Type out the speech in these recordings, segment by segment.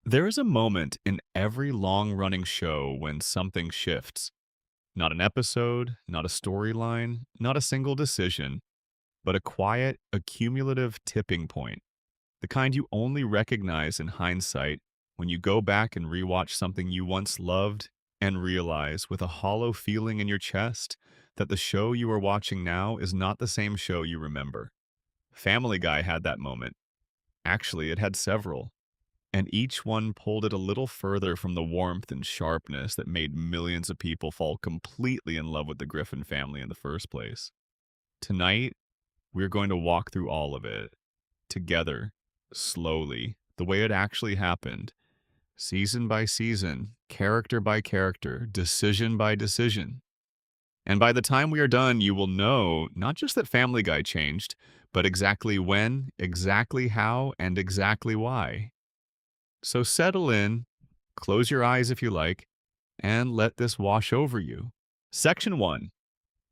There is a moment in every long running show when something shifts. Not an episode, not a storyline, not a single decision, but a quiet, accumulative tipping point. The kind you only recognize in hindsight when you go back and rewatch something you once loved and realize with a hollow feeling in your chest that the show you are watching now is not the same show you remember. Family Guy had that moment. Actually, it had several, and each one pulled it a little further from the warmth and sharpness that made millions of people fall completely in love with the Griffin family in the first place. Tonight, we're going to walk through all of it, together, slowly, the way it actually happened, season by season, character by character, decision by decision. And by the time we are done, you will know not just that Family Guy changed, but exactly when, exactly how, and exactly why. So settle in, close your eyes if you like, and let this wash over you. Section 1.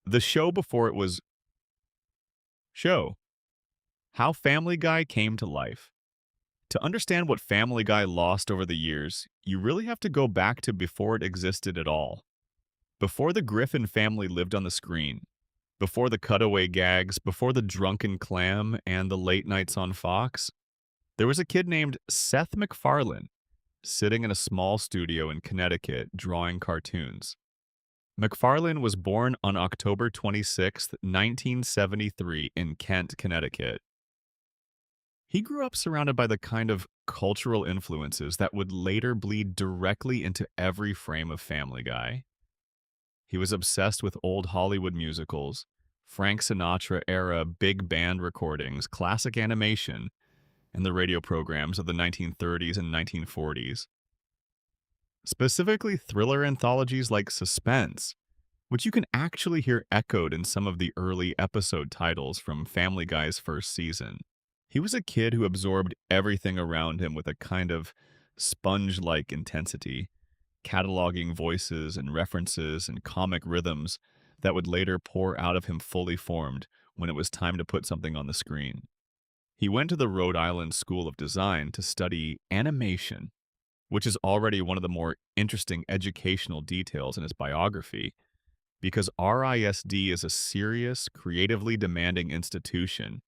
The show before it was show. How Family Guy came to life. To understand what Family Guy lost over the years, you really have to go back to before it existed at all. Before the Griffin family lived on the screen, before the cutaway gags, before the drunken clam and the late nights on Fox, there was a kid named Seth MacFarlane sitting in a small studio in Connecticut drawing cartoons. MacFarlane was born on October 26, 1973 in Kent, Connecticut. He grew up surrounded by the kind of cultural influences that would later bleed directly into every frame of Family Guy. He was obsessed with old Hollywood musicals, Frank Sinatra era big band recordings, classic animation, and the radio programs of the 1930s and 1940s. Specifically, thriller anthologies like Suspense, which you can actually hear echoed in some of the early episode titles from Family Guy's first season. He was a kid who absorbed everything around him with a kind of sponge like intensity, cataloging voices and references and comic rhythms that would later pour out of him fully formed when it was time to put something on the screen. He went to the Rhode Island School of Design to study animation, which is already one of the more interesting educational details in his biography, because RISD is a serious, creatively demanding institution,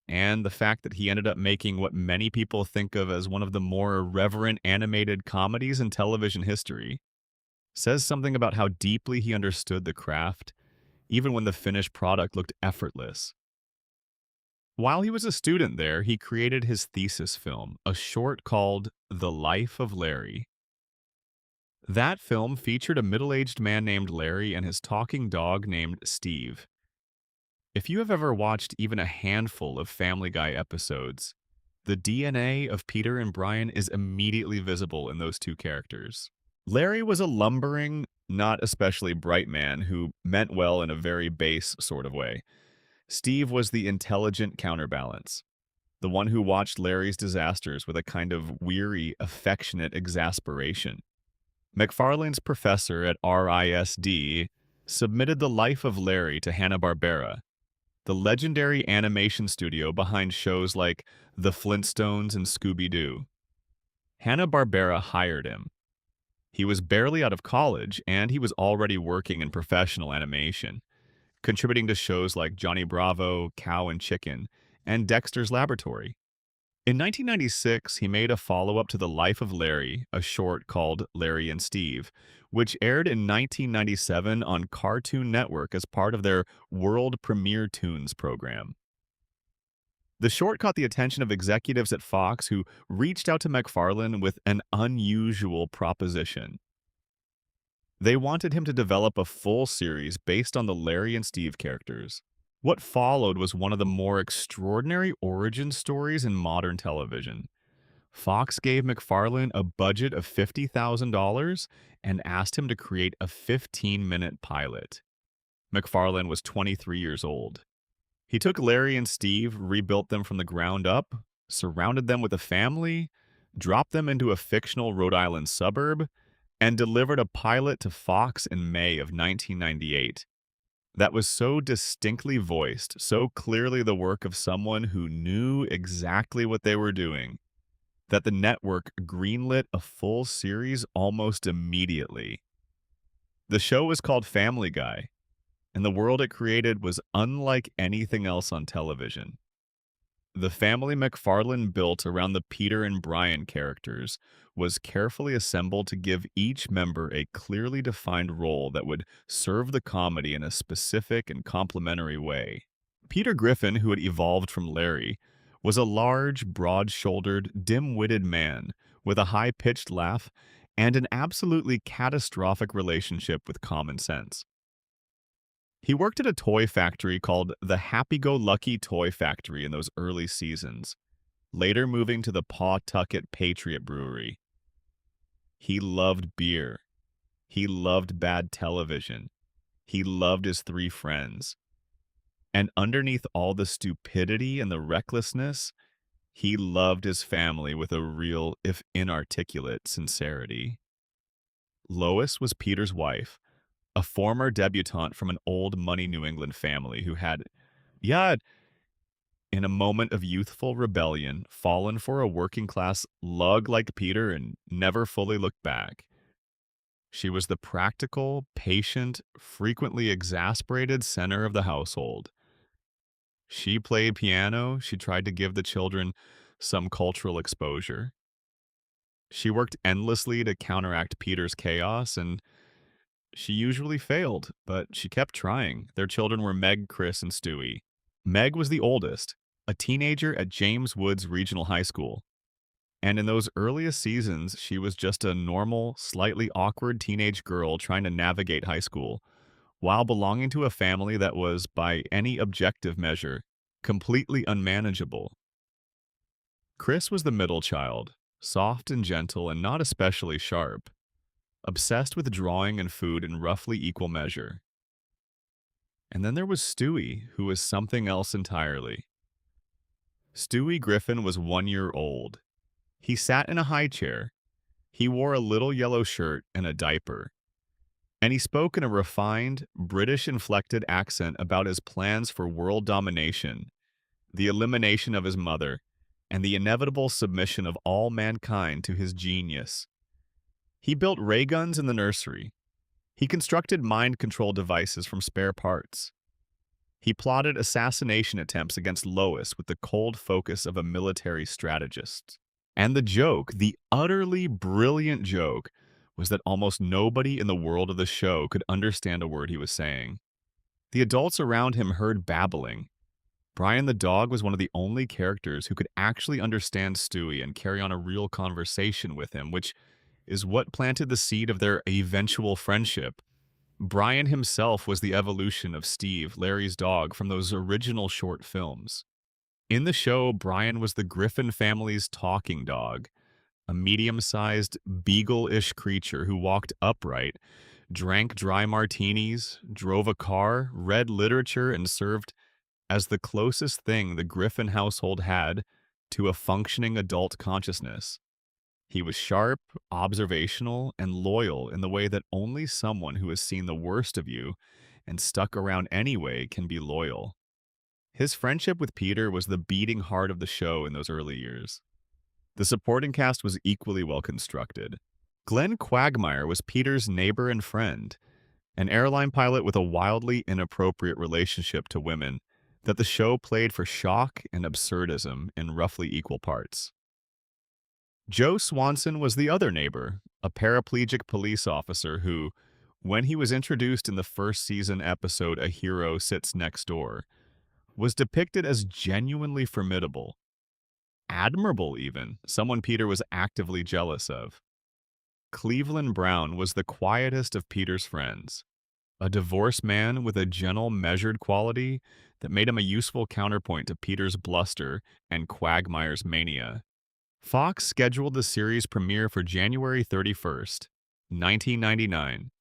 and the fact that he ended up making what many people think of as one of the more irreverent animated comedies in television history says something about how deeply he understood the craft, even when the finished product looked effortless. While he was a student there, he created his thesis film, a short called The Life of Larry. That film featured a middle aged man named Larry and his talking dog named Steve. If you have ever watched even a handful of Family Guy episodes, the DNA of Peter and Brian is immediately visible in those two characters. Larry was a lumbering, not especially bright man who meant well in a very base sort of way. Steve was the intelligent counterbalance, the one who watched Larry's disasters with a kind of weary, affectionate exasperation. McFarlane's professor at RISD submitted The Life of Larry to Hanna-Barbera, the legendary animation studio behind shows like The Flintstones and Scooby-Doo. Hanna-Barbera hired him. He was barely out of college, and he was already working in professional animation, contributing to shows like Johnny Bravo, Cow and Chicken, and Dexter's Laboratory. In 1996, he made a follow-up to The Life of Larry, a short called Larry and Steve, which aired in 1997 on Cartoon Network as part of their World Premiere Tunes program. The short caught the attention of executives at Fox who reached out to MacFarlane with an unusual proposition. They wanted him to develop a full series based on the Larry and Steve characters. What followed was one of the more extraordinary origin stories in modern television. Fox gave MacFarlane a budget of $50,000 and asked him to create a 15-minute pilot. MacFarlane was 23 years old. He took Larry and Steve, rebuilt them from the ground up, surrounded them with a family, dropped them into a fictional Rhode Island suburb, and delivered a pilot to Fox in May of 1998. That was so distinctly voiced, so clearly the work of someone who knew exactly what they were doing. that the network greenlit a full series almost immediately. The show was called Family Guy, and the world it created was unlike anything else on television. The family McFarlane built around the Peter and Brian characters was carefully assembled to give each member a clearly defined role that would serve the comedy in a specific and complementary way. Peter Griffin, who had evolved from Larry, was a large, broad-shouldered, dim-witted man with a high-pitched laugh and an absolutely catastrophic relationship with common sense. He worked at a toy factory called the Happy-Go-Lucky Toy Factory in those early seasons, later moving to the Pawtucket Patriot Brewery. He loved beer. He loved bad television. He loved his three friends. And underneath all the stupidity and the recklessness, he loved his family with a real, if inarticulate, sincerity. Lois was Peter's wife, a former debutante from an old money New England family who had, yeah, in a moment of youthful rebellion, fallen for a working class lug like Peter and never fully looked back. She was the practical, patient, frequently exasperated center of the household. She played piano, she tried to give the children some cultural exposure. She worked endlessly to counteract Peter's chaos, and she usually failed, but she kept trying. Their children were Meg, Chris, and Stewie. Meg was the oldest, a teenager at James Woods Regional High School. And in those earliest seasons, she was just a normal, slightly awkward teenage girl trying to navigate high school, while belonging to a family that was, by any objective measure, completely unmanageable. Chris was the middle child, soft and gentle and not especially sharp, obsessed with drawing and food in roughly equal measure. And then there was Stewie, who was something else entirely. Stewie Griffin was 1 year old. He sat in a high chair. He wore a little yellow shirt and a diaper. And he spoke in a refined, British-inflected accent about his plans for world domination, the elimination of his mother, and the inevitable submission of all mankind to his genius. He built ray guns in the nursery. He constructed mind control devices from spare parts. He plotted assassination attempts against Lois with the cold focus of a military strategist. And the joke, the utterly brilliant joke, was that almost nobody in the world of the show could understand a word he was saying. The adults around him heard babbling. Brian the dog was one of the only characters who could actually understand Stewie and carry on a real conversation with him, which is what planted the seed of their eventual friendship. Brian himself was the evolution of Steve, Larry's dog, from those original short films. In the show, Brian was the Griffin family's talking dog, a medium-sized, beagle-ish creature who walked upright, drank dry martinis, drove a car, read literature, and served as the closest thing the Griffin household had to a functioning adult consciousness. He was sharp, observational, and loyal in the way that only someone who has seen the worst of you and stuck around anyway can be loyal. His friendship with Peter was the beating heart of the show in those early years. The supporting cast was equally well constructed. Glenn Quagmire was Peter's neighbor and friend, an airline pilot with a wildly inappropriate relationship to women that the show played for shock and absurdism in roughly equal parts. Joe Swanson was the other neighbor, a paraplegic police officer who, when he was introduced in the first season episode A Hero Sits Next Door, was depicted as genuinely formidable, admirable even, someone Peter was actively jealous of. Cleveland Brown was the quietest of Peter's friends, a divorced man with a gentle, measured quality that made him a useful counterpoint to Peter's bluster and Quagmire's mania. Fox scheduled the series premiere for January 31st, 1999,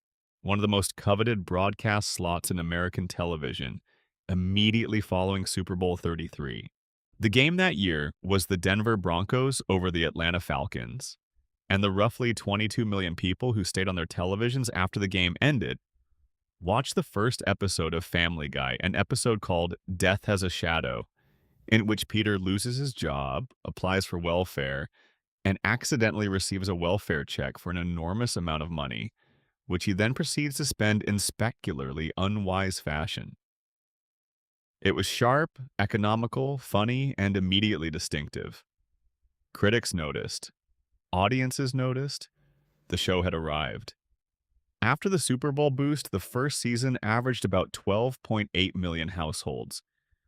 one of the most coveted broadcast slots in American television, immediately following Super Bowl 33. The game that year was the Denver Broncos over the Atlanta Falcons, and the roughly 22 million people who stayed on their televisions after the game ended watched the first episode of Family Guy, an episode called Death Has a Shadow, in which Peter loses his job, applies for welfare, and accidentally receives a welfare check for an enormous amount of money, which he then proceeds to spend in specularly unwise fashion. It was sharp, economical, funny, and immediately distinctive. Critics noticed. Audiences noticed. The show had arrived. After the Super Bowl boost, the first season averaged about 12.8 million households,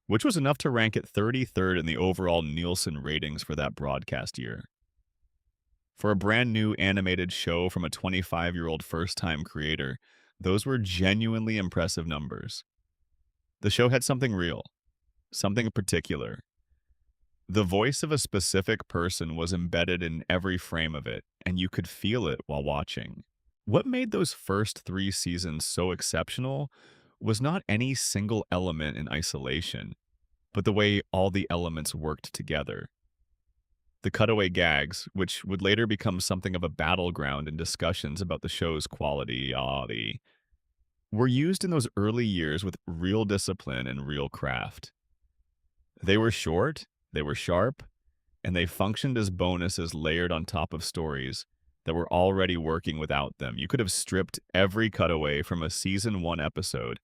which was enough to rank it 33rd in the overall Nielsen ratings for that broadcast year. For a brand new animated show from a 25-year-old first-time creator, those were genuinely impressive numbers. The show had something real, something particular. The voice of a specific person was embedded in every frame of it, and you could feel it while watching. What made those first 3 seasons so exceptional was not any single element in isolation, but the way all the elements worked together. The cutaway gags, which would later become something of a battleground in discussions about the show's quality, were used in those early years with real discipline and real craft. They were short, they were sharp, and they functioned as bonuses layered on top of stories that were already working without them. You could have stripped every cutaway from a season 1 episode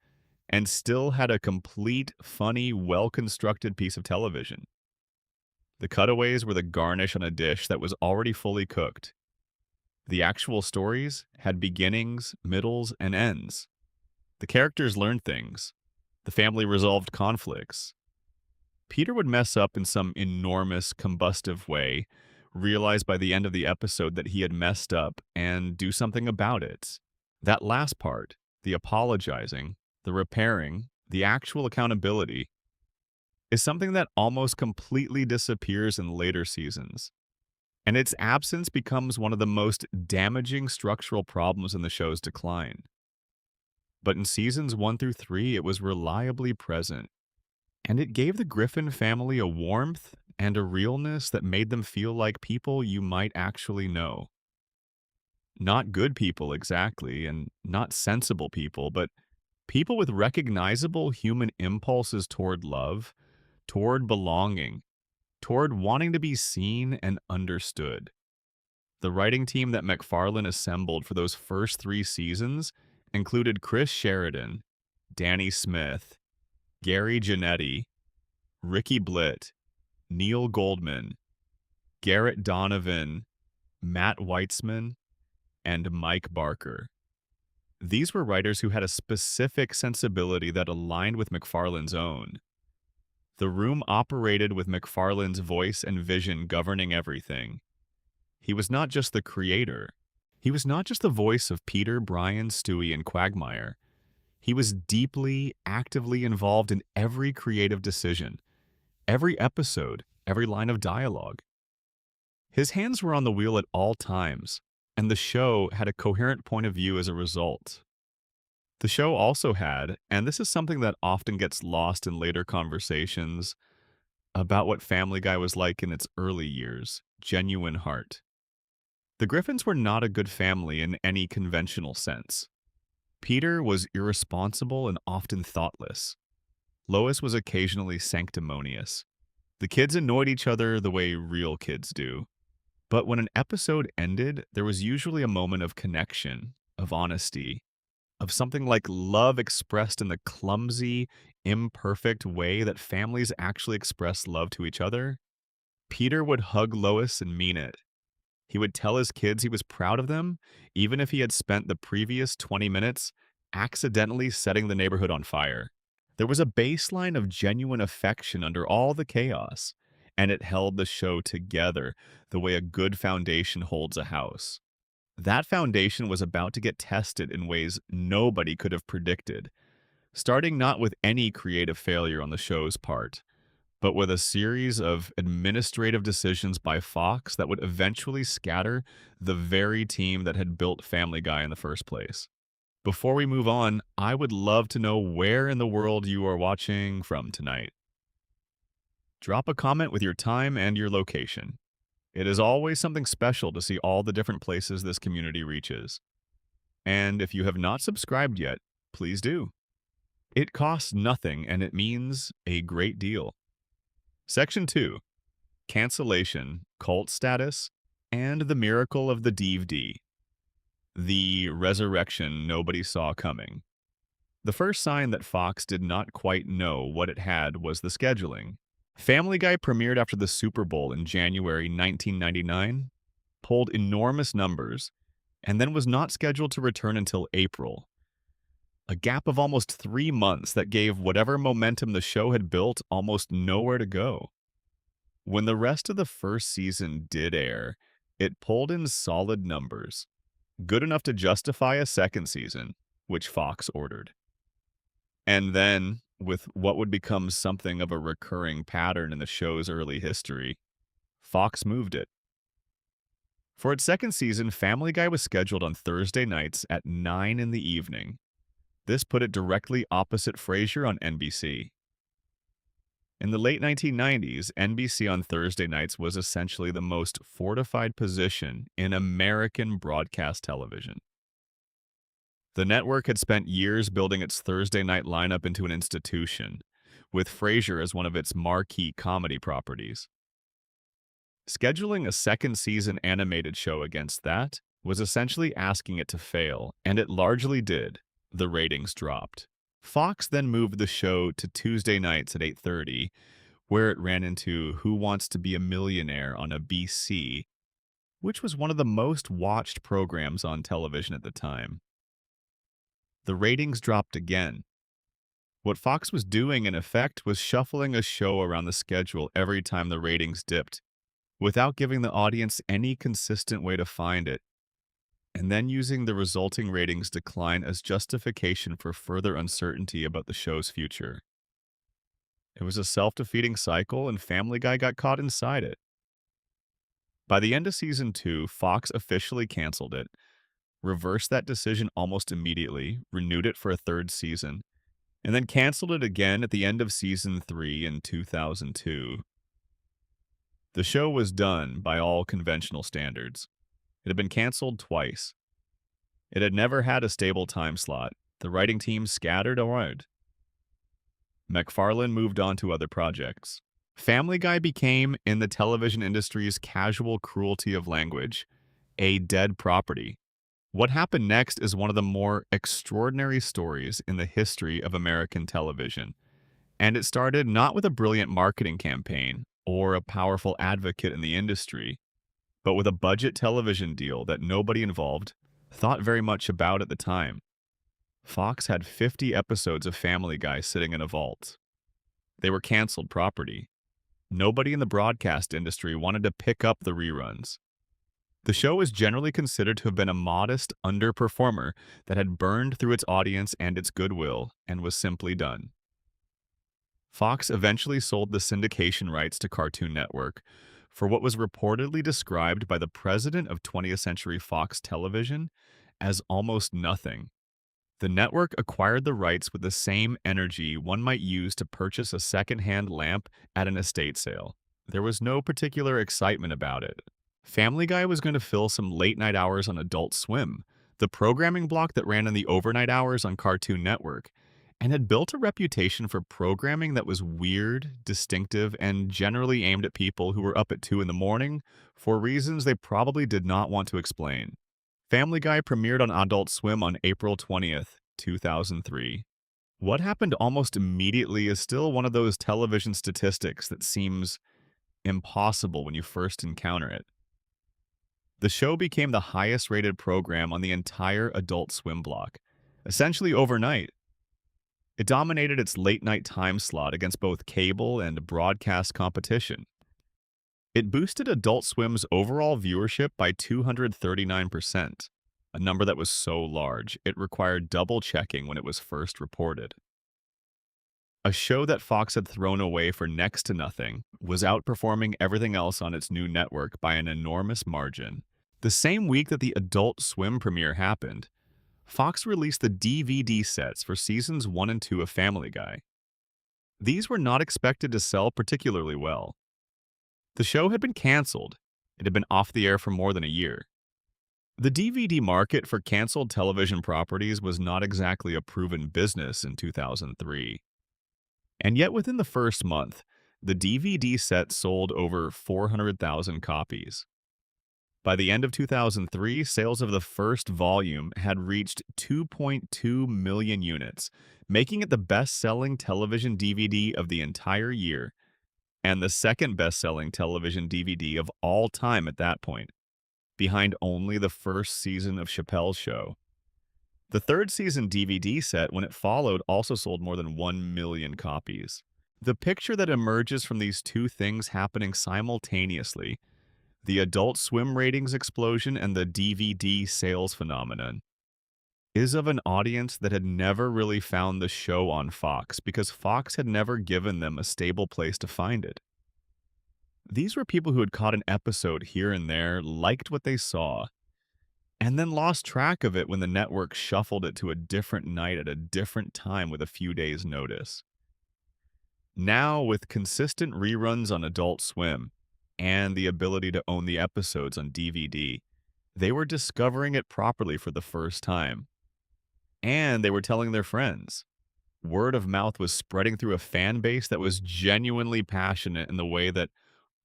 and still had a complete, funny, well-constructed piece of television. The cutaways were the garnish on a dish that was already fully cooked. The actual stories had beginnings, middles, and ends. The characters learned things. The family resolved conflicts. Peter would mess up in some enormous, combustive way, realize by the end of the episode that he had messed up, and do something about it. That last part, the apologizing, the repairing, the actual accountability, is something that almost completely disappears in later seasons. And its absence becomes one of the most damaging structural problems in the show's decline. But in seasons 1 through 3, it was reliably present, and it gave the Griffin family a warmth and a realness that made them feel like people you might actually know. Not good people exactly, and not sensible people, but people with recognizable human impulses toward love, toward belonging, toward wanting to be seen and understood. The writing team that MacFarlane assembled for those first 3 seasons included Chris Sheridan, Danny Smith, Gary Janetti, Ricky Blitt, Neil Goldman, Garrett Donovan, Matt Weitzman, and Mike Barker. These were writers who had a specific sensibility that aligned with MacFarlane's own. The room operated with MacFarlane's voice and vision governing everything. He was not just the creator. He was not just the voice of Peter, Brian, Stewie, and Quagmire. He was deeply, actively involved in every creative decision, every episode, every line of dialogue. His hands were on the wheel at all times, and the show had a coherent point of view as a result. The show also had, and this is something that often gets lost in later conversations about what Family Guy was like in its early years, genuine heart. The Griffins were not a good family in any conventional sense. Peter was irresponsible and often thoughtless. Lois was occasionally sanctimonious. The kids annoyed each other the way real kids do. But when an episode ended, there was usually a moment of connection, of honesty, of something like love expressed in the clumsy, imperfect way that families actually express love to each other. Peter would hug Lois and mean it. He would tell his kids he was proud of them, even if he had spent the previous 20 minutes accidentally setting the neighborhood on fire. There was a baseline of genuine affection under all the chaos, and it held the show together the way a good foundation holds a house. That foundation was about to get tested in ways nobody could have predicted, starting not with any creative failure on the show's part, but with a series of administrative decisions by Fox that would eventually scatter the very team that had built Family Guy in the first place. Before we move on, I would love to know where in the world you are watching from tonight. Drop a comment with your time and your location. It is always something special to see all the different places this community reaches. And if you have not subscribed yet, please do. It costs nothing and it means a great deal. Section 2. Cancellation, cult status, and the miracle of the DVD, the resurrection nobody saw coming. The first sign that Fox did not quite know what it had was the scheduling. Family Guy premiered after the Super Bowl in January 1999, pulled enormous numbers, and then was not scheduled to return until April. A gap of almost 3 months that gave whatever momentum the show had built almost nowhere to go. When the rest of the first season did air, it pulled in solid numbers, good enough to justify a second season, which Fox ordered. And then, with what would become something of a recurring pattern in the show's early history, Fox moved it. For its second season, Family Guy was scheduled on Thursday nights at 9 in the evening. This put it directly opposite Frasier on NBC. In the late 1990s, NBC on Thursday nights was essentially the most fortified position in American broadcast television. The network had spent years building its Thursday night lineup into an institution, with Frasier as one of its marquee comedy properties. Scheduling a second season animated show against that was essentially asking it to fail, and it largely did. The ratings dropped. Fox then moved the show to Tuesday nights at 8:30, where it ran into Who Wants to Be a Millionaire on a BC, which was one of the most watched programs on television at the time. The ratings dropped again. What Fox was doing, in effect, was shuffling a show around the schedule every time the ratings dipped, without giving the audience any consistent way to find it, and then using the resulting ratings decline as justification for further uncertainty about the show's future. It was a self-defeating cycle, and Family Guy got caught inside it. By the end of season 2, Fox officially canceled it, reversed that decision almost immediately, renewed it for a third season, and then canceled it again at the end of season 3 in 2002. The show was done by all conventional standards. It had been canceled twice. It had never had a stable time slot. The writing team scattered around. MacFarlane moved on to other projects. Family Guy became, in the television industry's casual cruelty of language, a dead property. What happened next is one of the more extraordinary stories in the history of American television, and it started not with a brilliant marketing campaign or a powerful advocate in the industry, but with a budget television deal that nobody involved thought very much about at the time. Fox had 50 episodes of Family Guy sitting in a vault. They were canceled property. Nobody in the broadcast industry wanted to pick up the reruns. The show is generally considered to have been a modest underperformer that had burned through its audience and its goodwill and was simply done. Fox eventually sold the syndication rights to Cartoon Network for what was reportedly described by the president of 20th Century Fox Television as almost nothing. The network acquired the rights with the same energy one might use to purchase a second-hand lamp at an estate sale. There was no particular excitement about it. Family Guy was going to fill some late-night hours on Adult Swim, the programming block that ran in the overnight hours on Cartoon Network, and had built a reputation for programming that was weird, distinctive, and generally aimed at people who were up at 2 in the morning for reasons they probably did not want to explain. Family Guy premiered on Adult Swim on April 20th, 2003. What happened almost immediately is still one of those television statistics that seems impossible when you first encounter it. The show became the highest-rated program on the entire Adult Swim block, essentially overnight. It dominated its late-night time slot against both cable and broadcast competition. It boosted Adult Swim's overall viewership by 239%, a number that was so large it required double-checking when it was first reported. A show that Fox had thrown away for next to nothing was outperforming everything else on its new network by an enormous margin. The same week that the Adult Swim premiere happened, Fox released the DVD sets for seasons 1 and 2 of Family Guy. These were not expected to sell particularly well. The show had been canceled. It had been off the air for more than a year. The DVD market for canceled television properties was not exactly a proven business in 2003. And yet within the first month, the DVD set sold over 400,000 copies. By the end of 2003, sales of the first volume had reached 2.2 million units, making it the best-selling television DVD of the entire year and the second best-selling television DVD of all time at that point, behind only the first season of Chappelle's Show. The third season DVD set, when it followed, also sold more than 1 million copies. The picture that emerges from these two things happening simultaneously, the Adult Swim ratings explosion and the DVD sales phenomenon, is of an audience that had never really found the show on Fox because Fox had never given them a stable place to find it. These were people who had caught an episode here and there, liked what they saw, and then lost track of it when the network shuffled it to a different night at a different time with a few days' notice. Now, with consistent reruns on Adult Swim and the ability to own the episodes on DVD, they were discovering it properly for the first time. And they were telling their friends. Word of mouth was spreading through a fan base that was genuinely passionate in the way that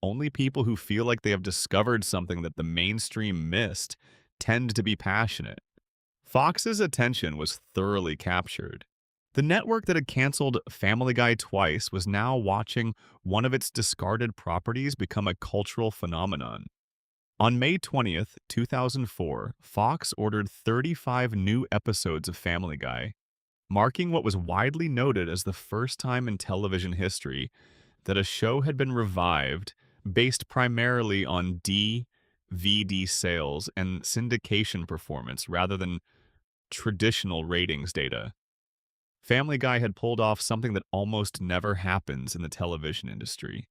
only people who feel like they have discovered something that the mainstream missed tend to be passionate. Fox's attention was thoroughly captured. The network that had canceled Family Guy twice was now watching one of its discarded properties become a cultural phenomenon. On May 20th, 2004, Fox ordered 35 new episodes of Family Guy, marking what was widely noted as the first time in television history that a show had been revived based primarily on DVD sales and syndication performance rather than traditional ratings data. Family Guy had pulled off something that almost never happens in the television industry.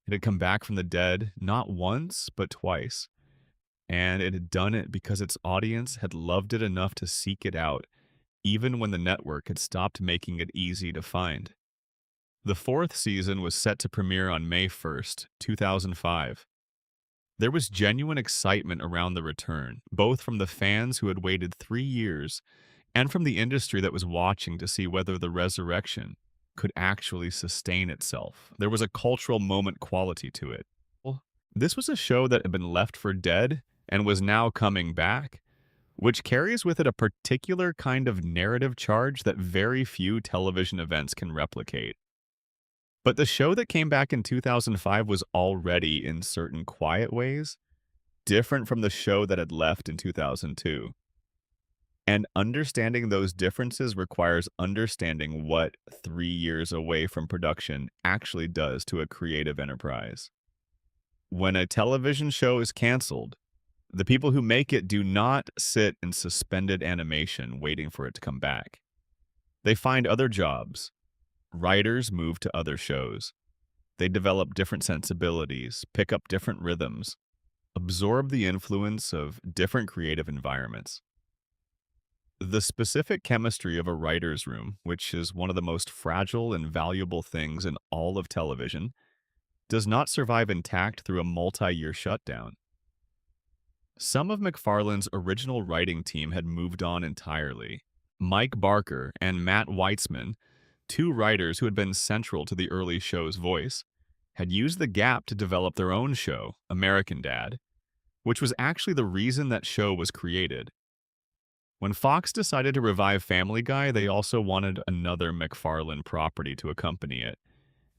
It had come back from the dead not once, but twice. And it had done it because its audience had loved it enough to seek it out, even when the network had stopped making it easy to find. The fourth season was set to premiere on May 1st, 2005. There was genuine excitement around the return, both from the fans who had waited 3 years and from the industry that was watching to see whether the resurrection could actually sustain itself. There was a cultural moment quality to it. This was a show that had been left for dead and was now coming back, which carries with it a particular kind of narrative charge that very few television events can replicate. But the show that came back in 2005 was already, in certain quiet ways, different from the show that had left in 2002. And understanding those differences requires understanding what 3 years away from production actually does to a creative enterprise. When a television show is canceled, the people who make it do not sit in suspended animation waiting for it to come back. They find other jobs. Writers move to other shows. They develop different sensibilities, pick up different rhythms, absorb the influence of different creative environments. The specific chemistry of a writer's room, which is one of the most fragile and valuable things in all of television, does not survive intact through a multi-year shutdown. Some of McFarlane's original writing team had moved on entirely. Mike Barker and Matt Weitzman, two writers who had been central to the early show's voice, had used the gap to develop their own show, American Dad, which was actually the reason that show was created. When Fox decided to revive Family Guy, they also wanted another McFarlane property to accompany it,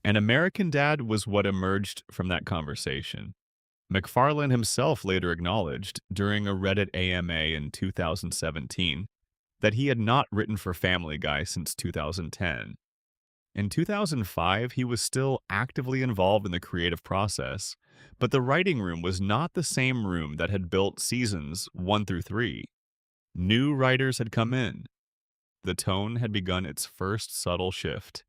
and American Dad was what emerged from that conversation. McFarlane himself later acknowledged, during a Reddit AMA in 2017, that he had not written for Family Guy since 2010. In 2005, he was still actively involved in the creative process, but the writing room was not the same room that had built seasons 1 through 3. New writers had come in. The tone had begun its first subtle shift.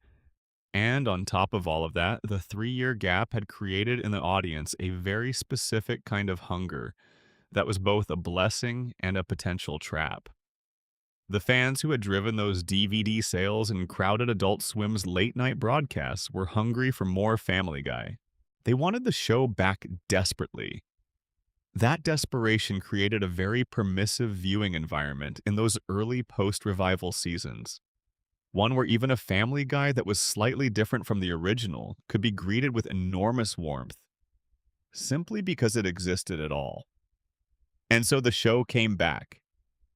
And on top of all of that, the 3-year gap had created in the audience a very specific kind of hunger that was both a blessing and a potential trap. The fans who had driven those DVD sales and crowded Adult Swim's late-night broadcasts were hungry for more Family Guy. They wanted the show back desperately. That desperation created a very permissive viewing environment in those early post-revival seasons. One where even a Family Guy that was slightly different from the original could be greeted with enormous warmth, simply because it existed at all. And so the show came back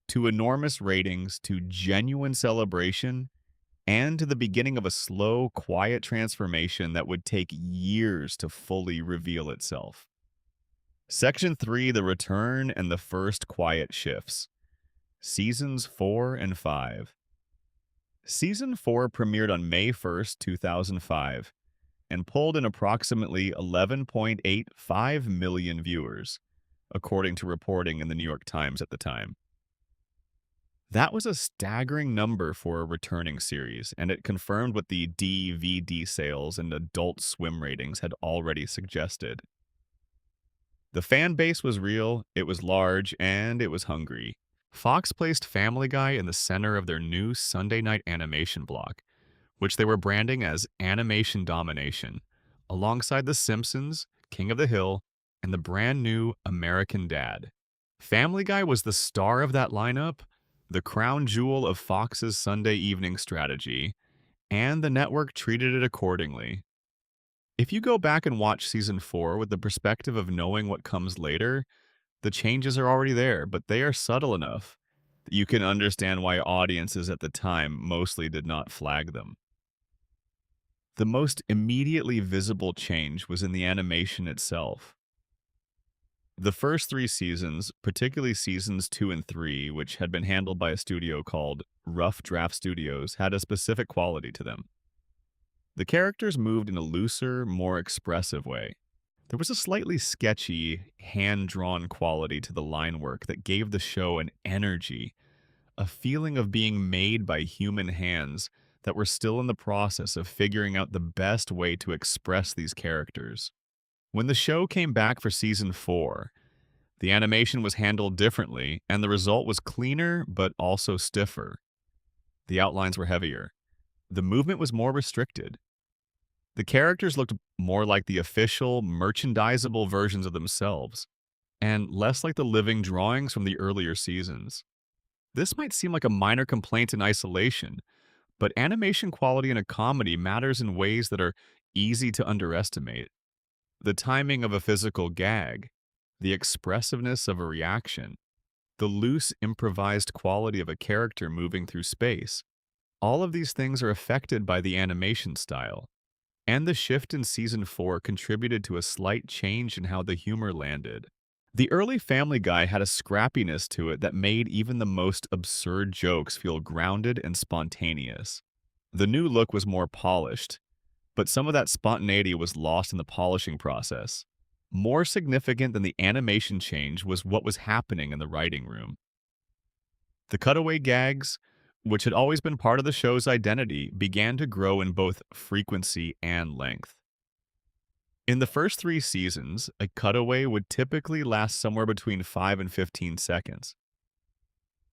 to enormous ratings, to genuine celebration, and to the beginning of a slow, quiet transformation that would take years to fully reveal itself. Section 3: The Return and the First Quiet Shifts. Seasons 4 and 5. Season 4 premiered on May 1st, 2005, and pulled in approximately 11.85 million viewers, according to reporting in the New York Times at the time. That was a staggering number for a returning series, and it confirmed what the DVD sales and Adult Swim ratings had already suggested. The fan base was real, it was large, and it was hungry. Fox placed Family Guy in the center of their new Sunday night animation block, which they were branding as Animation Domination, alongside The Simpsons, King of the Hill, and the brand new American Dad. Family Guy was the star of that lineup, the crown jewel of Fox's Sunday evening strategy, and the network treated it accordingly. If you go back and watch season 4 with the perspective of knowing what comes later, the changes are already there, but they are subtle enough that you can understand why audiences at the time mostly did not flag them. The most immediately visible change was in the animation itself. The first 3 seasons, particularly seasons 2 and 3, which had been handled by a studio called Rough Draft Studios, had a specific quality to them. The characters moved in a looser, more expressive way. There was a slightly sketchy, hand-drawn quality to the line work that gave the show an energy, a feeling of being made by human hands that were still in the process of figuring out the best way to express these characters. When the show came back for season 4, the animation was handled differently, and the result was cleaner but also stiffer. The outlines were heavier. The movement was more restricted. The characters looked more like the official, merchandisable versions of themselves, and less like the living drawings from the earlier seasons. This might seem like a minor complaint in isolation, but animation quality in a comedy matters in ways that are easy to underestimate. The timing of a physical gag, the expressiveness of a reaction, the loose, improvised quality of a character moving through space. All of these things are affected by the animation style, and the shift in season 4 contributed to a slight change in how the humor landed. The early Family Guy had a scrappiness to it that made even the most absurd jokes feel grounded and spontaneous. The new look was more polished, but some of that spontaneity was lost in the polishing process. More significant than the animation change was what was happening in the writing room. The cutaway gags, which had always been part of the show's identity, began to grow in both frequency and length. In the first 3 seasons, a cutaway would typically last somewhere between 5 and 15 seconds.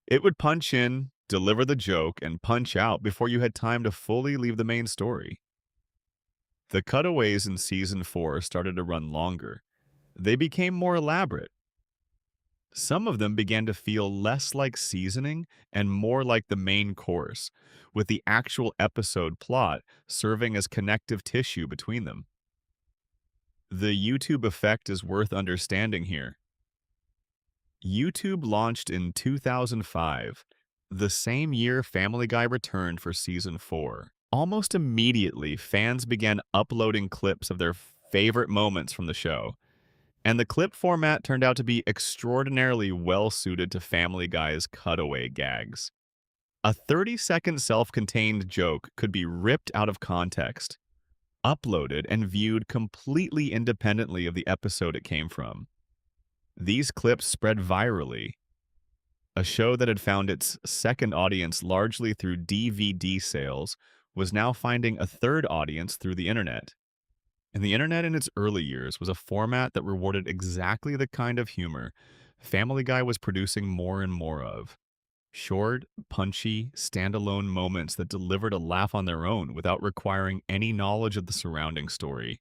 It would punch in, deliver the joke, and punch out before you had time to fully leave the main story. The cutaways in season 4 started to run longer. They became more elaborate. Some of them began to feel less like seasoning and more like the main course, with the actual episode plot serving as connective tissue between them. The YouTube effect is worth understanding here. YouTube launched in 2005, the same year Family Guy returned for season 4. Almost immediately, fans began uploading clips of their favorite moments from the show, and the clip format turned out to be extraordinarily well-suited to Family Guy's cutaway gags. A 30-second self-contained joke could be ripped out of context, uploaded, and viewed completely independently of the episode it came from. These clips spread virally. A show that had found its second audience largely through DVD sales was now finding a third audience through the internet. And the internet in its early years was a format that rewarded exactly the kind of humor Family Guy was producing more and more of. Short, punchy, standalone moments that delivered a laugh on their own without requiring any knowledge of the surrounding story.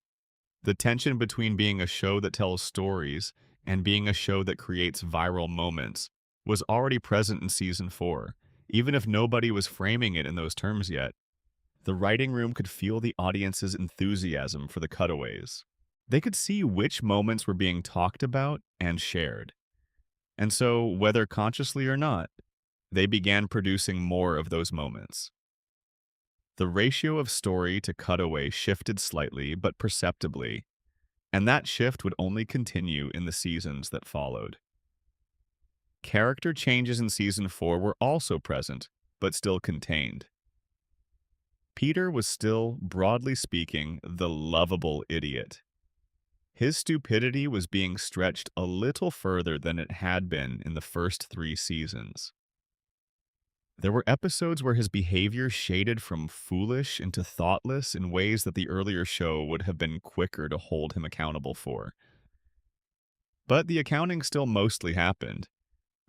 The tension between being a show that tells stories and being a show that creates viral moments was already present in season 4, even if nobody was framing it in those terms yet. The writing room could feel the audience's enthusiasm for the cutaways. They could see which moments were being talked about and shared. And so, whether consciously or not, they began producing more of those moments. The ratio of story to cutaway shifted slightly but perceptibly, and that shift would only continue in the seasons that followed. Character changes in season 4 were also present, but still contained. Peter was still, broadly speaking, the lovable idiot. His stupidity was being stretched a little further than it had been in the first 3 seasons. There were episodes where his behavior shaded from foolish into thoughtless in ways that the earlier show would have been quicker to hold him accountable for. But the accounting still mostly happened.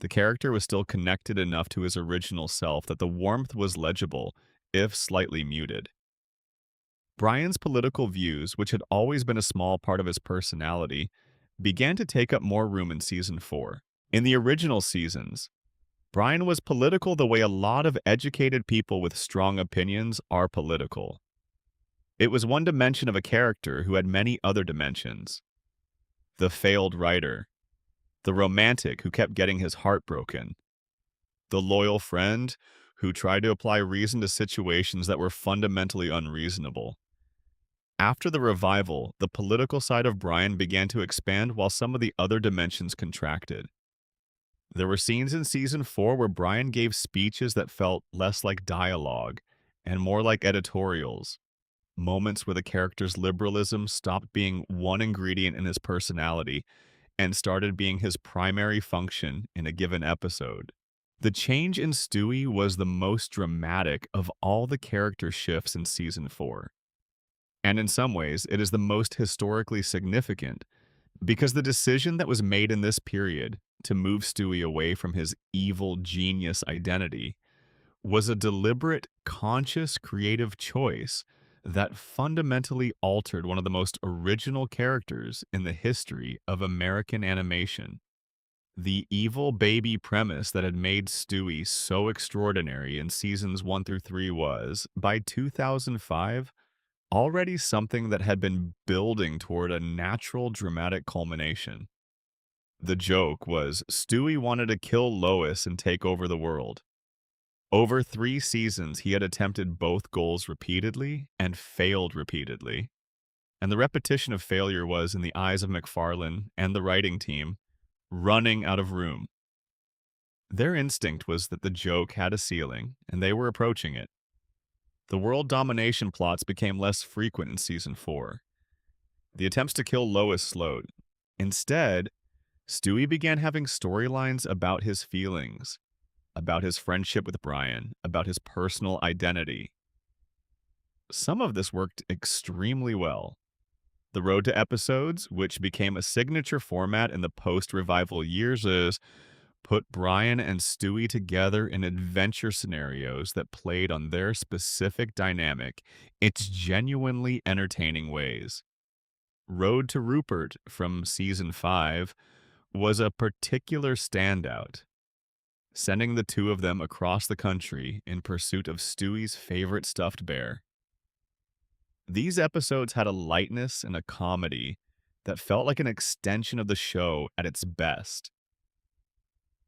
The character was still connected enough to his original self that the warmth was legible, if slightly muted. Brian's political views, which had always been a small part of his personality, began to take up more room in season 4. In the original seasons, Brian was political the way a lot of educated people with strong opinions are political. It was one dimension of a character who had many other dimensions. The failed writer, the romantic who kept getting his heart broken, the loyal friend who tried to apply reason to situations that were fundamentally unreasonable. After the revival, the political side of Brian began to expand while some of the other dimensions contracted. There were scenes in season 4 where Brian gave speeches that felt less like dialogue and more like editorials, moments where the character's liberalism stopped being one ingredient in his personality and started being his primary function in a given episode. The change in Stewie was the most dramatic of all the character shifts in season 4. And in some ways, it is the most historically significant because the decision that was made in this period to move Stewie away from his evil genius identity was a deliberate, conscious, creative choice that fundamentally altered one of the most original characters in the history of American animation. The evil baby premise that had made Stewie so extraordinary in seasons 1 through 3 was, by 2005, already something that had been building toward a natural dramatic culmination. The joke was Stewie wanted to kill Lois and take over the world. Over 3 seasons, he had attempted both goals repeatedly and failed repeatedly. And the repetition of failure was, in the eyes of McFarlane and the writing team, running out of room. Their instinct was that the joke had a ceiling, and they were approaching it. The world domination plots became less frequent in season 4. The attempts to kill Lois slowed. Instead, Stewie began having storylines about his feelings, about his friendship with Brian, about his personal identity. Some of this worked extremely well. The Road to Episodes, which became a signature format in the post-revival years, put Brian and Stewie together in adventure scenarios that played on their specific dynamic in genuinely entertaining ways. Road to Rupert from season 5 was a particular standout, sending the two of them across the country in pursuit of Stewie's favorite stuffed bear. These episodes had a lightness and a comedy that felt like an extension of the show at its best.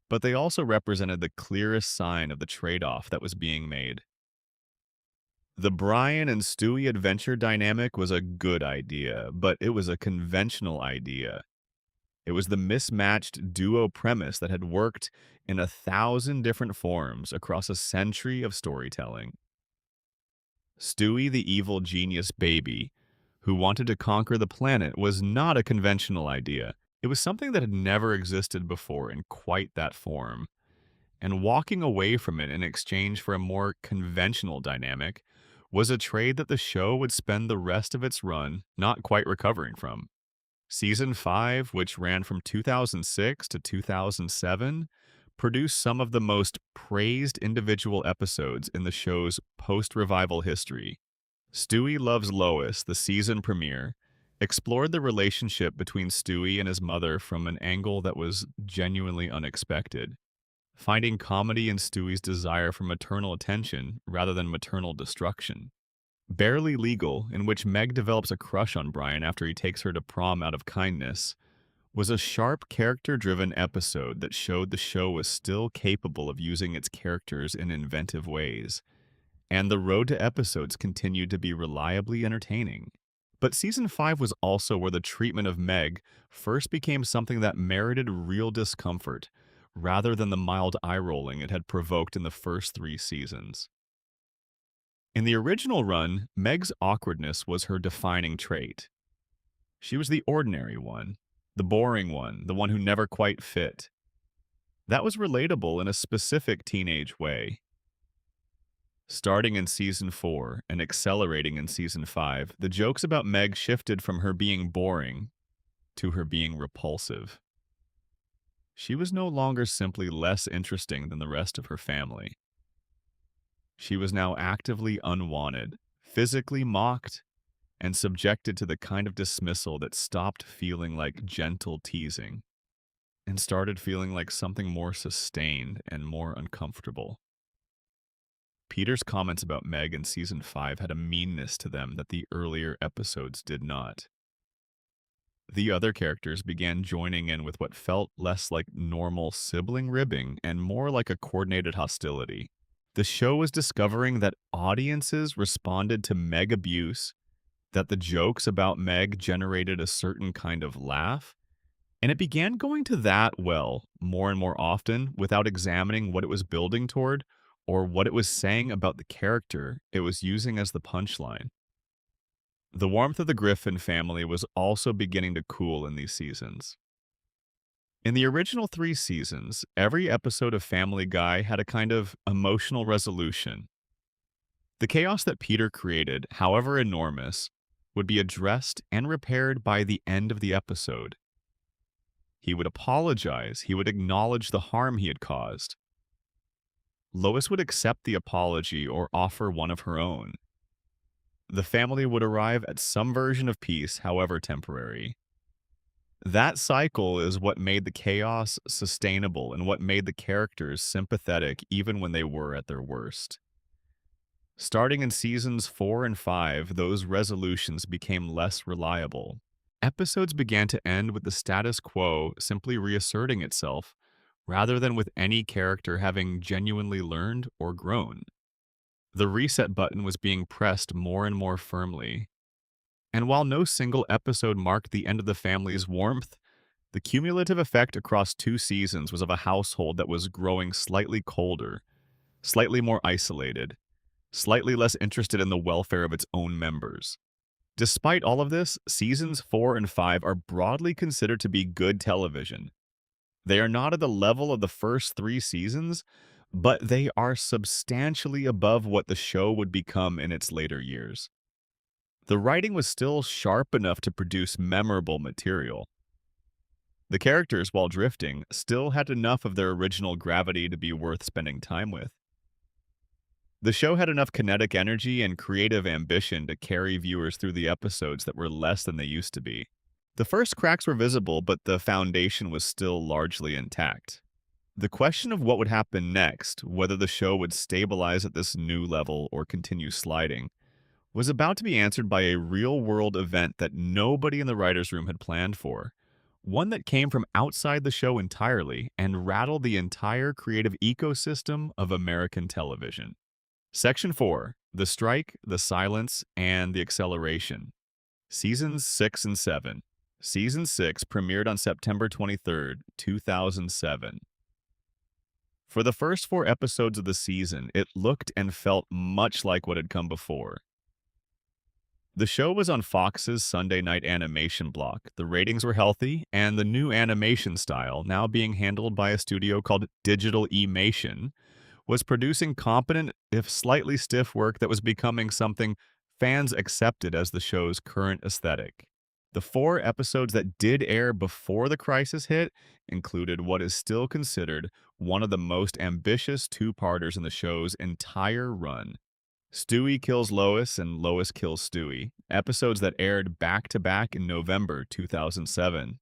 But they also represented the clearest sign of the trade-off that was being made. The Brian and Stewie adventure dynamic was a good idea, but it was a conventional idea. It was the mismatched duo premise that had worked in 1,000 different forms across a century of storytelling. Stewie, the evil genius baby, who wanted to conquer the planet, was not a conventional idea. It was something that had never existed before in quite that form. And walking away from it in exchange for a more conventional dynamic was a trade that the show would spend the rest of its run not quite recovering from. Season 5, which ran from 2006 to 2007, produced some of the most praised individual episodes in the show's post-revival history. Stewie Loves Lois, the season premiere, explored the relationship between Stewie and his mother from an angle that was genuinely unexpected, finding comedy in Stewie's desire for maternal attention rather than maternal destruction. Barely Legal, in which Meg develops a crush on Brian after he takes her to prom out of kindness, was a sharp, character driven episode that showed the show was still capable of using its characters in inventive ways, and the road to episodes continued to be reliably entertaining. But season 5 was also where the treatment of Meg first became something that merited real discomfort, rather than the mild eye rolling it had provoked in the first 3 seasons. In the original run, Meg's awkwardness was her defining trait. She was the ordinary one, the boring one, the one who never quite fit. That was relatable in a specific teenage way. Starting in season 4 and accelerating in season 5, the jokes about Meg shifted from her being boring to her being repulsive. She was no longer simply less interesting than the rest of her family. She was now actively unwanted, physically mocked, and subjected to the kind of dismissal that stopped feeling like gentle teasing and started feeling like something more sustained and more uncomfortable. Peter's comments about Meg in season 5 had a meanness to them that the earlier episodes did not. The other characters began joining in with what felt less like normal sibling ribbing and more like a coordinated hostility. The show was discovering that audiences responded to Meg abuse, that the jokes about Meg generated a certain kind of laugh, and it began going to that well more and more often without examining what it was building toward or what it was saying about the character it was using as the punchline. The warmth of the Griffin family was also beginning to cool in these seasons. In the original 3 seasons, every episode of Family Guy had a kind of emotional resolution. The chaos that Peter created, however enormous, would be addressed and repaired by the end of the episode. He would apologize, he would acknowledge the harm he had caused. Lois would accept the apology or offer one of her own. The family would arrive at some version of peace, however temporary. That cycle is what made the chaos sustainable and what made the characters sympathetic even when they were at their worst. Starting in seasons 4 and 5, those resolutions became less reliable. Episodes began to end with the status quo simply reasserting itself, rather than with any character having genuinely learned or grown. The reset button was being pressed more and more firmly. And while no single episode marked the end of the family's warmth, the cumulative effect across 2 seasons was of a household that was growing slightly colder, slightly more isolated, slightly less interested in the welfare of its own members. Despite all of this, seasons 4 and 5 are broadly considered to be good television. They are not at the level of the first 3 seasons, but they are substantially above what the show would become in its later years. The writing was still sharp enough to produce memorable material. The characters, while drifting, still had enough of their original gravity to be worth spending time with. The show had enough kinetic energy and creative ambition to carry viewers through the episodes that were less than they used to be. The first cracks were visible, but the foundation was still largely intact. The question of what would happen next, whether the show would stabilize at this new level or continue sliding, was about to be answered by a real-world event that nobody in the writer's room had planned for, one that came from outside the show entirely and rattled the entire creative ecosystem of American television. Section 4, The Strike, The Silence, and The Acceleration. Seasons 6 and 7. Season 6 premiered on September 23, 2007. For the first 4 episodes of the season, it looked and felt much like what had come before. The show was on Fox's Sunday night animation block. The ratings were healthy, and the new animation style, now being handled by a studio called Digital Emation, was producing competent, if slightly stiff work that was becoming something fans accepted as the show's current aesthetic. The 4 episodes that did air before the crisis hit included what is still considered one of the most ambitious two-parters in the show's entire run. Stewie Kills Lois and Lois Kills Stewie, episodes that aired back-to-back in November 2007,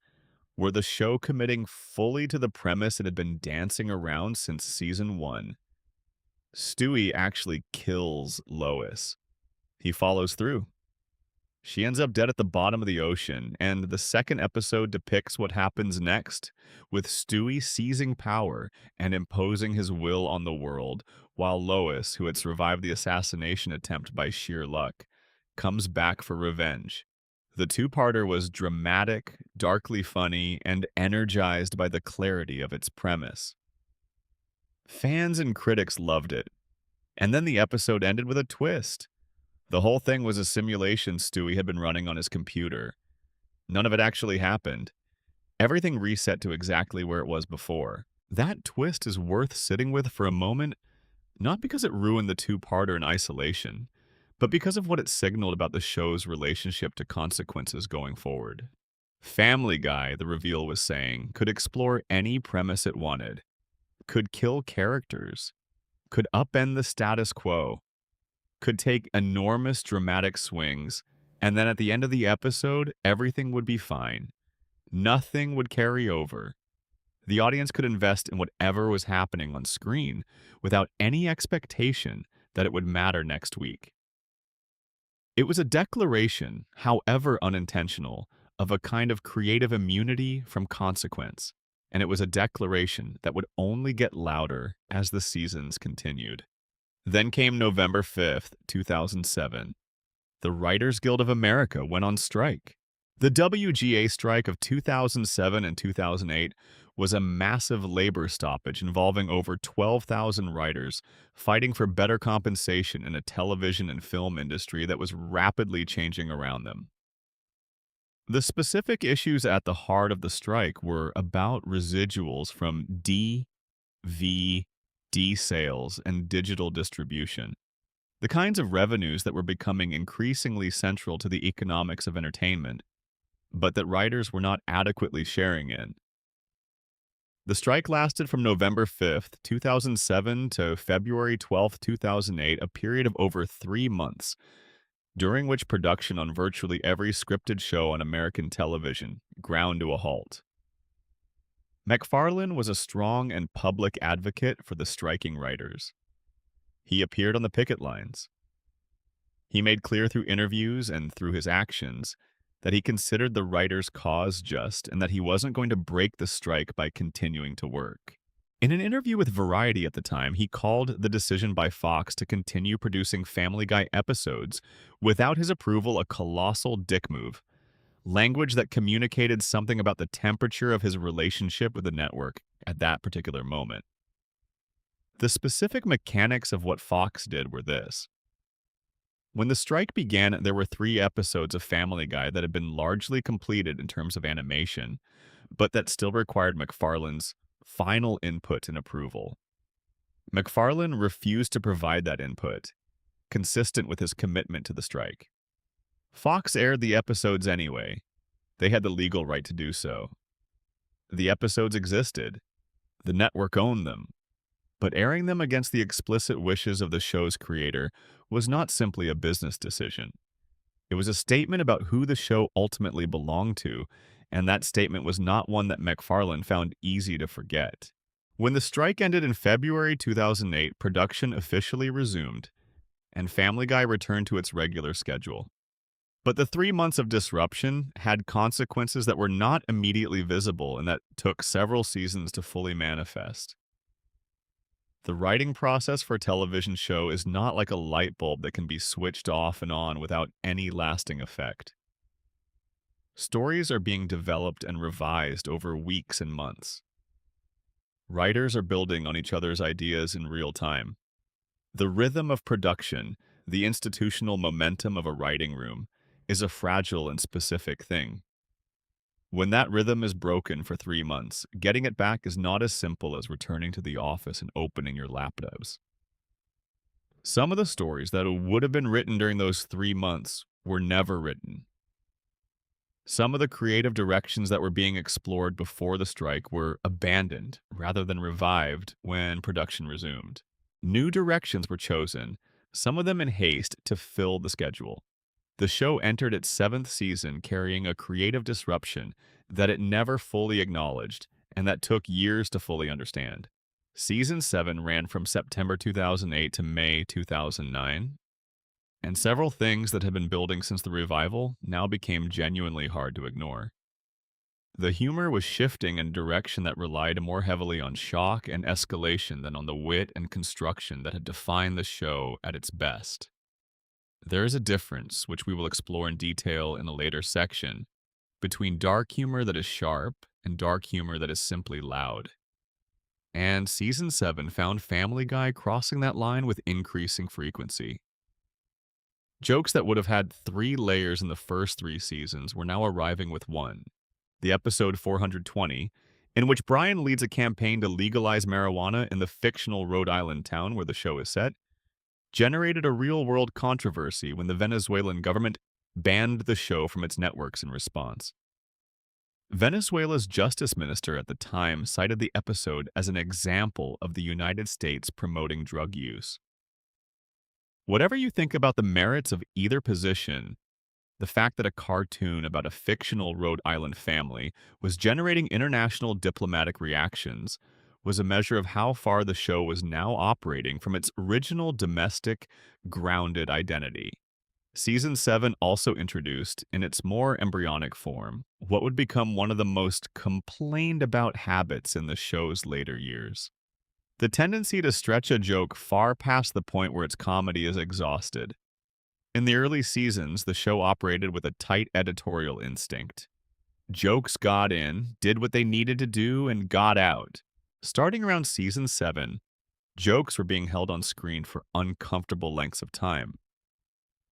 were the show committing fully to the premise it had been dancing around since season 1. Stewie actually kills Lois. He follows through. She ends up dead at the bottom of the ocean, and the second episode depicts what happens next, with Stewie seizing power and imposing his will on the world, while Lois, who had survived the assassination attempt by sheer luck, comes back for revenge. The two-parter was dramatic, darkly funny, and energized by the clarity of its premise. Fans and critics loved it, and then the episode ended with a twist. The whole thing was a simulation Stewie had been running on his computer. None of it actually happened. Everything reset to exactly where it was before. That twist is worth sitting with for a moment, not because it ruined the two-parter in isolation, but because of what it signaled about the show's relationship to consequences going forward. Family Guy, the reveal was saying, could explore any premise it wanted, could kill characters, could upend the status quo, could take enormous dramatic swings, and then at the end of the episode, everything would be fine. Nothing would carry over. The audience could invest in whatever was happening on screen without any expectation that it would matter next week. It was a declaration, however unintentional, of a kind of creative immunity from consequence, and it was a declaration that would only get louder as the seasons continued. Then came November 5th, 2007. The Writers Guild of America went on strike. The WGA strike of 2007 and 2008 was a massive labor stoppage involving over 12,000 writers fighting for better compensation in a television and film industry that was rapidly changing around them. The specific issues at the heart of the strike were about residuals from DVD sales and digital distribution, the kinds of revenues that were becoming increasingly central to the economics of entertainment, but that writers were not adequately sharing in. The strike lasted from November 5th, 2007 to February 12th, 2008, a period of over 3 months, during which production on virtually every scripted show on American television ground to a halt. MacFarlane was a strong and public advocate for the striking writers. He appeared on the picket lines. He made clear through interviews and through his actions that he considered the writers' cause just and that he wasn't going to break the strike by continuing to work. In an interview with Variety at the time, he called the decision by Fox to continue producing Family Guy episodes without his approval a colossal dick move, language that communicated something about the temperature of his relationship with the network at that particular moment. The specific mechanics of what Fox did were this. When the strike began, there were 3 episodes of Family Guy that had been largely completed in terms of animation, but that still required MacFarlane's final input and approval. MacFarlane refused to provide that input, consistent with his commitment to the strike. Fox aired the episodes anyway. They had the legal right to do so. The episodes existed. The network owned them. But airing them against the explicit wishes of the show's creator was not simply a business decision. It was a statement about who the show ultimately belonged to, and that statement was not one that MacFarlane found easy to forget. When the strike ended in February 2008, production officially resumed, and Family Guy returned to its regular schedule. But the 3 months of disruption had consequences that were not immediately visible and that took several seasons to fully manifest. The writing process for a television show is not like a light bulb that can be switched off and on without any lasting effect. Stories are being developed and revised over weeks and months. Writers are building on each other's ideas in real time. The rhythm of production, the institutional momentum of a writing room, is a fragile and specific thing. When that rhythm is broken for 3 months, getting it back is not as simple as returning to the office and opening your laptops. Some of the stories that would have been written during those 3 months were never written. Some of the creative directions that were being explored before the strike were abandoned rather than revived when production resumed. New directions were chosen, some of them in haste to fill the schedule. The show entered its 7th season carrying a creative disruption that it never fully acknowledged and that took years to fully understand. Season 7 ran from September 2008 to May 2009. and several things that had been building since the revival now became genuinely hard to ignore. The humor was shifting in a direction that relied more heavily on shock and escalation than on the wit and construction that had defined the show at its best. There is a difference, which we will explore in detail in a later section, between dark humor that is sharp and dark humor that is simply loud. And season 7 found Family Guy crossing that line with increasing frequency. Jokes that would have had 3 layers in the first 3 seasons were now arriving with one. The episode 420, in which Brian leads a campaign to legalize marijuana in the fictional Rhode Island town where the show is set, generated a real-world controversy when the Venezuelan government banned the show from its networks in response. Venezuela's justice minister at the time cited the episode as an example of the United States promoting drug use. Whatever you think about the merits of either position, the fact that a cartoon about a fictional Rhode Island family was generating international diplomatic reactions was a measure of how far the show was now operating from its original domestic, grounded identity. Season 7 also introduced, in its more embryonic form, what would become one of the most complained about habits in the show's later years. The tendency to stretch a joke far past the point where its comedy is exhausted. In the early seasons, the show operated with a tight editorial instinct. Jokes got in, did what they needed to do, and got out. Starting around season 7, jokes were being held on screen for uncomfortable lengths of time.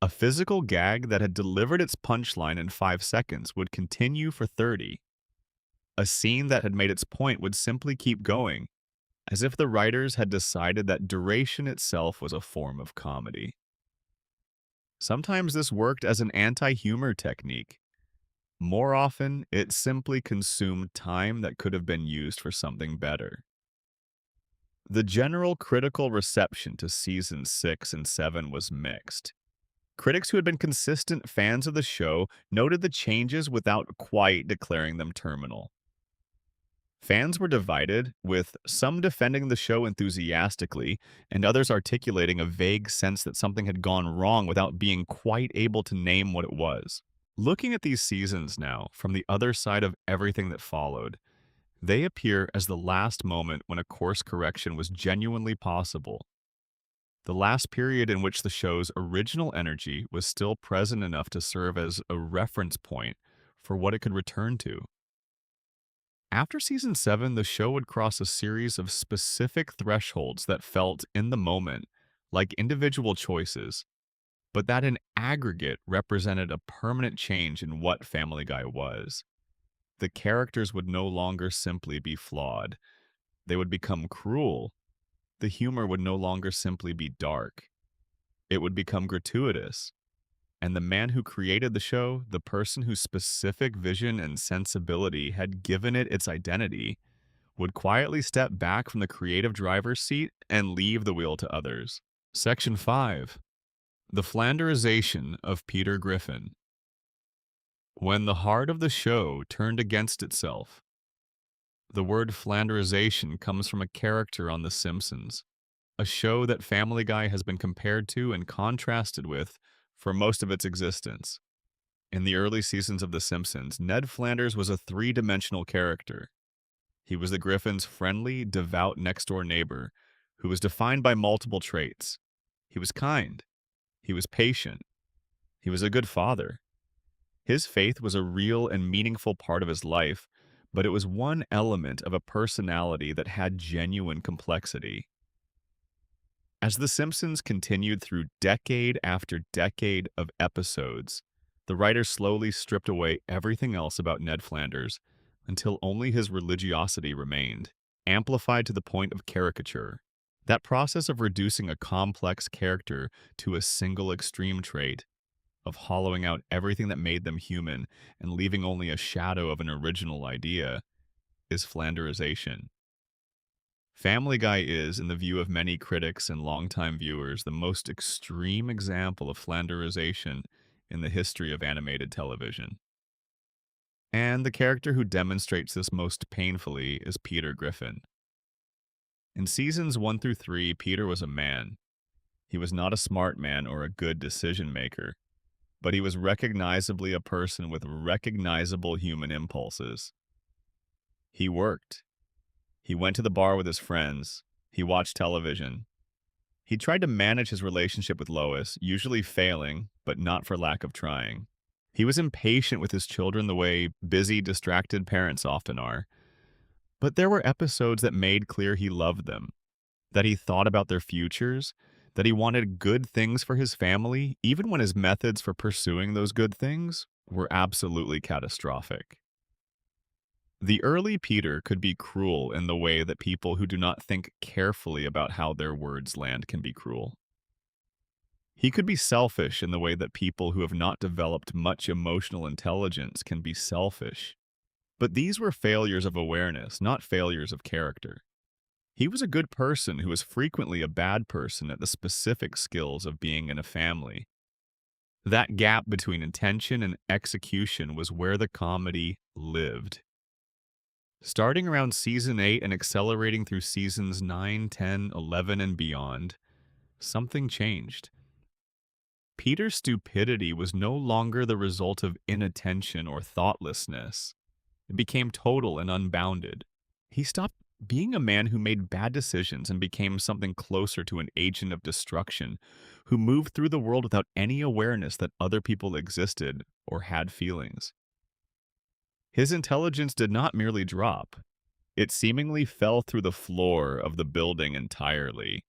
A physical gag that had delivered its punchline in 5 seconds would continue for 30. A scene that had made its point would simply keep going, as if the writers had decided that duration itself was a form of comedy. Sometimes this worked as an anti-humor technique. More often, it simply consumed time that could have been used for something better. The general critical reception to seasons 6 and 7 was mixed. Critics who had been consistent fans of the show noted the changes without quite declaring them terminal. Fans were divided, with some defending the show enthusiastically and others articulating a vague sense that something had gone wrong without being quite able to name what it was. Looking at these seasons now, from the other side of everything that followed, they appear as the last moment when a course correction was genuinely possible. The last period in which the show's original energy was still present enough to serve as a reference point for what it could return to. After season 7, the show would cross a series of specific thresholds that felt, in the moment, like individual choices, but that in aggregate represented a permanent change in what Family Guy was. The characters would no longer simply be flawed. They would become cruel. The humor would no longer simply be dark. It would become gratuitous. And the man who created the show, the person whose specific vision and sensibility had given it its identity, would quietly step back from the creative driver's seat and leave the wheel to others. Section 5. The Flanderization of Peter Griffin. When the heart of the show turned against itself. The word Flanderization comes from a character on The Simpsons, a show that Family Guy has been compared to and contrasted with for most of its existence. In the early seasons of The Simpsons, Ned Flanders was a three-dimensional character. He was the Griffins' friendly, devout next-door neighbor who was defined by multiple traits. He was kind. He was patient. He was a good father. His faith was a real and meaningful part of his life, but it was one element of a personality that had genuine complexity. As The Simpsons continued through decade after decade of episodes, the writers slowly stripped away everything else about Ned Flanders until only his religiosity remained, amplified to the point of caricature. That process of reducing a complex character to a single extreme trait, of hollowing out everything that made them human and leaving only a shadow of an original idea, is Flanderization. Family Guy is, in the view of many critics and longtime viewers, the most extreme example of Flanderization in the history of animated television. And the character who demonstrates this most painfully is Peter Griffin. In seasons 1 through 3, Peter was a man. He was not a smart man or a good decision maker, but he was recognizably a person with recognizable human impulses. He worked. He went to the bar with his friends. He watched television. He tried to manage his relationship with Lois, usually failing, but not for lack of trying. He was impatient with his children the way busy, distracted parents often are. But there were episodes that made clear he loved them, that he thought about their futures, that he wanted good things for his family, even when his methods for pursuing those good things were absolutely catastrophic. The early Peter could be cruel in the way that people who do not think carefully about how their words land can be cruel. He could be selfish in the way that people who have not developed much emotional intelligence can be selfish. But these were failures of awareness, not failures of character. He was a good person who was frequently a bad person at the specific skills of being in a family. That gap between intention and execution was where the comedy lived. Starting around season 8 and accelerating through seasons 9, 10, 11, and beyond, something changed. Peter's stupidity was no longer the result of inattention or thoughtlessness. It became total and unbounded. He stopped being a man who made bad decisions and became something closer to an agent of destruction who moved through the world without any awareness that other people existed or had feelings. His intelligence did not merely drop. It seemingly fell through the floor of the building entirely.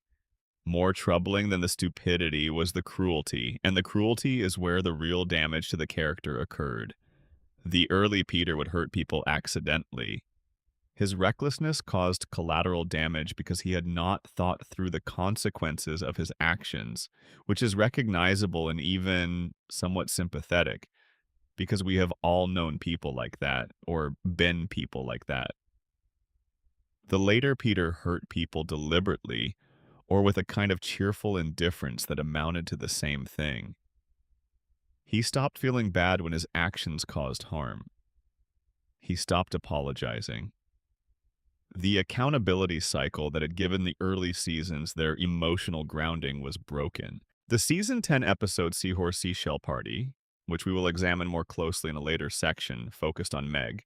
More troubling than the stupidity was the cruelty, and the cruelty is where the real damage to the character occurred. The early Peter would hurt people accidentally. His recklessness caused collateral damage because he had not thought through the consequences of his actions, which is recognizable and even somewhat sympathetic, because we have all known people like that, or been people like that. The later Peter hurt people deliberately, or with a kind of cheerful indifference that amounted to the same thing. He stopped feeling bad when his actions caused harm. He stopped apologizing. The accountability cycle that had given the early seasons their emotional grounding was broken. The season 10 episode Seahorse Seashell Party, which we will examine more closely in a later section focused on Meg,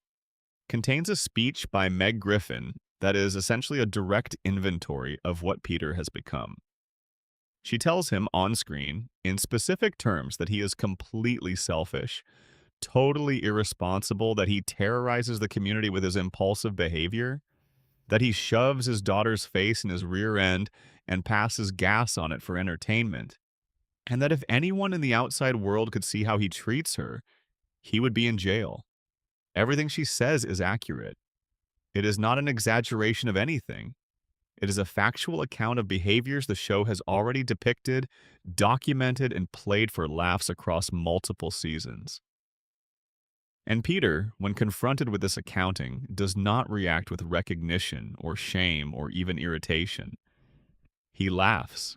contains a speech by Meg Griffin that is essentially a direct inventory of what Peter has become. She tells him on screen, in specific terms, that he is completely selfish, totally irresponsible, that he terrorizes the community with his impulsive behavior, that he shoves his daughter's face in his rear end and passes gas on it for entertainment, and that if anyone in the outside world could see how he treats her, he would be in jail. Everything she says is accurate. It is not an exaggeration of anything. It is a factual account of behaviors the show has already depicted, documented, and played for laughs across multiple seasons. And Peter, when confronted with this accounting, does not react with recognition or shame or even irritation. He laughs.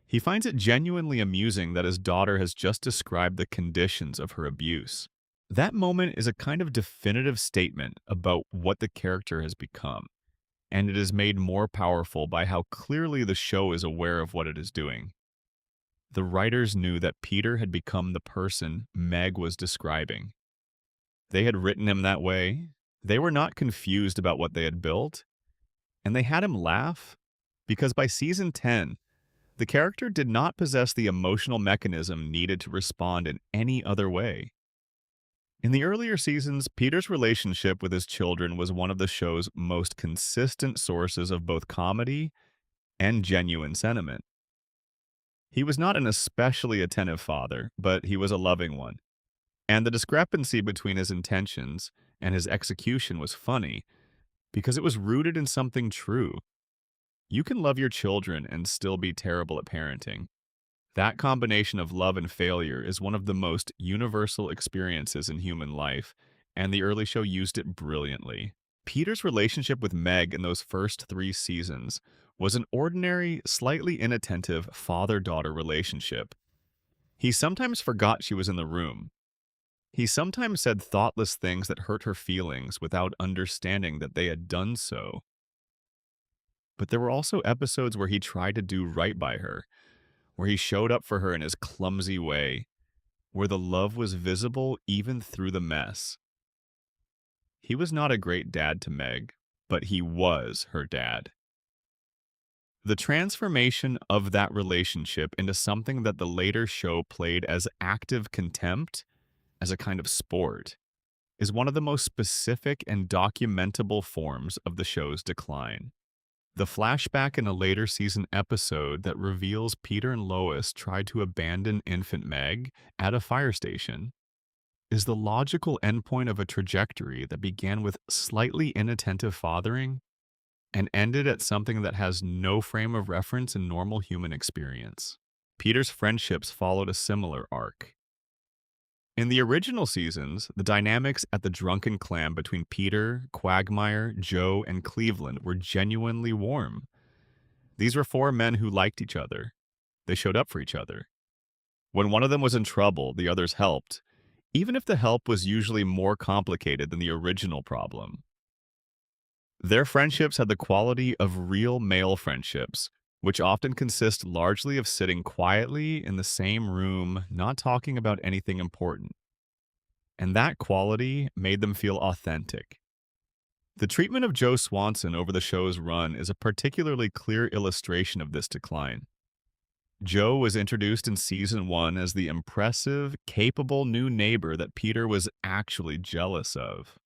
He finds it genuinely amusing that his daughter has just described the conditions of her abuse. That moment is a kind of definitive statement about what the character has become, and it is made more powerful by how clearly the show is aware of what it is doing. The writers knew that Peter had become the person Meg was describing. They had written him that way. They were not confused about what they had built, and they had him laugh because by season 10, the character did not possess the emotional mechanism needed to respond in any other way. In the earlier seasons, Peter's relationship with his children was one of the show's most consistent sources of both comedy and genuine sentiment. He was not an especially attentive father, but he was a loving one. And the discrepancy between his intentions and his execution was funny because it was rooted in something true. You can love your children and still be terrible at parenting. That combination of love and failure is one of the most universal experiences in human life, and the early show used it brilliantly. Peter's relationship with Meg in those first 3 seasons was an ordinary, slightly inattentive father-daughter relationship. He sometimes forgot she was in the room. He sometimes said thoughtless things that hurt her feelings without understanding that they had done so. But there were also episodes where he tried to do right by her, where he showed up for her in his clumsy way, where the love was visible even through the mess. He was not a great dad to Meg, but he was her dad. The transformation of that relationship into something that the later show played as active contempt, as a kind of sport, is one of the most specific and documentable forms of the show's decline. The flashback in a later season episode that reveals Peter and Lois tried to abandon infant Meg at a fire station is the logical endpoint of a trajectory that began with slightly inattentive fathering and ended at something that has no frame of reference in normal human experience. Peter's friendships followed a similar arc. In the original seasons, the dynamics at the Drunken Clam between Peter, Quagmire, Joe, and Cleveland were genuinely warm. These were four men who liked each other. They showed up for each other. When one of them was in trouble, the others helped, even if the help was usually more complicated than the original problem. Their friendships had the quality of real male friendships, which often consist largely of sitting quietly in the same room, not talking about anything important. And that quality made them feel authentic. The treatment of Joe Swanson over the show's run is a particularly clear illustration of this decline. Joe was introduced in season 1 as the impressive, capable new neighbor that Peter was actually jealous of.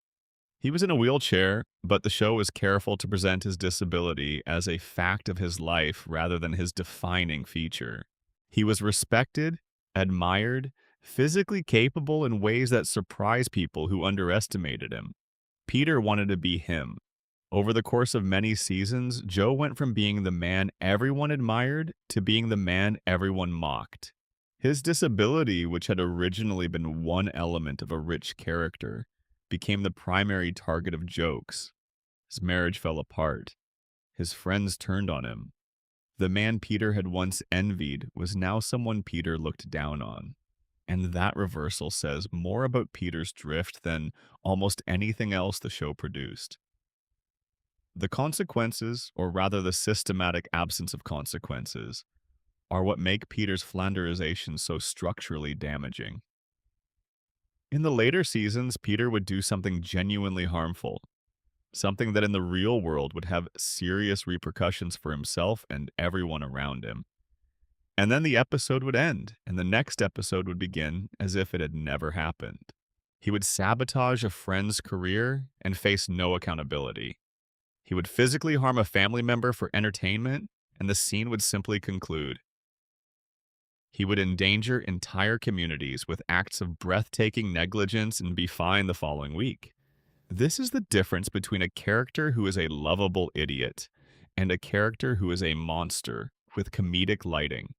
He was in a wheelchair, but the show was careful to present his disability as a fact of his life rather than his defining feature. He was respected, admired, physically capable in ways that surprised people who underestimated him. Peter wanted to be him. Over the course of many seasons, Joe went from being the man everyone admired to being the man everyone mocked. His disability, which had originally been one element of a rich character, became the primary target of jokes. His marriage fell apart. His friends turned on him. The man Peter had once envied was now someone Peter looked down on. And that reversal says more about Peter's drift than almost anything else the show produced. The consequences, or rather the systematic absence of consequences, are what make Peter's Flanderization so structurally damaging. In the later seasons, Peter would do something genuinely harmful, something that in the real world would have serious repercussions for himself and everyone around him. And then the episode would end, and the next episode would begin as if it had never happened. He would sabotage a friend's career and face no accountability. He would physically harm a family member for entertainment, and the scene would simply conclude. He would endanger entire communities with acts of breathtaking negligence and be fined the following week. This is the difference between a character who is a lovable idiot and a character who is a monster with comedic lighting.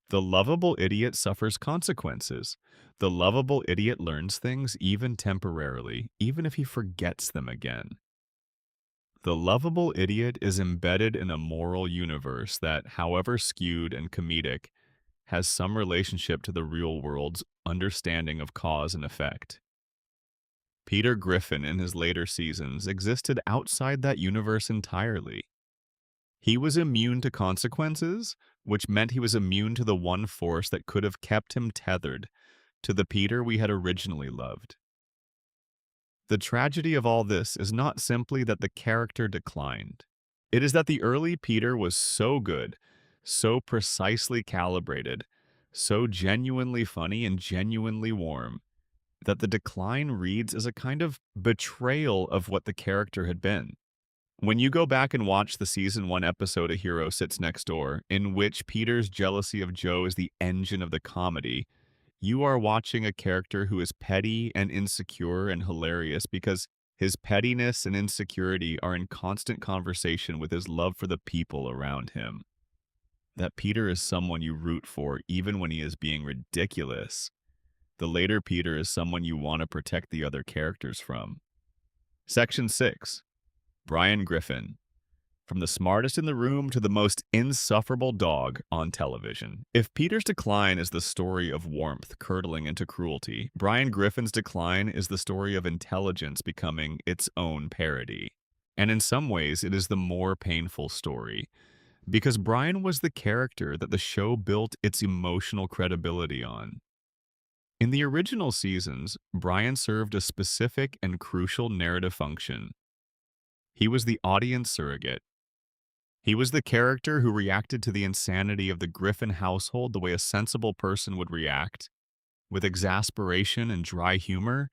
The lovable idiot suffers consequences. The lovable idiot learns things even temporarily, even if he forgets them again. The lovable idiot is embedded in a moral universe that, however skewed and comedic, has some relationship to the real world's understanding of cause and effect. Peter Griffin in his later seasons existed outside that universe entirely. He was immune to consequences, which meant he was immune to the one force that could have kept him tethered to the Peter we had originally loved. The tragedy of all this is not simply that the character declined. It is that the early Peter was so good, so precisely calibrated, so genuinely funny and genuinely warm, that the decline reads as a kind of betrayal of what the character had been. When you go back and watch the season 1 episode A Hero Sits Next Door, in which Peter's jealousy of Joe is the engine of the comedy, you are watching a character who is petty and insecure and hilarious because his pettiness and insecurity are in constant conversation with his love for the people around him. That Peter is someone you root for even when he is being ridiculous. The later Peter is someone you want to protect the other characters from. Section 6. Brian Griffin. From the smartest in the room to the most insufferable dog on television. If Peter's decline is the story of warmth curdling into cruelty, Brian Griffin's decline is the story of intelligence becoming its own parody. And in some ways, it is the more painful story, Because Brian was the character that the show built its emotional credibility on. In the original seasons, Brian served a specific and crucial narrative function. He was the audience surrogate. He was the character who reacted to the insanity of the Griffin household the way a sensible person would react, with exasperation and dry humor,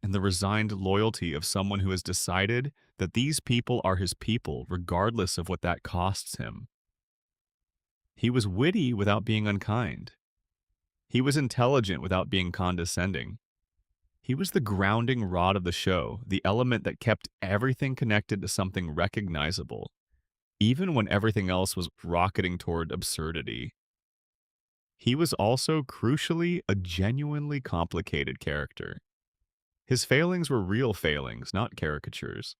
and the resigned loyalty of someone who has decided that these people are his people, regardless of what that costs him. He was witty without being unkind. He was intelligent without being condescending. He was the grounding rod of the show, the element that kept everything connected to something recognizable, even when everything else was rocketing toward absurdity. He was also, crucially, a genuinely complicated character. His failings were real failings, not caricatures.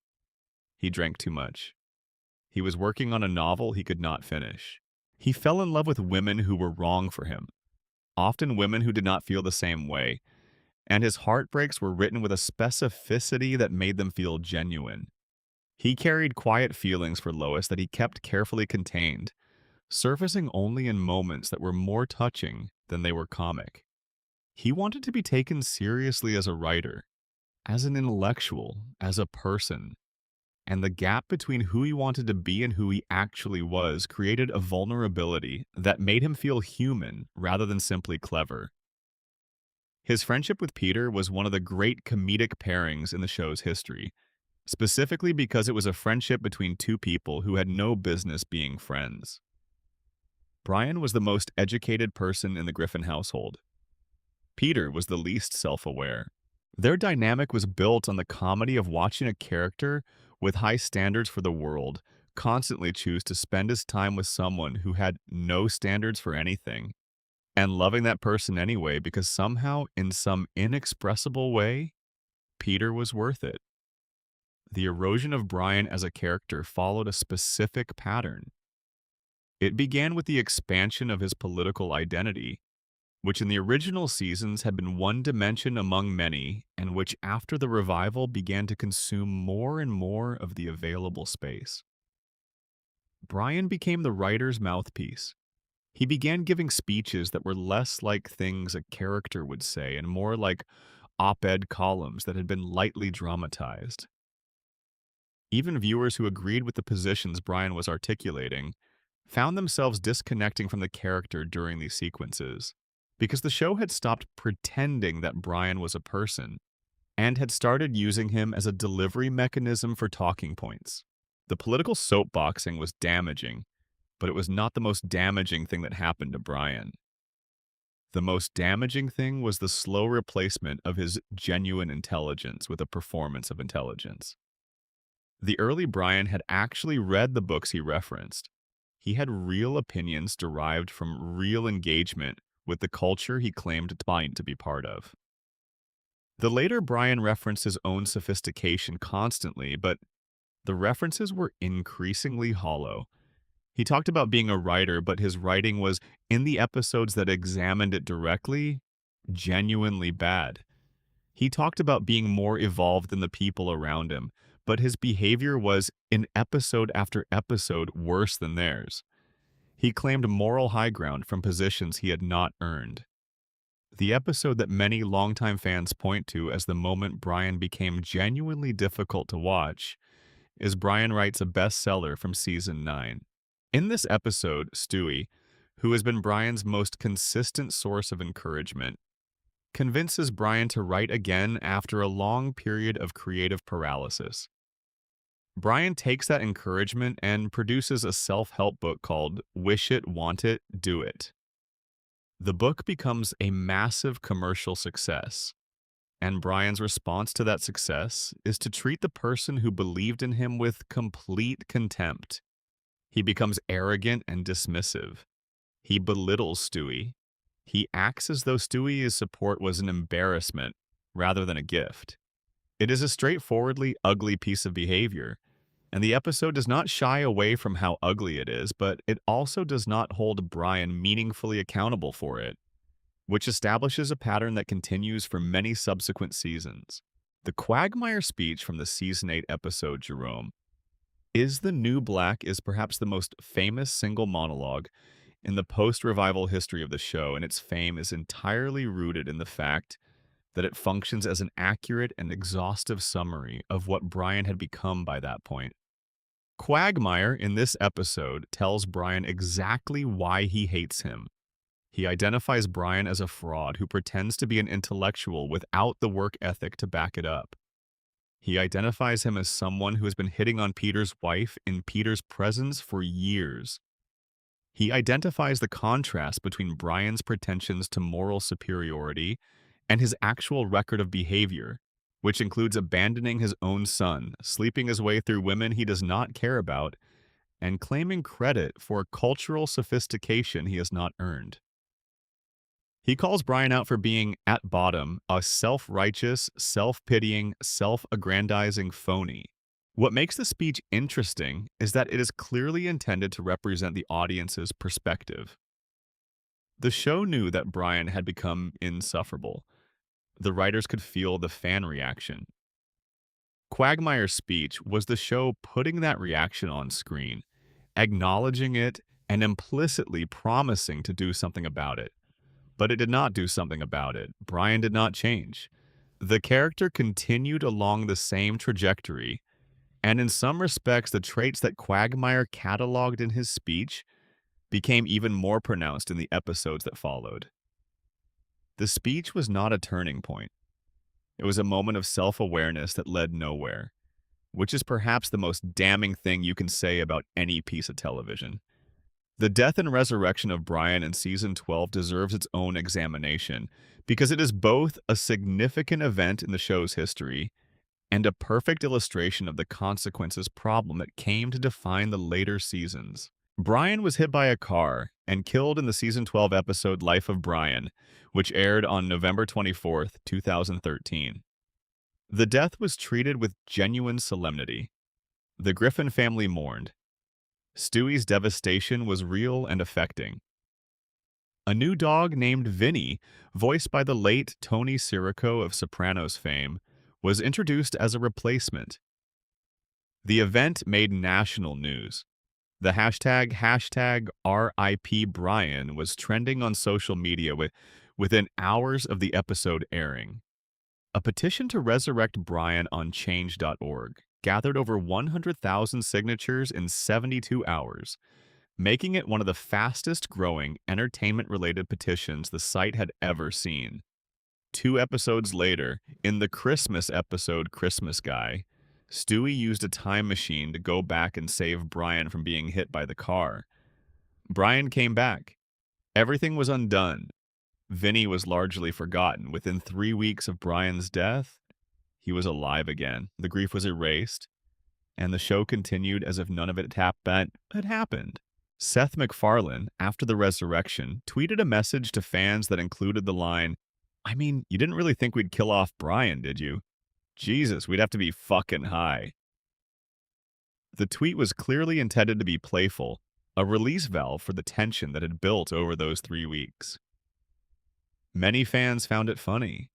He drank too much. He was working on a novel he could not finish. He fell in love with women who were wrong for him, often women who did not feel the same way, and his heartbreaks were written with a specificity that made them feel genuine. He carried quiet feelings for Lois that he kept carefully contained, surfacing only in moments that were more touching than they were comic. He wanted to be taken seriously as a writer, as an intellectual, as a person, and the gap between who he wanted to be and who he actually was created a vulnerability that made him feel human rather than simply clever. His friendship with Peter was one of the great comedic pairings in the show's history, specifically because it was a friendship between two people who had no business being friends. Brian was the most educated person in the Griffin household. Peter was the least self-aware. Their dynamic was built on the comedy of watching a character with high standards for the world constantly choose to spend his time with someone who had no standards for anything, and loving that person anyway because somehow, in some inexpressible way, Peter was worth it. The erosion of Brian as a character followed a specific pattern. It began with the expansion of his political identity, which in the original seasons had been one dimension among many, and which after the revival began to consume more and more of the available space. Brian became the writer's mouthpiece. He began giving speeches that were less like things a character would say and more like op-ed columns that had been lightly dramatized. Even viewers who agreed with the positions Brian was articulating found themselves disconnecting from the character during these sequences, because the show had stopped pretending that Brian was a person and had started using him as a delivery mechanism for talking points. The political soapboxing was damaging, but it was not the most damaging thing that happened to Brian. The most damaging thing was the slow replacement of his genuine intelligence with a performance of intelligence. The early Brian had actually read the books he referenced. He had real opinions derived from real engagement with the culture he claimed to be part of. The later Brian referenced his own sophistication constantly, but the references were increasingly hollow. He talked about being a writer, but his writing was, in the episodes that examined it directly, genuinely bad. He talked about being more evolved than the people around him, but his behavior was, in episode after episode, worse than theirs. He claimed moral high ground from positions he had not earned. The episode that many longtime fans point to as the moment Brian became genuinely difficult to watch is Brian writes a bestseller from season 9. In this episode, Stewie, who has been Brian's most consistent source of encouragement, convinces Brian to write again after a long period of creative paralysis. Brian takes that encouragement and produces a self-help book called Wish It, Want It, Do It. The book becomes a massive commercial success, and Brian's response to that success is to treat the person who believed in him with complete contempt. He becomes arrogant and dismissive. He belittles Stewie. He acts as though Stewie's support was an embarrassment rather than a gift. It is a straightforwardly ugly piece of behavior, and the episode does not shy away from how ugly it is, but it also does not hold Brian meaningfully accountable for it, which establishes a pattern that continues for many subsequent seasons. The Quagmire speech from the season 8 episode Jerome Is the New Black is perhaps the most famous single monologue in the post-revival history of the show, and its fame is entirely rooted in the fact that it functions as an accurate and exhaustive summary of what Brian had become by that point. Quagmire in this episode tells Brian exactly why he hates him. He identifies Brian as a fraud who pretends to be an intellectual without the work ethic to back it up. He identifies him as someone who has been hitting on Peter's wife in Peter's presence for years. He identifies the contrast between Brian's pretensions to moral superiority and his actual record of behavior, which includes abandoning his own son, sleeping his way through women he does not care about, and claiming credit for cultural sophistication he has not earned. He calls Brian out for being, at bottom, a self-righteous, self-pitying, self-aggrandizing phony. What makes the speech interesting is that it is clearly intended to represent the audience's perspective. The show knew that Brian had become insufferable. The writers could feel the fan reaction. Quagmire's speech was the show putting that reaction on screen, acknowledging it, and implicitly promising to do something about it. But it did not do something about it. Brian did not change. The character continued along the same trajectory, and in some respects, the traits that Quagmire cataloged in his speech became even more pronounced in the episodes that followed. The speech was not a turning point. It was a moment of self-awareness that led nowhere, which is perhaps the most damning thing you can say about any piece of television. The death and resurrection of Brian in Season 12 deserves its own examination because it is both a significant event in the show's history and a perfect illustration of the consequences problem that came to define the later seasons. Brian was hit by a car and killed in the Season 12 episode Life of Brian, which aired on November 24, 2013. The death was treated with genuine solemnity. The Griffin family mourned. Stewie's devastation was real and affecting. A new dog named Vinny, voiced by the late Tony Sirico of Sopranos fame, was introduced as a replacement. The event made national news. The hashtag RIP Brian was trending on social media within hours of the episode airing. A petition to resurrect Brian on change.org gathered over 100,000 signatures in 72 hours, making it one of the fastest-growing entertainment-related petitions the site had ever seen. 2 episodes later, in the Christmas episode Christmas Guy, Stewie used a time machine to go back and save Brian from being hit by the car. Brian came back. Everything was undone. Vinny was largely forgotten. Within 3 weeks of Brian's death, he was alive again. The grief was erased, and the show continued as if none of it had happened. Seth MacFarlane, after the resurrection, tweeted a message to fans that included the line, "I mean, you didn't really think we'd kill off Brian, did you? Jesus, we'd have to be fucking high." The tweet was clearly intended to be playful, a release valve for the tension that had built over those 3 weeks. Many fans found it funny.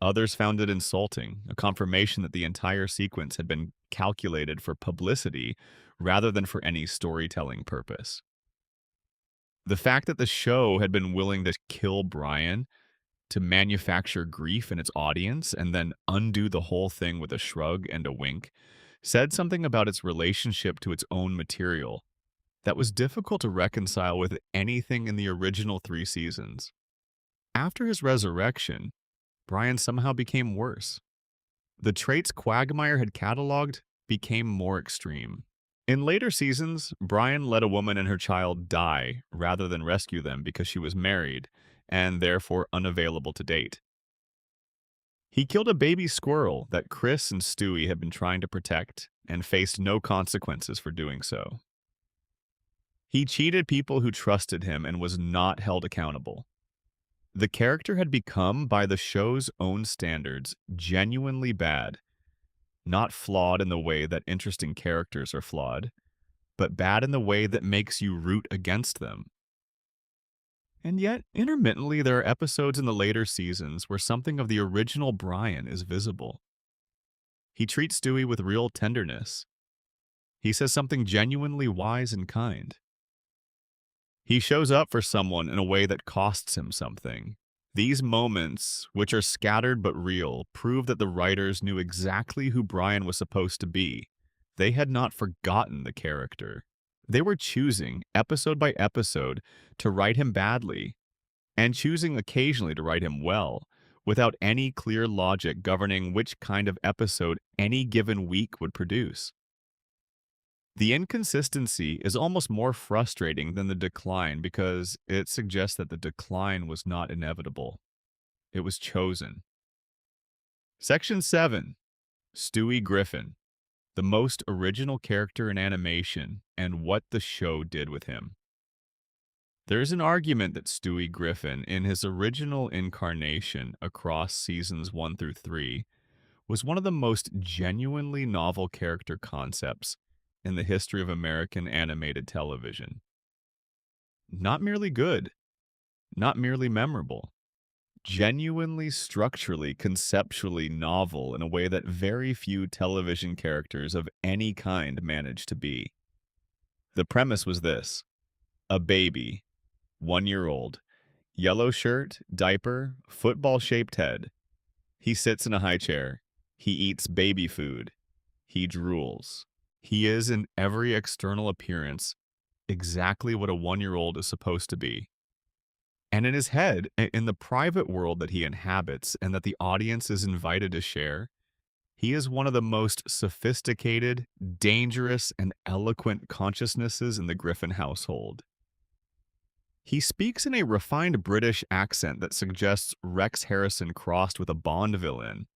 Others found it insulting, a confirmation that the entire sequence had been calculated for publicity rather than for any storytelling purpose. The fact that the show had been willing to kill Brian, to manufacture grief in its audience, and then undo the whole thing with a shrug and a wink, said something about its relationship to its own material that was difficult to reconcile with anything in the original 3 seasons. After his resurrection, Brian somehow became worse. The traits Quagmire had cataloged became more extreme. In later seasons, Brian let a woman and her child die rather than rescue them because she was married and therefore unavailable to date. He killed a baby squirrel that Chris and Stewie had been trying to protect and faced no consequences for doing so. He cheated people who trusted him and was not held accountable. The character had become, by the show's own standards, genuinely bad. Not flawed in the way that interesting characters are flawed, but bad in the way that makes you root against them. And yet, intermittently, there are episodes in the later seasons where something of the original Brian is visible. He treats Stewie with real tenderness. He says something genuinely wise and kind. He shows up for someone in a way that costs him something. These moments, which are scattered but real, prove that the writers knew exactly who Brian was supposed to be. They had not forgotten the character. They were choosing, episode by episode, to write him badly, and choosing occasionally to write him well, without any clear logic governing which kind of episode any given week would produce. The inconsistency is almost more frustrating than the decline because it suggests that the decline was not inevitable. It was chosen. Section 7. Stewie Griffin, the most original character in animation and what the show did with him. There is an argument that Stewie Griffin, in his original incarnation across seasons 1 through 3, was one of the most genuinely novel character concepts in the history of American animated television. Not merely good, not merely memorable, genuinely structurally, conceptually novel in a way that very few television characters of any kind managed to be. The premise was this: a baby, 1 year old, yellow shirt, diaper, football shaped head. He sits in a high chair. He eats baby food. He drools. He is, in every external appearance, exactly what a 1 year old is supposed to be. And in his head, in the private world that he inhabits and that the audience is invited to share, he is one of the most sophisticated, dangerous, and eloquent consciousnesses in the Griffin household. He speaks in a refined British accent that suggests Rex Harrison crossed with a Bond villain.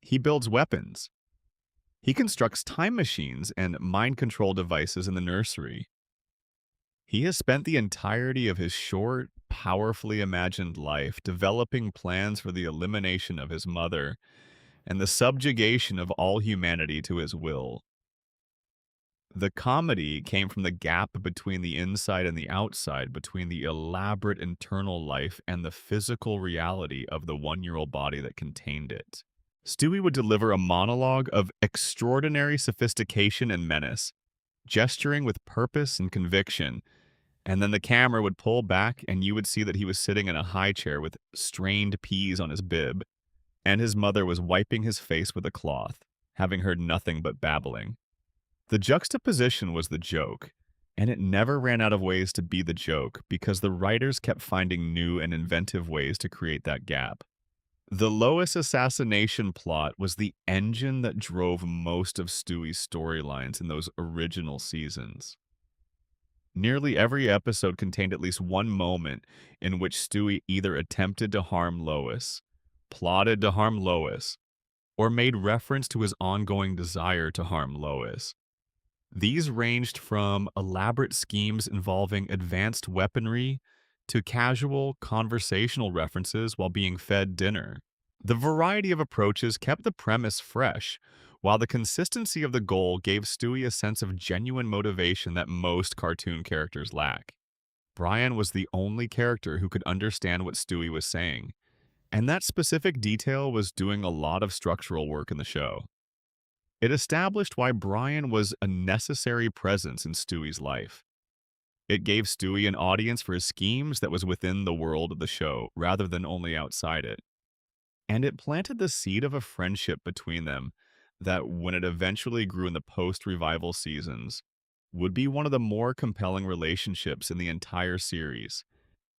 He builds weapons. He constructs time machines and mind control devices in the nursery. He has spent the entirety of his short, powerfully imagined life developing plans for the elimination of his mother and the subjugation of all humanity to his will. The comedy came from the gap between the inside and the outside, between the elaborate internal life and the physical reality of the 1 year old body that contained it. Stewie would deliver a monologue of extraordinary sophistication and menace, gesturing with purpose and conviction, and then the camera would pull back and you would see that he was sitting in a high chair with strained peas on his bib, and his mother was wiping his face with a cloth, having heard nothing but babbling. The juxtaposition was the joke, and it never ran out of ways to be the joke because the writers kept finding new and inventive ways to create that gap. The Lois assassination plot was the engine that drove most of Stewie's storylines in those original seasons. Nearly every episode contained at least one moment in which Stewie either attempted to harm Lois, plotted to harm Lois, or made reference to his ongoing desire to harm Lois. These ranged from elaborate schemes involving advanced weaponry to casual conversational references while being fed dinner. The variety of approaches kept the premise fresh, while the consistency of the goal gave Stewie a sense of genuine motivation that most cartoon characters lack. Brian was the only character who could understand what Stewie was saying, and that specific detail was doing a lot of structural work in the show. It established why Brian was a necessary presence in Stewie's life. It gave Stewie an audience for his schemes that was within the world of the show, rather than only outside it. And it planted the seed of a friendship between them that, when it eventually grew in the post-revival seasons, would be one of the more compelling relationships in the entire series,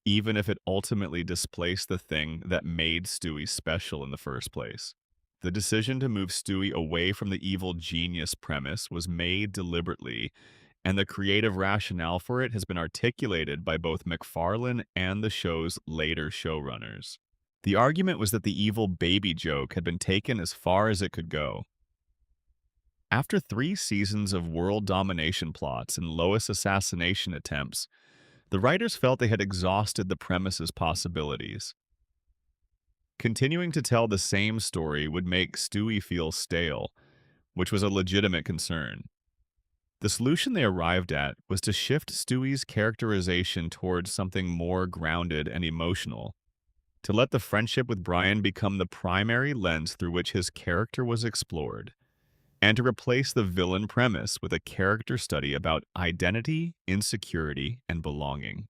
even if it ultimately displaced the thing that made Stewie special in the first place. The decision to move Stewie away from the evil genius premise was made deliberately, and the creative rationale for it has been articulated by both McFarlane and the show's later showrunners. The argument was that the evil baby joke had been taken as far as it could go. After 3 seasons of world domination plots and Lois assassination attempts, the writers felt they had exhausted the premise's possibilities. Continuing to tell the same story would make Stewie feel stale, which was a legitimate concern. The solution they arrived at was to shift Stewie's characterization towards something more grounded and emotional, to let the friendship with Brian become the primary lens through which his character was explored. and to replace the villain premise with a character study about identity, insecurity, and belonging.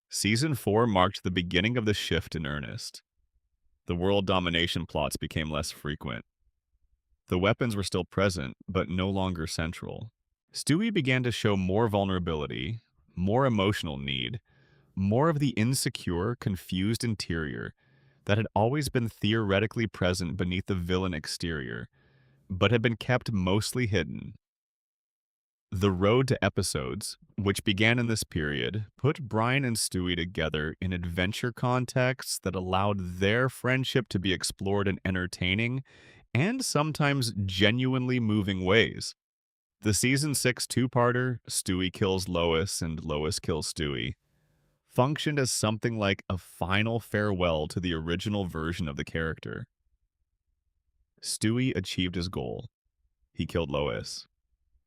Season 4 marked the beginning of the shift in earnest. The world domination plots became less frequent. The weapons were still present, but no longer central. Stewie began to show more vulnerability, more emotional need, more of the insecure, confused interior that had always been theoretically present beneath the villain exterior, but had been kept mostly hidden. The road to episodes, which began in this period, put Brian and Stewie together in adventure contexts that allowed their friendship to be explored in entertaining and sometimes genuinely moving ways. The season 6 two-parter, Stewie Kills Lois and Lois Kills Stewie, functioned as something like a final farewell to the original version of the character. Stewie achieved his goal. He killed Lois.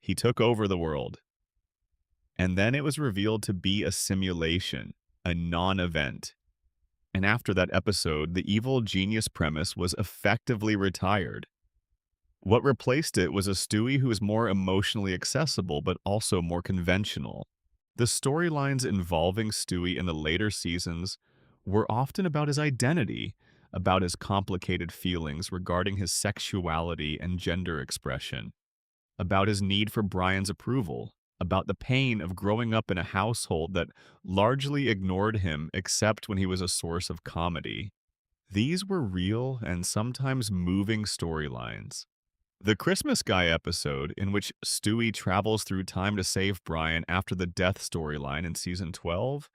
He took over the world. And then it was revealed to be a simulation, a non-event. And after that episode, the evil genius premise was effectively retired. What replaced it was a Stewie who was more emotionally accessible but also more conventional. The storylines involving Stewie in the later seasons were often about his identity, about his complicated feelings regarding his sexuality and gender expression, about his need for Brian's approval, about the pain of growing up in a household that largely ignored him except when he was a source of comedy. These were real and sometimes moving storylines. The Christmas Guy episode, in which Stewie travels through time to save Brian after the death storyline in season 12,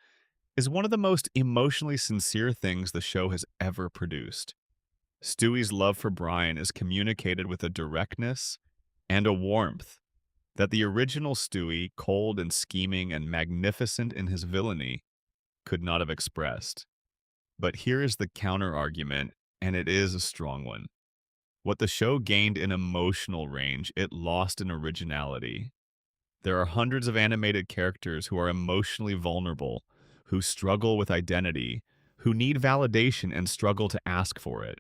is one of the most emotionally sincere things the show has ever produced. Stewie's love for Brian is communicated with a directness and a warmth that the original Stewie, cold and scheming and magnificent in his villainy, could not have expressed. But here is the counter-argument, and it is a strong one. What the show gained in emotional range, it lost in originality. There are hundreds of animated characters who are emotionally vulnerable, who struggle with identity, who need validation and struggle to ask for it.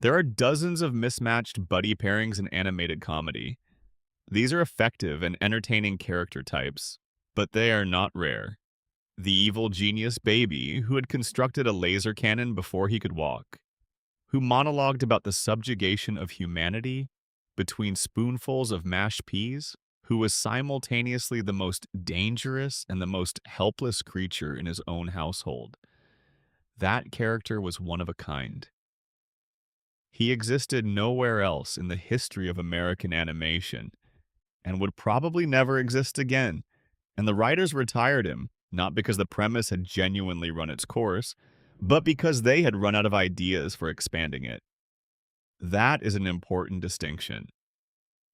There are dozens of mismatched buddy pairings in animated comedy. These are effective and entertaining character types, but they are not rare. The evil genius baby who had constructed a laser cannon before he could walk, who monologued about the subjugation of humanity between spoonfuls of mashed peas, who was simultaneously the most dangerous and the most helpless creature in his own household. That character was one of a kind. He existed nowhere else in the history of American animation, and would probably never exist again. And the writers retired him, not because the premise had genuinely run its course, but because they had run out of ideas for expanding it. That is an important distinction.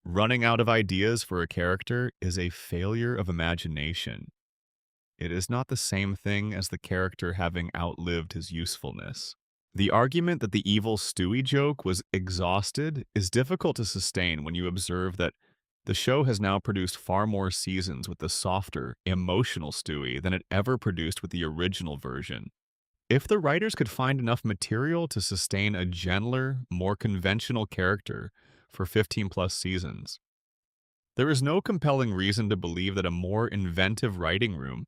Running out of ideas for a character is a failure of imagination. It is not the same thing as the character having outlived his usefulness. The argument that the evil Stewie joke was exhausted is difficult to sustain when you observe that the show has now produced far more seasons with the softer, emotional Stewie than it ever produced with the original version. If the writers could find enough material to sustain a gentler, more conventional character for 15-plus seasons, there is no compelling reason to believe that a more inventive writing room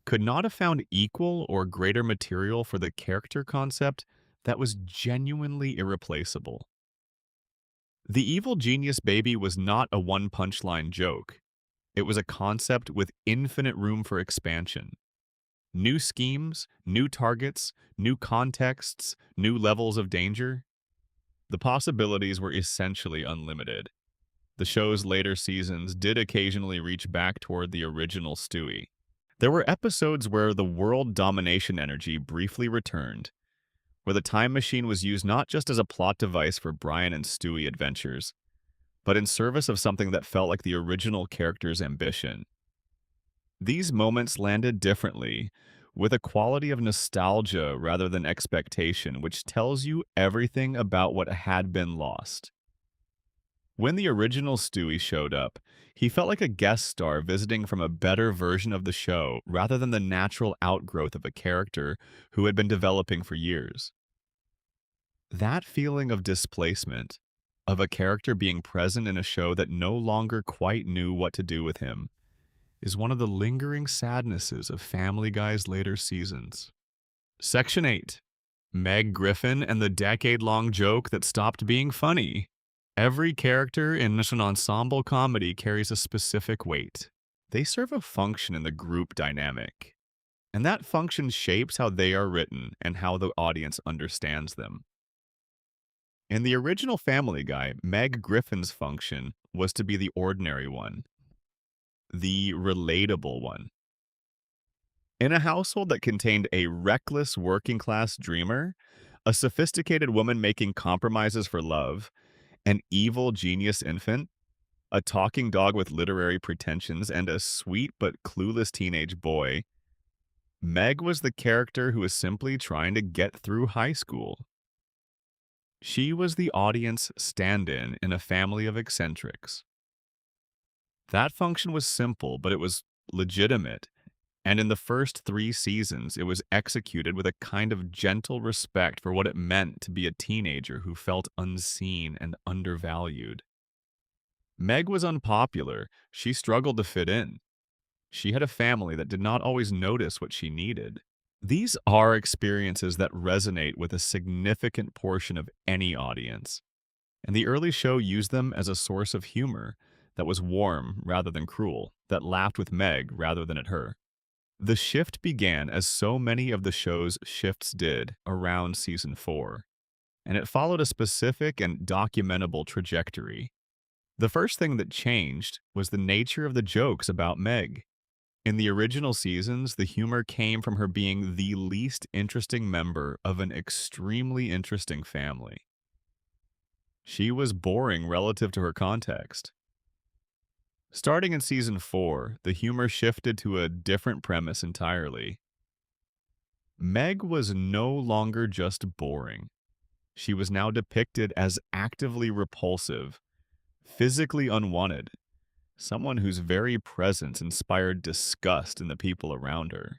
could not have found equal or greater material for the character concept that was genuinely irreplaceable. The evil genius baby was not a one-punch-line joke. It was a concept with infinite room for expansion. New schemes, new targets, new contexts, new levels of danger. The possibilities were essentially unlimited. The show's later seasons did occasionally reach back toward the original Stewie. There were episodes where the world domination energy briefly returned, where the time machine was used not just as a plot device for Brian and Stewie adventures, but in service of something that felt like the original character's ambition. These moments landed differently, with a quality of nostalgia rather than expectation, which tells you everything about what had been lost. When the original Stewie showed up, he felt like a guest star visiting from a better version of the show rather than the natural outgrowth of a character who had been developing for years. That feeling of displacement, of a character being present in a show that no longer quite knew what to do with him is one of the lingering sadnesses of Family Guy's later seasons. Section 8. Meg Griffin and the decade-long joke that stopped being funny. Every character in an ensemble comedy carries a specific weight. They serve a function in the group dynamic, and that function shapes how they are written and how the audience understands them. In the original Family Guy, Meg Griffin's function was to be the ordinary one, the relatable one. In a household that contained a reckless working class dreamer, a sophisticated woman making compromises for love, an evil genius infant, a talking dog with literary pretensions, and a sweet but clueless teenage boy, Meg was the character who was simply trying to get through high school. She was the audience stand-in in a family of eccentrics. That function was simple, but it was legitimate, and in the first 3 seasons, it was executed with a kind of gentle respect for what it meant to be a teenager who felt unseen and undervalued. Meg was unpopular. She struggled to fit in. She had a family that did not always notice what she needed. These are experiences that resonate with a significant portion of any audience, and the early show used them as a source of humor that was warm rather than cruel, that laughed with Meg rather than at her. The shift began, as so many of the show's shifts did, around season 4, and it followed a specific and documentable trajectory. The first thing that changed was the nature of the jokes about Meg. In the original seasons, the humor came from her being the least interesting member of an extremely interesting family. She was boring relative to her context. Starting in season 4, the humor shifted to a different premise entirely. Meg was no longer just boring. She was now depicted as actively repulsive, physically unwanted, someone whose very presence inspired disgust in the people around her.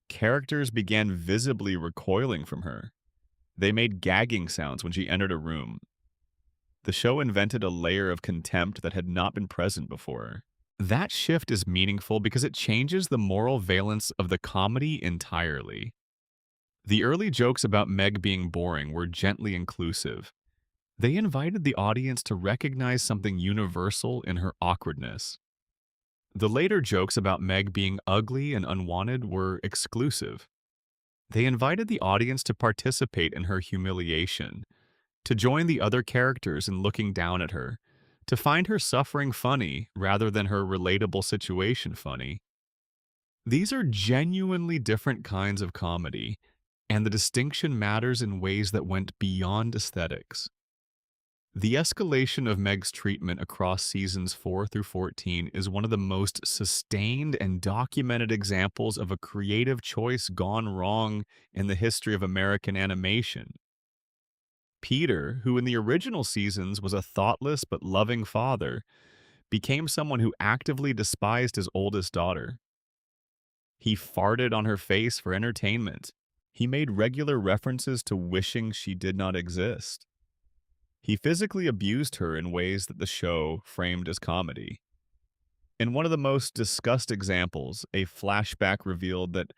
Characters began visibly recoiling from her. They made gagging sounds when she entered a room. The show invented a layer of contempt that had not been present before. That shift is meaningful because it changes the moral valence of the comedy entirely. The early jokes about Meg being boring were gently inclusive. They invited the audience to recognize something universal in her awkwardness. The later jokes about Meg being ugly and unwanted were exclusive. They invited the audience to participate in her humiliation, to join the other characters in looking down at her, to find her suffering funny rather than her relatable situation funny. These are genuinely different kinds of comedy, and the distinction matters in ways that went beyond aesthetics. The escalation of Meg's treatment across seasons 4 through 14 is one of the most sustained and documented examples of a creative choice gone wrong in the history of American animation. Peter, who in the original seasons was a thoughtless but loving father, became someone who actively despised his oldest daughter. He farted on her face for entertainment. He made regular references to wishing she did not exist. He physically abused her in ways that the show framed as comedy. In one of the most discussed examples, a flashback revealed that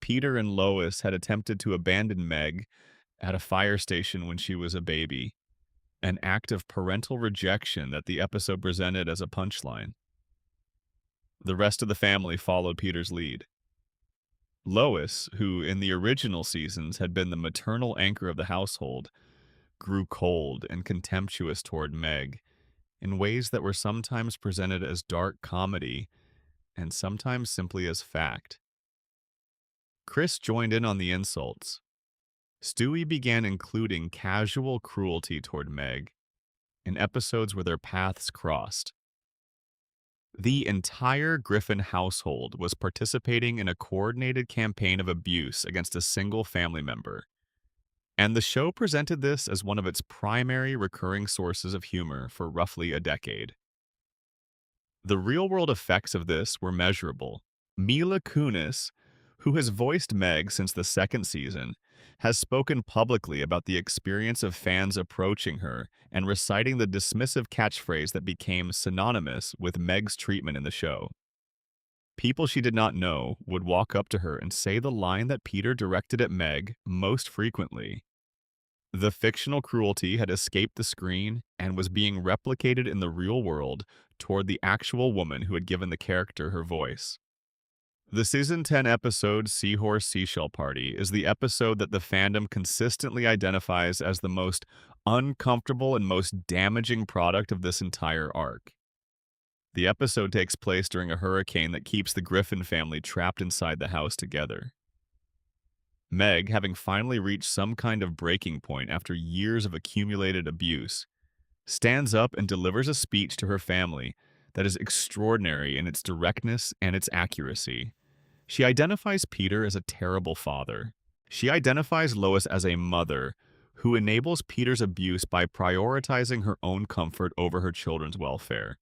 Peter and Lois had attempted to abandon Meg at a fire station when she was a baby, an act of parental rejection that the episode presented as a punchline. The rest of the family followed Peter's lead. Lois, who in the original seasons had been the maternal anchor of the household, grew cold and contemptuous toward Meg in ways that were sometimes presented as dark comedy and sometimes simply as fact. Chris joined in on the insults. Stewie began including casual cruelty toward Meg in episodes where their paths crossed. The entire Griffin household was participating in a coordinated campaign of abuse against a single family member, and the show presented this as one of its primary recurring sources of humor for roughly a decade. The real-world effects of this were measurable. Mila Kunis, who has voiced Meg since the second season, has spoken publicly about the experience of fans approaching her and reciting the dismissive catchphrase that became synonymous with Meg's treatment in the show. People she did not know would walk up to her and say the line that Peter directed at Meg most frequently. The fictional cruelty had escaped the screen and was being replicated in the real world toward the actual woman who had given the character her voice. The season 10 episode Seahorse Seashell Party is the episode that the fandom consistently identifies as the most uncomfortable and most damaging product of this entire arc. The episode takes place during a hurricane that keeps the Griffin family trapped inside the house together. Meg, having finally reached some kind of breaking point after years of accumulated abuse, stands up and delivers a speech to her family that is extraordinary in its directness and its accuracy. She identifies Peter as a terrible father. She identifies Lois as a mother who enables Peter's abuse by prioritizing her own comfort over her children's welfare.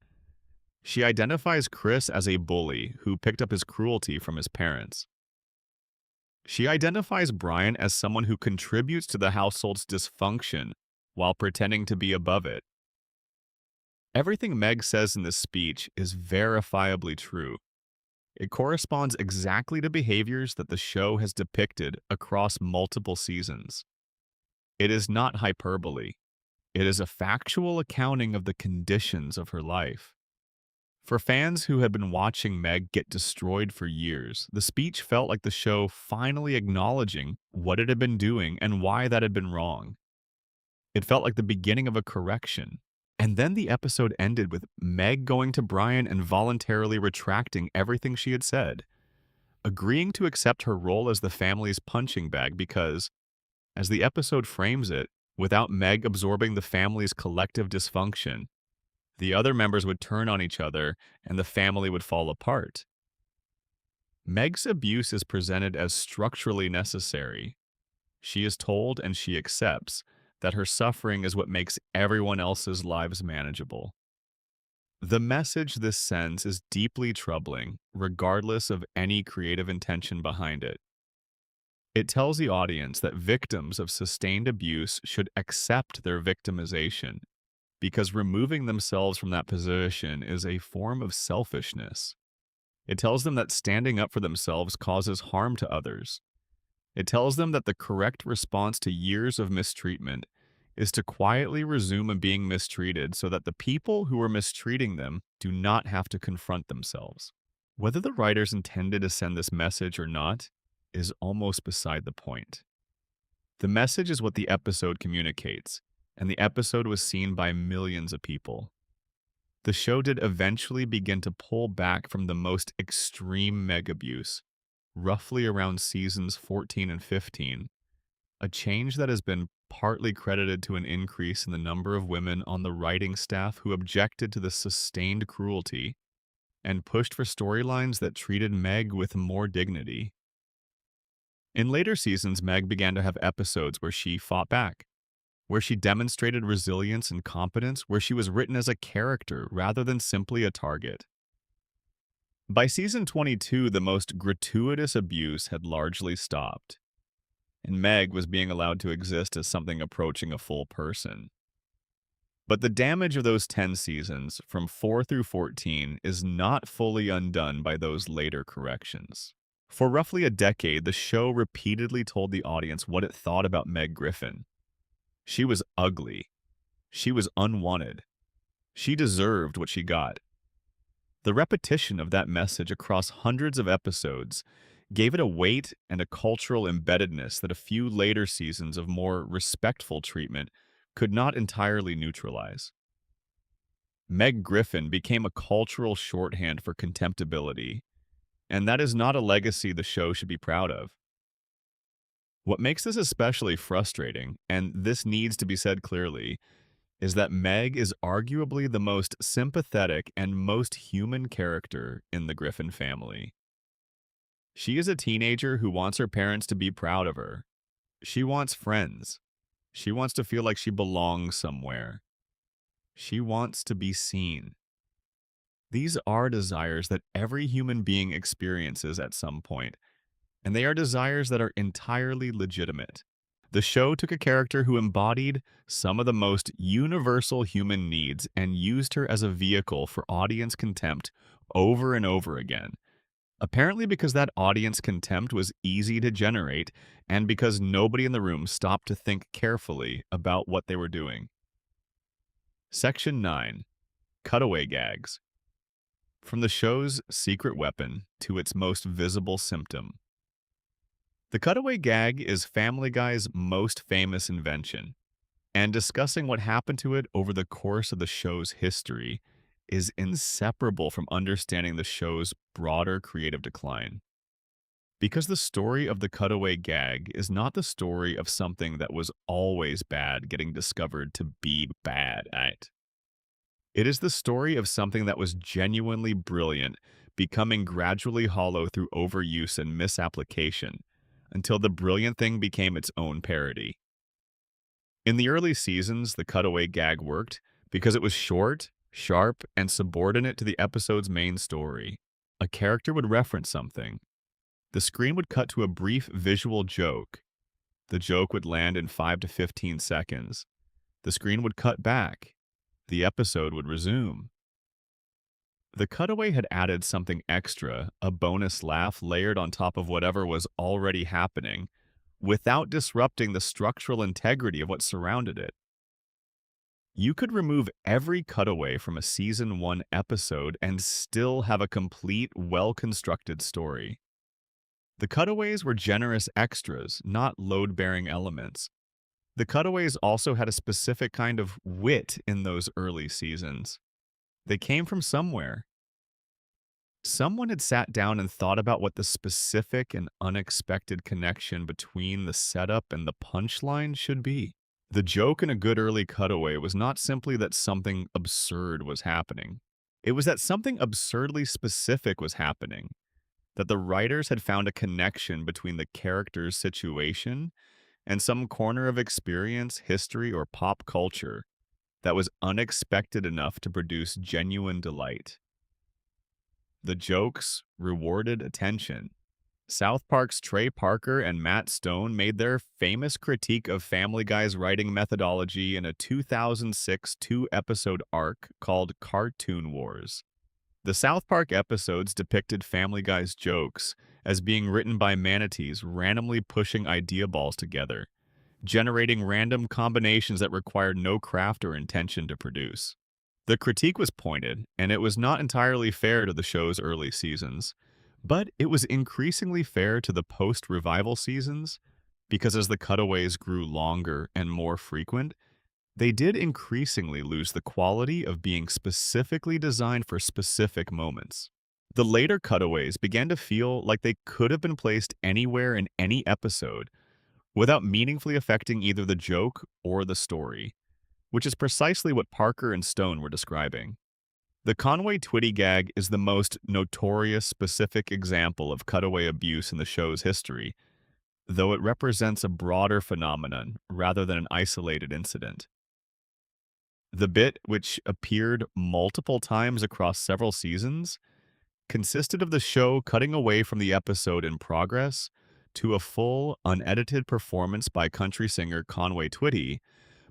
She identifies Chris as a bully who picked up his cruelty from his parents. She identifies Brian as someone who contributes to the household's dysfunction while pretending to be above it. Everything Meg says in this speech is verifiably true. It corresponds exactly to behaviors that the show has depicted across multiple seasons. It is not hyperbole. It is a factual accounting of the conditions of her life. For fans who had been watching Meg get destroyed for years, the speech felt like the show finally acknowledging what it had been doing and why that had been wrong. It felt like the beginning of a correction. And then the episode ended with Meg going to Brian and voluntarily retracting everything she had said, agreeing to accept her role as the family's punching bag because, as the episode frames it, without Meg absorbing the family's collective dysfunction, the other members would turn on each other and the family would fall apart. Meg's abuse is presented as structurally necessary. She is told and she accepts that her suffering is what makes everyone else's lives manageable. The message this sends is deeply troubling, regardless of any creative intention behind it. It tells the audience that victims of sustained abuse should accept their victimization, because removing themselves from that position is a form of selfishness. It tells them that standing up for themselves causes harm to others. It tells them that the correct response to years of mistreatment is to quietly resume being mistreated so that the people who are mistreating them do not have to confront themselves. Whether the writers intended to send this message or not is almost beside the point. The message is what the episode communicates, and the episode was seen by millions of people. The show did eventually begin to pull back from the most extreme Meg abuse, roughly around seasons 14 and 15, a change that has been partly credited to an increase in the number of women on the writing staff who objected to the sustained cruelty and pushed for storylines that treated Meg with more dignity. In later seasons, Meg began to have episodes where she fought back, where she demonstrated resilience and competence, where she was written as a character rather than simply a target. By season 22, the most gratuitous abuse had largely stopped, and Meg was being allowed to exist as something approaching a full person. But the damage of those 10 seasons, from 4 through 14, is not fully undone by those later corrections. For roughly a decade, the show repeatedly told the audience what it thought about Meg Griffin. She was ugly. She was unwanted. She deserved what she got. The repetition of that message across hundreds of episodes gave it a weight and a cultural embeddedness that a few later seasons of more respectful treatment could not entirely neutralize. Meg Griffin became a cultural shorthand for contemptibility, and that is not a legacy the show should be proud of. What makes this especially frustrating, and this needs to be said clearly, is that Meg is arguably the most sympathetic and most human character in the Griffin family. She is a teenager who wants her parents to be proud of her. She wants friends. She wants to feel like she belongs somewhere. She wants to be seen. These are desires that every human being experiences at some point, and they are desires that are entirely legitimate. The show took a character who embodied some of the most universal human needs and used her as a vehicle for audience contempt over and over again. Apparently, because that audience contempt was easy to generate, and because nobody in the room stopped to think carefully about what they were doing. Section 9. Cutaway Gags. From the show's secret weapon to its most visible symptom. The cutaway gag is Family Guy's most famous invention, and discussing what happened to it over the course of the show's history is inseparable from understanding the show's broader creative decline. Because the story of the cutaway gag is not the story of something that was always bad getting discovered to be bad, right? It is the story of something that was genuinely brilliant, becoming gradually hollow through overuse and misapplication, until the brilliant thing became its own parody. In the early seasons, the cutaway gag worked because it was short, sharp, and subordinate to the episode's main story. A character would reference something. The screen would cut to a brief visual joke. The joke would land in 5 to 15 seconds. The screen would cut back. The episode would resume. The cutaway had added something extra, a bonus laugh layered on top of whatever was already happening, without disrupting the structural integrity of what surrounded it. You could remove every cutaway from a season 1 episode and still have a complete, well-constructed story. The cutaways were generous extras, not load-bearing elements. The cutaways also had a specific kind of wit in those early seasons. They came from somewhere. Someone had sat down and thought about what the specific and unexpected connection between the setup and the punchline should be. The joke in a good early cutaway was not simply that something absurd was happening. It was that something absurdly specific was happening, that the writers had found a connection between the character's situation and some corner of experience, history, or pop culture that was unexpected enough to produce genuine delight. The jokes rewarded attention. South Park's Trey Parker and Matt Stone made their famous critique of Family Guy's writing methodology in a 2006 two-episode arc called Cartoon Wars. The South Park episodes depicted Family Guy's jokes as being written by manatees randomly pushing idea balls together, generating random combinations that required no craft or intention to produce. The critique was pointed, and it was not entirely fair to the show's early seasons, but it was increasingly fair to the post-revival seasons, because as the cutaways grew longer and more frequent, they did increasingly lose the quality of being specifically designed for specific moments. The later cutaways began to feel like they could have been placed anywhere in any episode without meaningfully affecting either the joke or the story, which is precisely what Parker and Stone were describing. The Conway Twitty gag is the most notorious specific example of cutaway abuse in the show's history, though it represents a broader phenomenon rather than an isolated incident. The bit, which appeared multiple times across several seasons, consisted of the show cutting away from the episode in progress to a full, unedited performance by country singer Conway Twitty,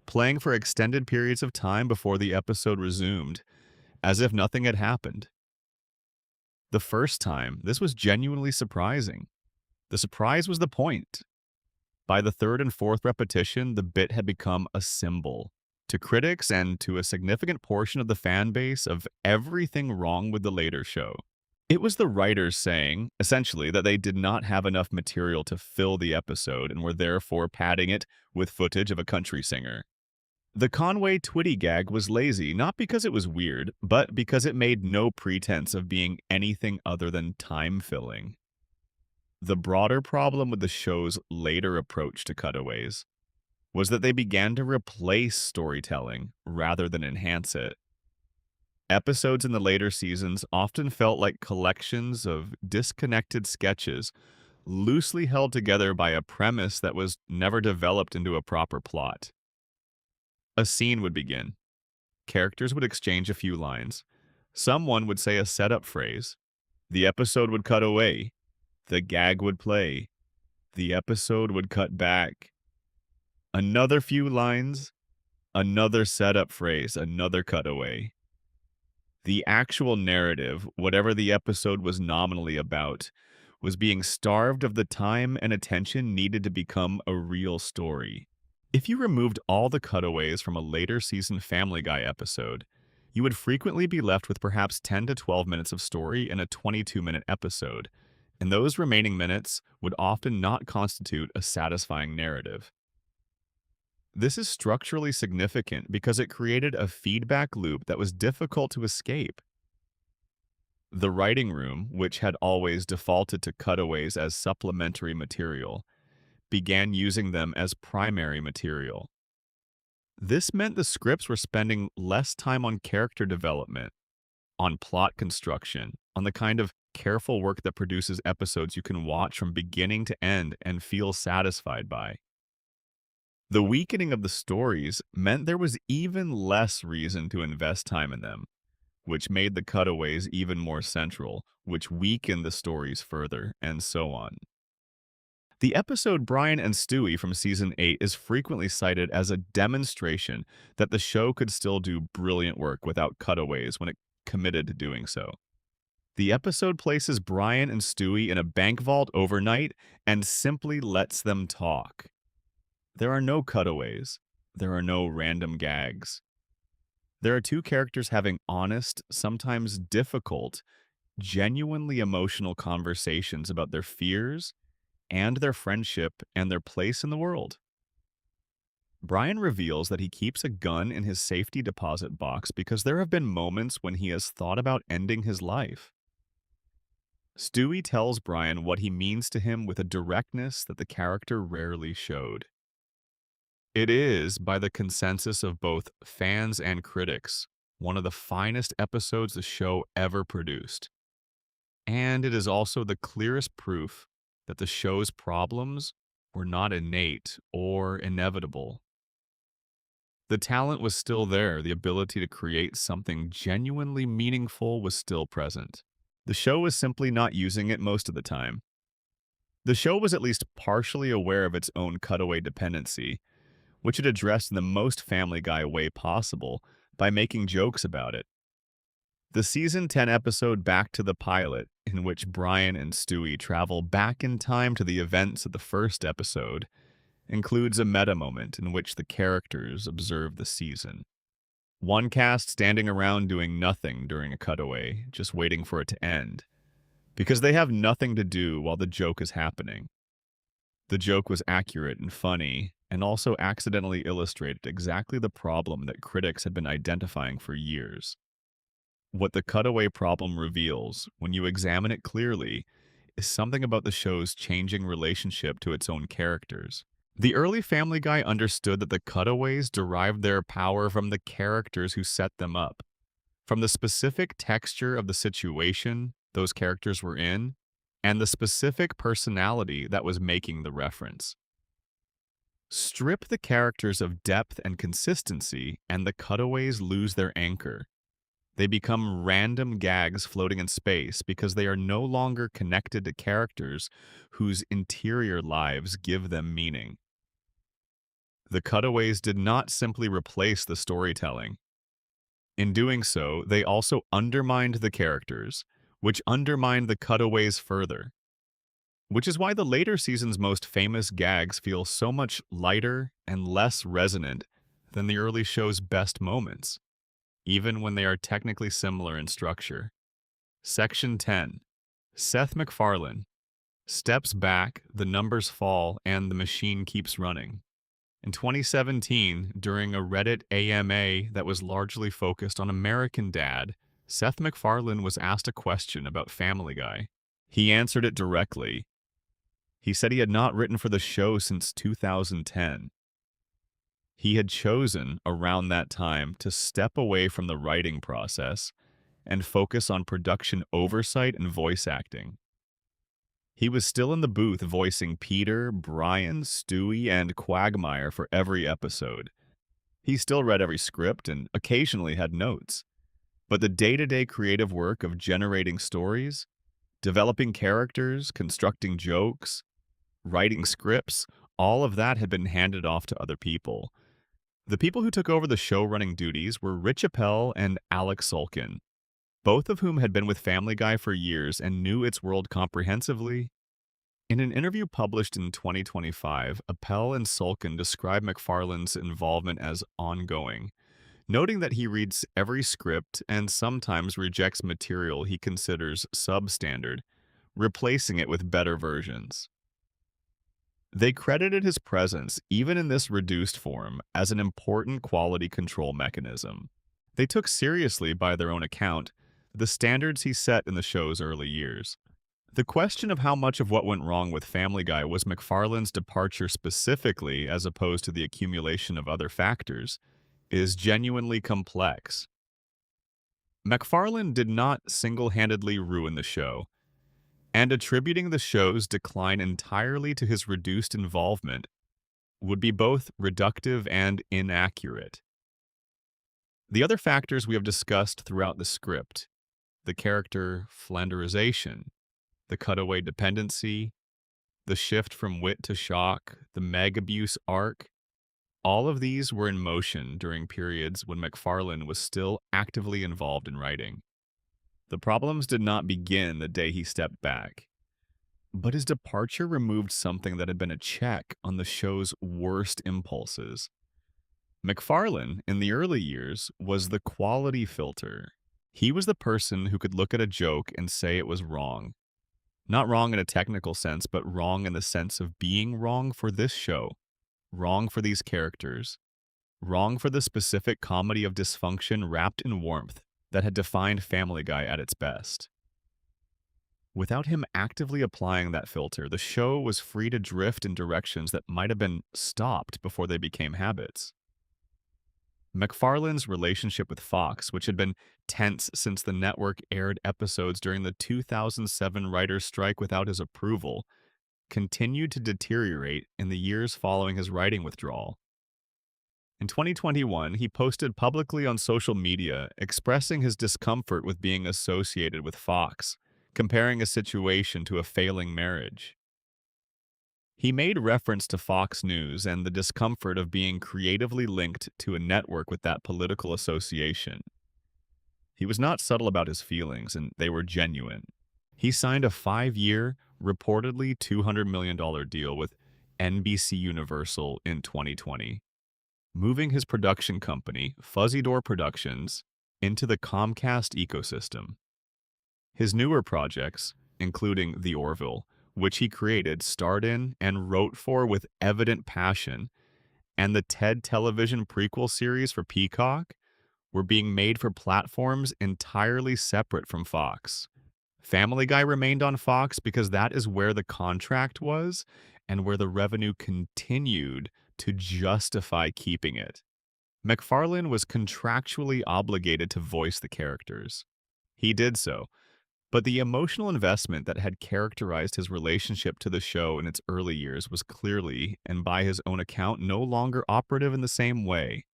playing for extended periods of time before the episode resumed, as if nothing had happened. The first time, this was genuinely surprising. The surprise was the point. By the third and fourth repetition, the bit had become a symbol, to critics and to a significant portion of the fan base, of everything wrong with the later show. It was the writers saying, essentially, that they did not have enough material to fill the episode and were therefore padding it with footage of a country singer. The Conway Twitty gag was lazy, not because it was weird, but because it made no pretense of being anything other than time-filling. The broader problem with the show's later approach to cutaways was that they began to replace storytelling rather than enhance it. Episodes in the later seasons often felt like collections of disconnected sketches, loosely held together by a premise that was never developed into a proper plot. A scene would begin. Characters would exchange a few lines. Someone would say a setup phrase. The episode would cut away. The gag would play. The episode would cut back. Another few lines, another setup phrase, another cutaway. The actual narrative, whatever the episode was nominally about, was being starved of the time and attention needed to become a real story. If you removed all the cutaways from a later season Family Guy episode, you would frequently be left with perhaps 10 to 12 minutes of story in a 22-minute episode, and those remaining minutes would often not constitute a satisfying narrative. This is structurally significant because it created a feedback loop that was difficult to escape. The writing room, which had always defaulted to cutaways as supplementary material, began using them as primary material. This meant the scripts were spending less time on character development, on plot construction, on the kind of careful work that produces episodes you can watch from beginning to end and feel satisfied by. The weakening of the stories meant there was even less reason to invest time in them, which made the cutaways even more central, which weakened the stories further, and so on. The episode Brian and Stewie from season 8 is frequently cited as a demonstration that the show could still do brilliant work without cutaways when it committed to doing so. The episode places Brian and Stewie in a bank vault overnight and simply lets them talk. There are no cutaways. There are no random gags. There are two characters having honest, sometimes difficult, genuinely emotional conversations about their fears and their friendship and their place in the world. Brian reveals that he keeps a gun in his safety deposit box because there have been moments when he has thought about ending his life. Stewie tells Brian what he means to him with a directness that the character rarely showed. It is, by the consensus of both fans and critics, one of the finest episodes the show ever produced. And it is also the clearest proof that the show's problems were not innate or inevitable. The talent was still there, the ability to create something genuinely meaningful was still present. The show was simply not using it most of the time. The show was at least partially aware of its own cutaway dependency, which it addressed in the most Family Guy way possible by making jokes about it. The season 10 episode Back to the Pilot, in which Brian and Stewie travel back in time to the events of the first episode, includes a meta moment in which the characters observe the season. One cast standing around doing nothing during a cutaway, just waiting for it to end, because they have nothing to do while the joke is happening. The joke was accurate and funny, and also accidentally illustrated exactly the problem that critics had been identifying for years. What the cutaway problem reveals, when you examine it clearly, is something about the show's changing relationship to its own characters. The early Family Guy understood that the cutaways derived their power from the characters who set them up, from the specific texture of the situation those characters were in, and the specific personality that was making the reference. Strip the characters of depth and consistency, and the cutaways lose their anchor. They become random gags floating in space because they are no longer connected to characters whose interior lives give them meaning. The cutaways did not simply replace the storytelling. In doing so, they also undermined the characters, which undermined the cutaways further. Which is why the later season's most famous gags feel so much lighter and less resonant than the early show's best moments, even when they are technically similar in structure. Section 10. Seth MacFarlane. Steps back, the numbers fall, and the machine keeps running. In 2017, during a Reddit AMA that was largely focused on American Dad, Seth MacFarlane was asked a question about Family Guy. He answered it directly. He said he had not written for the show since 2010. He had chosen, around that time, to step away from the writing process and focus on production oversight and voice acting. He was still in the booth voicing Peter, Brian, Stewie, and Quagmire for every episode. He still read every script and occasionally had notes. But the day-to-day creative work of generating stories Developing characters, constructing jokes, writing scripts, all of that had been handed off to other people. The people who took over the show running duties were Rich Appel and Alex Sulkin, both of whom had been with Family Guy for years and knew its world comprehensively. In an interview published in 2025, Appel and Sulkin describe McFarlane's involvement as ongoing, noting that he reads every script and sometimes rejects material he considers substandard, replacing it with better versions. They credited his presence, even in this reduced form, as an important quality control mechanism. They took seriously, by their own account, the standards he set in the show's early years. The question of how much of what went wrong with Family Guy was McFarlane's departure specifically as opposed to the accumulation of other factors is genuinely complex. McFarlane did not single-handedly ruin the show, and attributing the show's decline entirely to his reduced involvement would be both reductive and inaccurate. The other factors we have discussed throughout the script, the character flanderization, the cutaway dependency, the shift from wit to shock, the Meg abuse arc, all of these were in motion during periods when McFarlane was still actively involved in writing. The problems did not begin the day he stepped back, but his departure removed something that had been a check on the show's worst impulses. McFarlane, in the early years, was the quality filter. He was the person who could look at a joke and say it was wrong. Not wrong in a technical sense, but wrong in the sense of being wrong for this show, wrong for these characters, wrong for the specific comedy of dysfunction wrapped in warmth that had defined Family Guy at its best. Without him actively applying that filter, the show was free to drift in directions that might have been stopped before they became habits. McFarlane's relationship with Fox, which had been tense since the network aired episodes during the 2007 writer's strike without his approval, continued to deteriorate in the years following his writing withdrawal. In 2021, he posted publicly on social media expressing his discomfort with being associated with Fox, comparing a situation to a failing marriage. He made reference to Fox News and the discomfort of being creatively linked to a network with that political association. He was not subtle about his feelings, and they were genuine. He signed a 5-year, reportedly $200 million deal with NBC Universal in 2020, moving his production company, Fuzzy Door Productions, into the Comcast ecosystem. His newer projects, including The Orville, which he created, starred in, and wrote for with evident passion, and the TED television prequel series for Peacock, were being made for platforms entirely separate from Fox. Family Guy remained on Fox because that is where the contract was and where the revenue continued to justify keeping it. McFarlane was contractually obligated to voice the characters. He did so, but the emotional investment that had characterized his relationship to the show in its early years was clearly, and by his own account, no longer operative in the same way.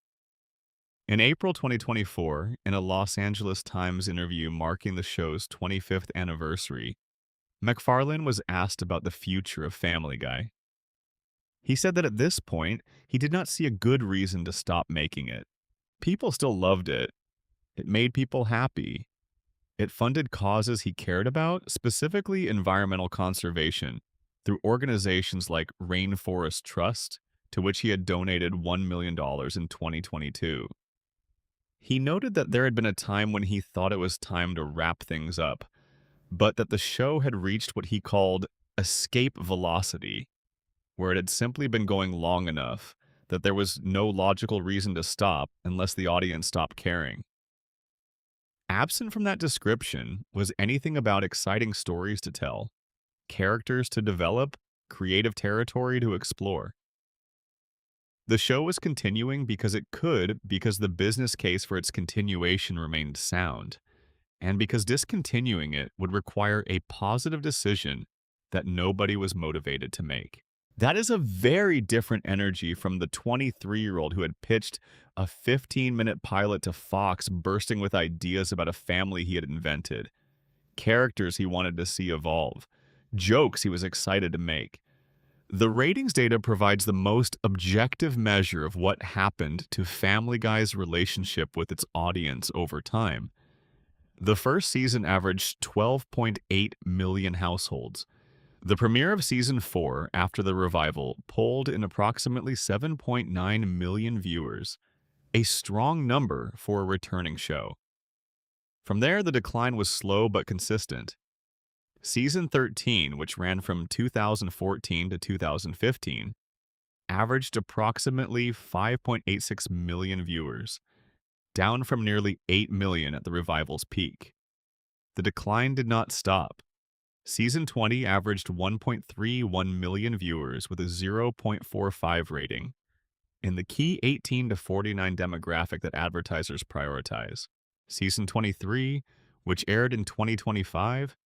In April 2024, in a Los Angeles Times interview marking the show's 25th anniversary, McFarlane was asked about the future of Family Guy. He said that at this point, he did not see a good reason to stop making it. People still loved it. It made people happy. It funded causes he cared about, specifically environmental conservation, through organizations like Rainforest Trust, to which he had donated $1 million in 2022. He noted that there had been a time when he thought it was time to wrap things up, but that the show had reached what he called escape velocity, where it had simply been going long enough that there was no logical reason to stop unless the audience stopped caring. Absent from that description was anything about exciting stories to tell, characters to develop, creative territory to explore. The show was continuing because it could, because the business case for its continuation remained sound, and because discontinuing it would require a positive decision that nobody was motivated to make. That is a very different energy from the 23-year-old who had pitched a 15-minute pilot to Fox bursting with ideas about a family he had invented. characters he wanted to see evolve, jokes he was excited to make. The ratings data provides the most objective measure of what happened to Family Guy's relationship with its audience over time. The first season averaged 12.8 million households. The premiere of season 4 after the revival pulled in approximately 7.9 million viewers, a strong number for a returning show. From there, the decline was slow but consistent. Season 13, which ran from 2014 to 2015, averaged approximately 5.86 million viewers, down from nearly 8 million at the revival's peak. The decline did not stop. Season 20 averaged 1.31 million viewers with a 0.45 rating in the key 18 to 49 demographic that advertisers prioritize. Season 23, which aired in 2025,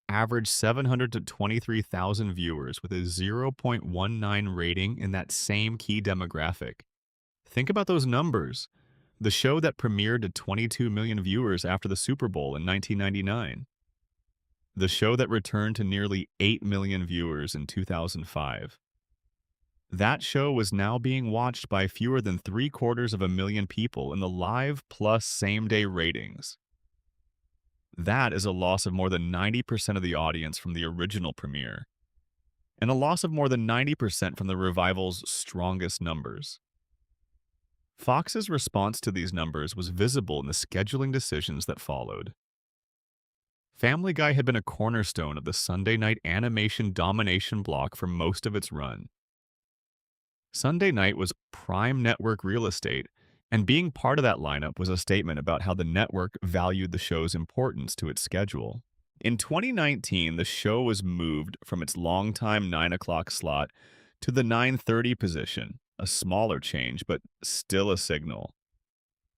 averaged 723,000 viewers with a 0.19 rating in that same key demographic. Think about those numbers. The show that premiered to 22 million viewers after the Super Bowl in 1999. The show that returned to nearly 8 million viewers in 2005. That show was now being watched by fewer than 750,000 people in the live plus same-day ratings. That is a loss of more than 90% of the audience from the original premiere, and a loss of more than 90% from the revival's strongest numbers. Fox's response to these numbers was visible in the scheduling decisions that followed. Family Guy had been a cornerstone of the Sunday night animation domination block for most of its run. Sunday night was prime network real estate, and being part of that lineup was a statement about how the network valued the show's importance to its schedule. In 2019, the show was moved from its longtime 9 o'clock slot to the 9:30 position, a smaller change, but still a signal.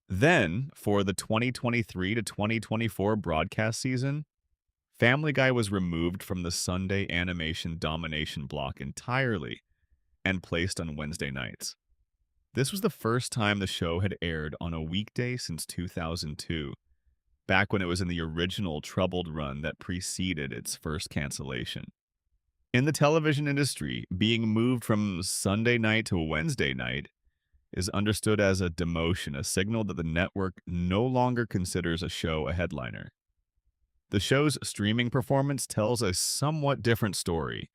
Then, for the 2023 to 2024 broadcast season, Family Guy was removed from the Sunday animation domination block entirely and placed on Wednesday nights. This was the first time the show had aired on a weekday since 2002, back when it was in the original troubled run that preceded its first cancellation. In the television industry, being moved from Sunday night to Wednesday night is understood as a demotion, a signal that the network no longer considers a show a headliner. The show's streaming performance tells a somewhat different story.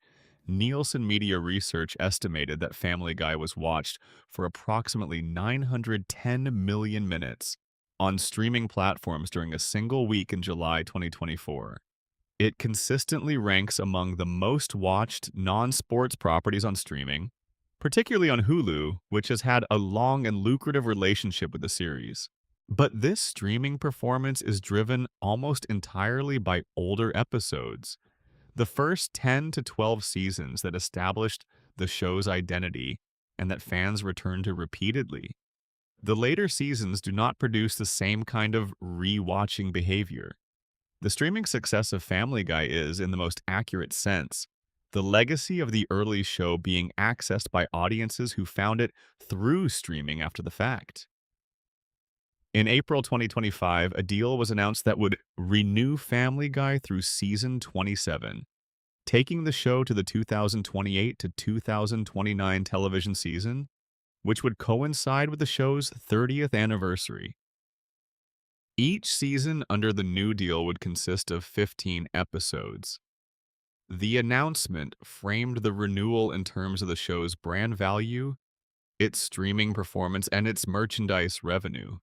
Nielsen Media Research estimated that Family Guy was watched for approximately 910 million minutes on streaming platforms during a single week in July 2024. It consistently ranks among the most watched non-sports properties on streaming, particularly on Hulu, which has had a long and lucrative relationship with the series. But this streaming performance is driven almost entirely by older episodes. The first 10 to 12 seasons that established the show's identity and that fans return to repeatedly. The later seasons do not produce the same kind of re-watching behavior. The streaming success of Family Guy is, in the most accurate sense, the legacy of the early show being accessed by audiences who found it through streaming after the fact. In April 2025, a deal was announced that would renew Family Guy through season 27, taking the show to the 2028 to 2029 television season, which would coincide with the show's 30th anniversary. Each season under the new deal would consist of 15 episodes. The announcement framed the renewal in terms of the show's brand value, its streaming performance, and its merchandise revenue.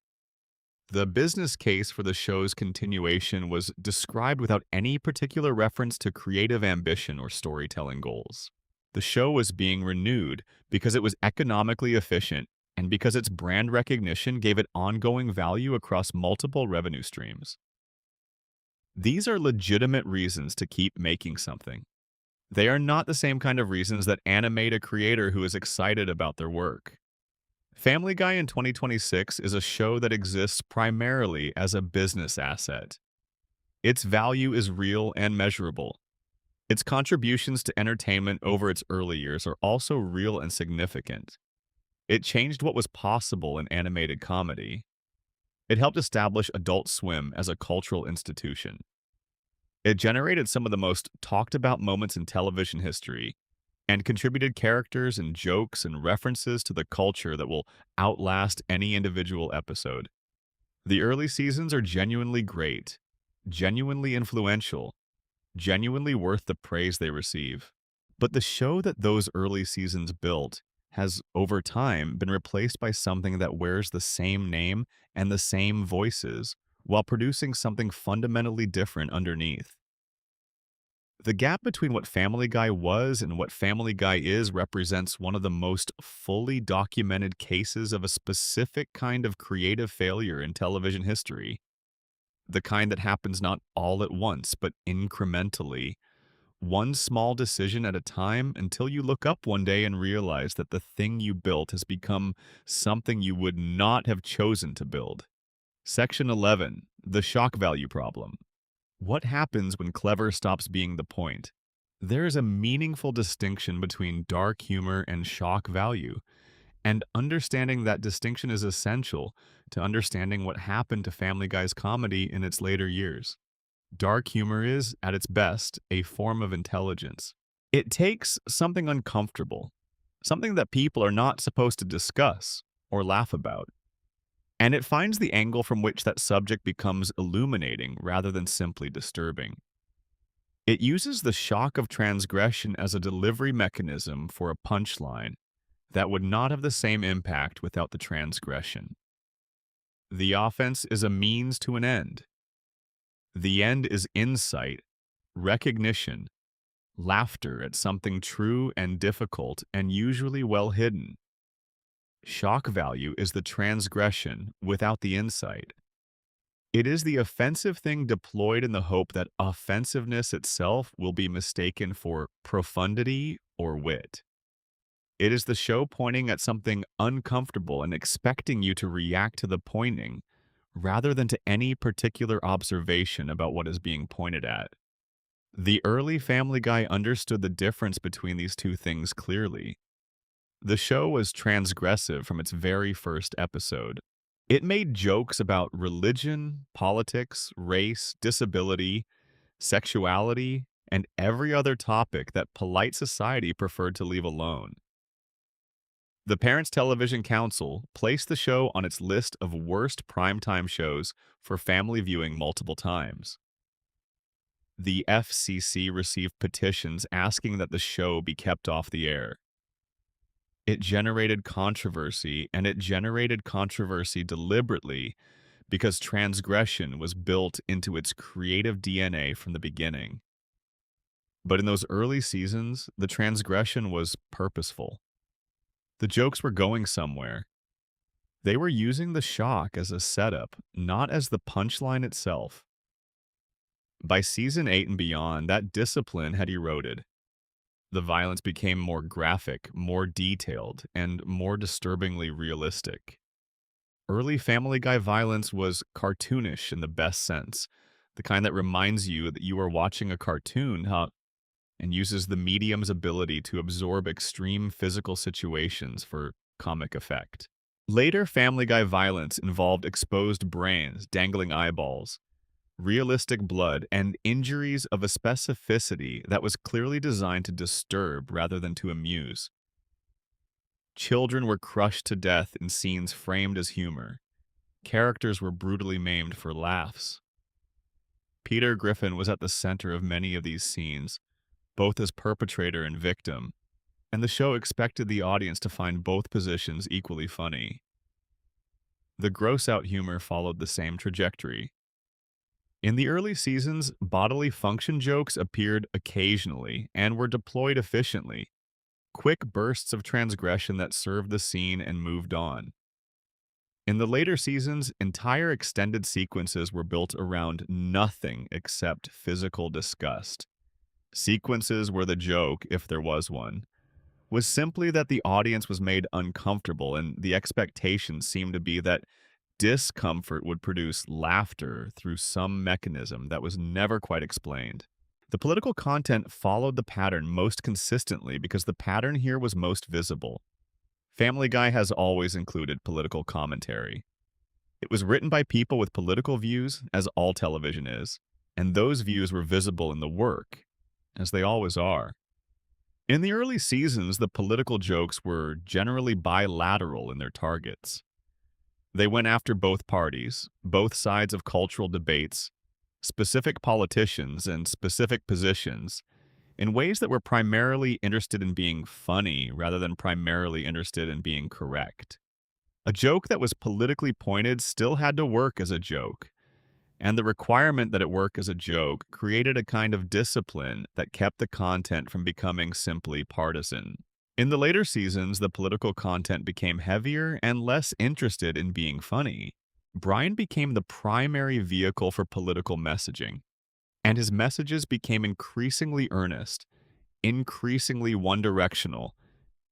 The business case for the show's continuation was described without any particular reference to creative ambition or storytelling goals. The show was being renewed because it was economically efficient and because its brand recognition gave it ongoing value across multiple revenue streams. These are legitimate reasons to keep making something. They are not the same kind of reasons that animate a creator who is excited about their work. Family Guy in 2026 is a show that exists primarily as a business asset. Its value is real and measurable. Its contributions to entertainment over its early years are also real and significant. It changed what was possible in animated comedy. It helped establish Adult Swim as a cultural institution. It generated some of the most talked about moments in television history and contributed characters and jokes and references to the culture that will outlast any individual episode. The early seasons are genuinely great, genuinely influential, genuinely worth the praise they receive. But the show that those early seasons built has, over time, been replaced by something that wears the same name and the same voices while producing something fundamentally different underneath. The gap between what Family Guy was and what Family Guy is represents one of the most fully documented cases of a specific kind of creative failure in television history. The kind that happens not all at once, but incrementally, one small decision at a time until you look up one day and realize that the thing you built has become something you would not have chosen to build. Section 11, the shock value problem. What happens when clever stops being the point? There is a meaningful distinction between dark humor and shock value, and understanding that distinction is essential to understanding what happened to Family Guy's comedy in its later years. Dark humor is, at its best, a form of intelligence. It takes something uncomfortable, something that people are not supposed to discuss or laugh about, and it finds the angle from which that subject becomes illuminating rather than simply disturbing. It uses the shock of transgression as a delivery mechanism for a punchline that would not have the same impact without the transgression. The offense is a means to an end. The end is insight, recognition, laughter at something true and difficult and usually well hidden. Shock value is the transgression without the insight. It is the offensive thing deployed in the hope that offensiveness itself will be mistaken for profundity or wit. It is the show pointing at something uncomfortable and expecting you to react to the pointing, rather than to any particular observation about what is being pointed at. The early Family Guy understood the difference between these two things clearly. The show was transgressive from its very first episode. It made jokes about religion, politics, race, disability, sexuality, and every other topic that polite society preferred to leave alone. The Parents Television Council placed the show on its list of worst primetime shows for family viewing multiple times. The FCC received petitions asking that the show be kept off the air. It generated controversy, and it generated controversy deliberately because transgression was built into its creative DNA from the beginning. But in those early seasons, the transgression was purposeful. The jokes were going somewhere. They were using the shock as a setup, not as the punchline itself. By season 8 and beyond, that discipline had eroded. The violence became more graphic, more detailed, and more disturbingly realistic. Early Family Guy violence was cartoonish in the best sense, the kind that reminds you that you are watching a cartoon, and uses the medium's ability to absorb extreme physical situations for comic effect. Later Family Guy violence involved exposed brains, dangling eyeballs, realistic blood, and injuries of a specificity that was clearly designed to disturb rather than to amuse. Children were crushed to death in scenes framed as humor. Characters were brutally maimed for laughs. Peter Griffin was at the center of many of these scenes, both as perpetrator and victim, and the show expected the audience to find both positions equally funny. The gross-out humor followed the same trajectory. In the early seasons, bodily function jokes appeared occasionally and were deployed efficiently, quick bursts of transgression that served the scene and moved on. In the later seasons, entire extended sequences were built around nothing except physical disgust. Sequences where the joke, if there was one, was simply that the audience was made uncomfortable, and the expectation seemed to be that discomfort would produce laughter through some mechanism that was never quite explained. The political content followed the pattern most consistently because the pattern here was most visible. Family Guy has always included political commentary. It was written by people with political views, as all television is. and those views were visible in the work, as they always are. In the early seasons, the political jokes were generally bilateral in their targets. They went after both parties, both sides of cultural debates, specific politicians, and specific positions in ways that were primarily interested in being funny rather than primarily interested in being correct. A joke that was politically pointed still had to work as a joke, and the requirement that it work as a joke created a kind of discipline that kept the content from becoming simply partisan. In the later seasons, the political content became heavier and less interested in being funny. Brian became the primary vehicle for political messaging, and his messages became increasingly earnest, increasingly one-directional,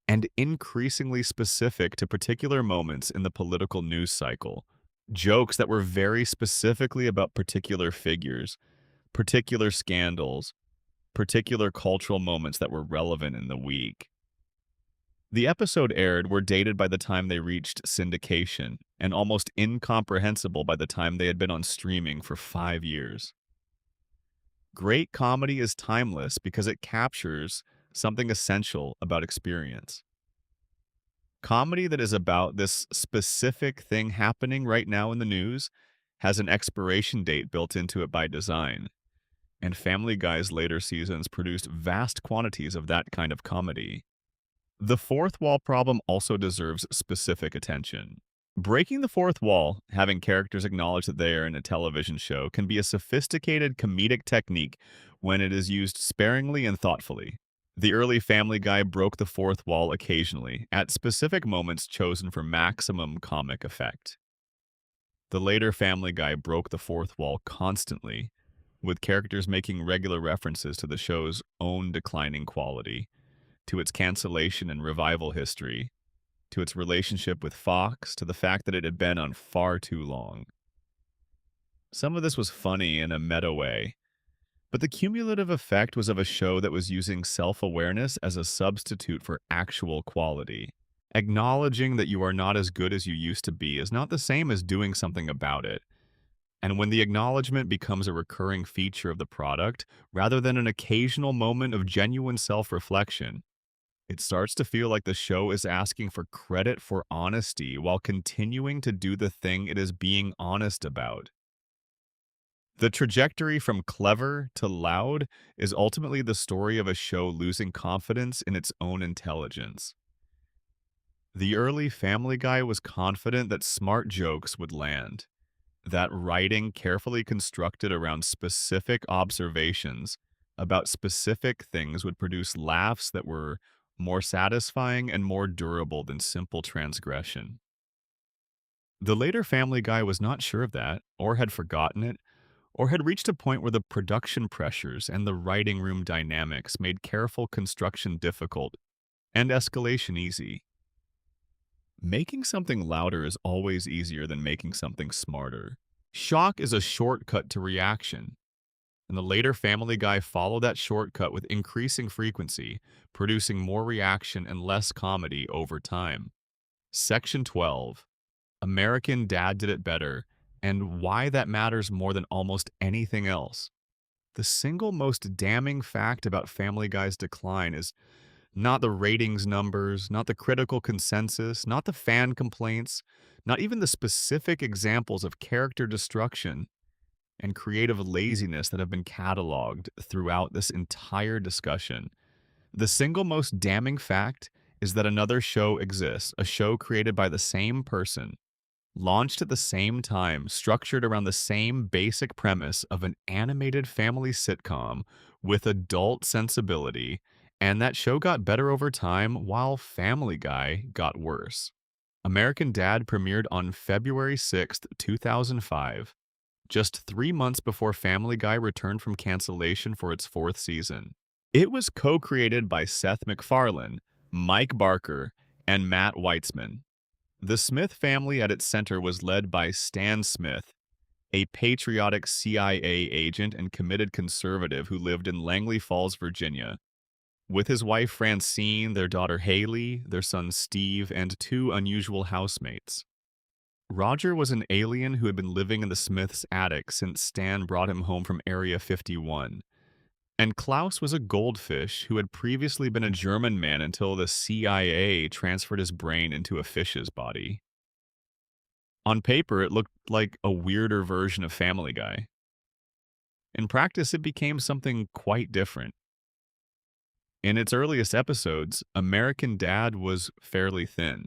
and increasingly specific to particular moments in the political news cycle. Jokes that were very specifically about particular figures, particular scandals, particular cultural moments that were relevant in the week. The episode aired were dated by the time they reached syndication and almost incomprehensible by the time they had been on streaming for 5 years. Great comedy is timeless because it captures something essential about experience. Comedy that is about this specific thing happening right now in the news has an expiration date built into it by design, and Family Guy's later seasons produced vast quantities of that kind of comedy. The fourth wall problem also deserves specific attention. Breaking the fourth wall, having characters acknowledge that they are in a television show, can be a sophisticated comedic technique when it is used sparingly and thoughtfully. The early Family Guy broke the fourth wall occasionally, at specific moments chosen for maximum comic effect. The later Family Guy broke the fourth wall constantly, with characters making regular references to the show's own declining quality, to its cancellation and revival history, to its relationship with Fox, to the fact that it had been on far too long. Some of this was funny in a meta way, but the cumulative effect was of a show that was using self-awareness as a substitute for actual quality. Acknowledging that you are not as good as you used to be is not the same as doing something about it. And when the acknowledgement becomes a recurring feature of the product, rather than an occasional moment of genuine self-reflection, it starts to feel like the show is asking for credit for honesty while continuing to do the thing it is being honest about. The trajectory from clever to loud is ultimately the story of a show losing confidence in its own intelligence. The early Family Guy was confident that smart jokes would land, that writing carefully constructed around specific observations about specific things would produce laughs that were more satisfying and more durable than simple transgression. The later Family Guy was not sure of that, or had forgotten it, or had reached a point where the production pressures and the writing room dynamics made careful construction difficult and escalation easy. Making something louder is always easier than making something smarter. Shock is a shortcut to reaction, and the later Family Guy followed that shortcut with increasing frequency, producing more reaction and less comedy over time. Section 12. American Dad Did It Better, and why that matters more than almost anything else. The single most damning fact about Family Guy's decline is not the ratings numbers, not the critical consensus, not the fan complaints, not even the specific examples of character destruction and creative laziness that have been cataloged throughout this entire discussion. The single most damning fact is that another show exists, a show created by the same person, launched at the same time, structured around the same basic premise of an animated family sitcom with adult sensibility, and that show got better over time while Family Guy got worse. American Dad premiered on February 6, 2005, just 3 months before Family Guy returned from cancellation for its fourth season. It was co-created by Seth MacFarlane, Mike Barker, and Matt Weitzman. The Smith family at its center was led by Stan Smith, a patriotic CIA agent and committed conservative who lived in Langley Falls, Virginia, with his wife Francine, their daughter Haley, their son Steve, and 2 unusual housemates. Roger was an alien who had been living in the Smiths' attic since Stan brought him home from Area 51. And Klaus was a goldfish who had previously been a German man until the CIA transferred his brain into a fish's body. On paper, it looked like a weirder version of Family Guy. In practice, it became something quite different. In its earliest episodes, American Dad was fairly thin.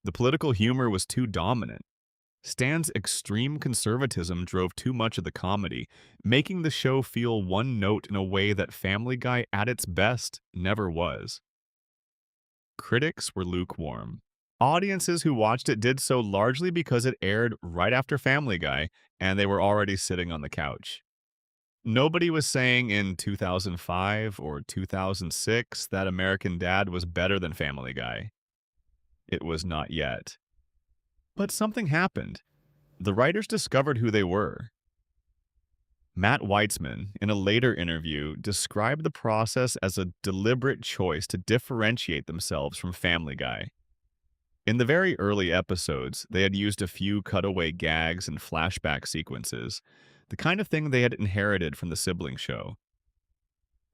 The political humor was too dominant. Stan's extreme conservatism drove too much of the comedy, making the show feel one note in a way that Family Guy at its best never was. Critics were lukewarm. Audiences who watched it did so largely because it aired right after Family Guy and they were already sitting on the couch. Nobody was saying in 2005 or 2006 that American Dad was better than Family Guy. It was not yet. But something happened. The writers discovered who they were. Matt Weitzman, in a later interview, described the process as a deliberate choice to differentiate themselves from Family Guy. In the very early episodes, they had used a few cutaway gags and flashback sequences, the kind of thing they had inherited from the sibling show.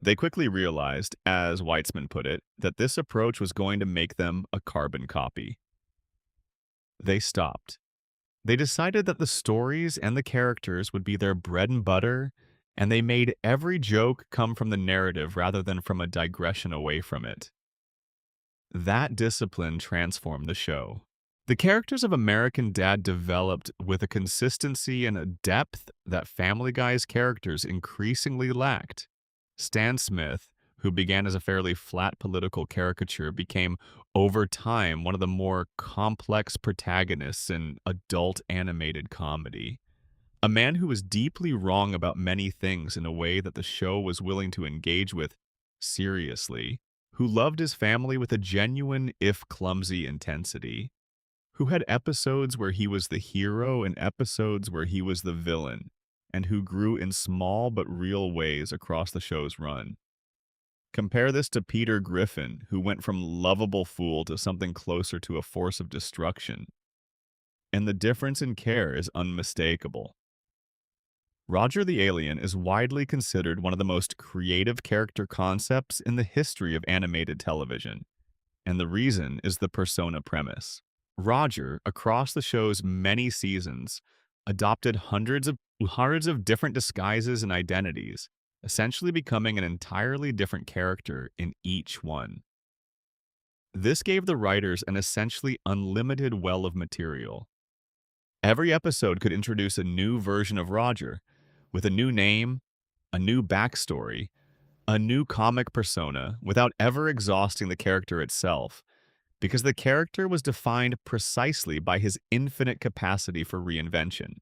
They quickly realized, as Weitzman put it, that this approach was going to make them a carbon copy. They stopped. They decided that the stories and the characters would be their bread and butter, and they made every joke come from the narrative rather than from a digression away from it. That discipline transformed the show. The characters of American Dad developed with a consistency and a depth that Family Guy's characters increasingly lacked. Stan Smith, who began as a fairly flat political caricature, became, over time, one of the more complex protagonists in adult animated comedy. A man who was deeply wrong about many things in a way that the show was willing to engage with seriously, who loved his family with a genuine, if clumsy, intensity, who had episodes where he was the hero and episodes where he was the villain, and who grew in small but real ways across the show's run. Compare this to Peter Griffin, who went from lovable fool to something closer to a force of destruction. And the difference in care is unmistakable. Roger the Alien is widely considered one of the most creative character concepts in the history of animated television, and the reason is the persona premise. Roger, across the show's many seasons, adopted hundreds of different disguises and identities, essentially becoming an entirely different character in each one. This gave the writers an essentially unlimited well of material. Every episode could introduce a new version of Roger, with a new name, a new backstory, a new comic persona, without ever exhausting the character itself, because the character was defined precisely by his infinite capacity for reinvention.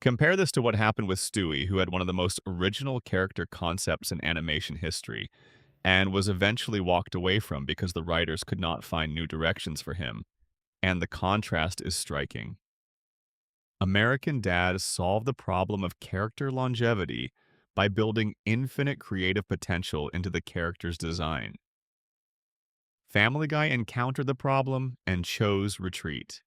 Compare this to what happened with Stewie, who had one of the most original character concepts in animation history, and was eventually walked away from because the writers could not find new directions for him, and the contrast is striking. American Dad solved the problem of character longevity by building infinite creative potential into the character's design. Family Guy encountered the problem and chose retreat.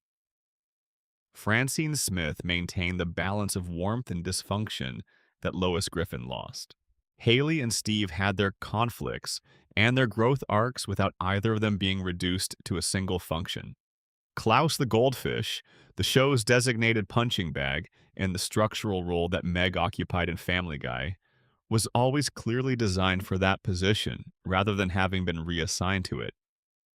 Francine Smith maintained the balance of warmth and dysfunction that Lois Griffin lost. Haley and Steve had their conflicts and their growth arcs without either of them being reduced to a single function. Klaus the Goldfish, the show's designated punching bag, and the structural role that Meg occupied in Family Guy, was always clearly designed for that position rather than having been reassigned to it,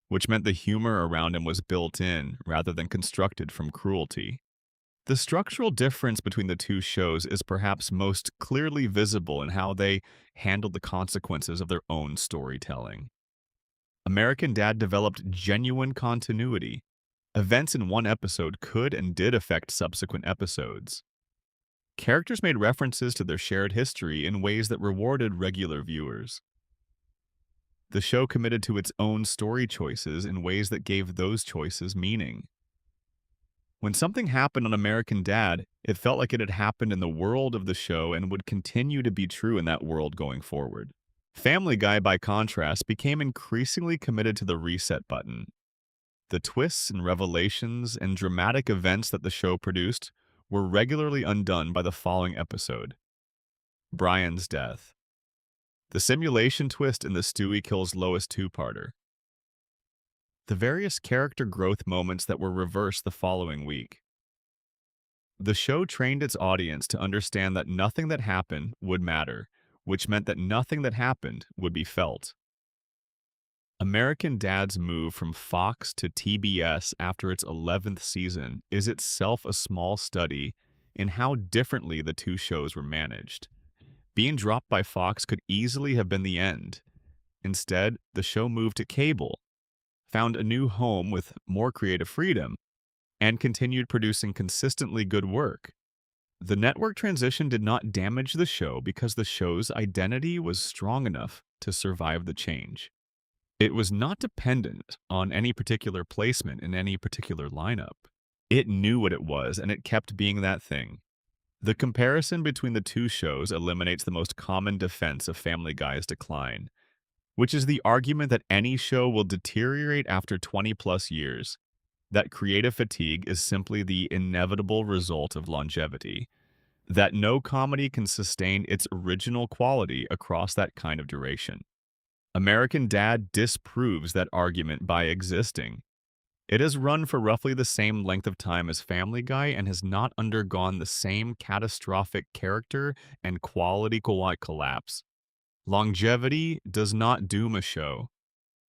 which meant the humor around him was built in rather than constructed from cruelty. The structural difference between the two shows is perhaps most clearly visible in how they handled the consequences of their own storytelling. American Dad developed genuine continuity. Events in one episode could and did affect subsequent episodes. Characters made references to their shared history in ways that rewarded regular viewers. The show committed to its own story choices in ways that gave those choices meaning. When something happened on American Dad, it felt like it had happened in the world of the show and would continue to be true in that world going forward. Family Guy, by contrast, became increasingly committed to the reset button. The twists and revelations and dramatic events that the show produced were regularly undone by the following episode: Brian's death. The simulation twist in the Stewie kills Lois two-parter. The various character growth moments that were reversed the following week. The show trained its audience to understand that nothing that happened would matter, which meant that nothing that happened would be felt. American Dad's move from Fox to TBS after its 11th season is itself a small study in how differently the two shows were managed. Being dropped by Fox could easily have been the end. Instead, the show moved to cable, found a new home with more creative freedom, and continued producing consistently good work. The network transition did not damage the show because the show's identity was strong enough to survive the change. It was not dependent on any particular placement in any particular lineup. It knew what it was, and it kept being that thing. The comparison between the two shows eliminates the most common defense of Family Guy's decline, which is the argument that any show will deteriorate after 20-plus years, that creative fatigue is simply the inevitable result of longevity, that no comedy can sustain its original quality across that kind of duration. American Dad disproves that argument by existing. It has run for roughly the same length of time as Family Guy and has not undergone the same catastrophic character and quality collapse. Longevity does not doom a show.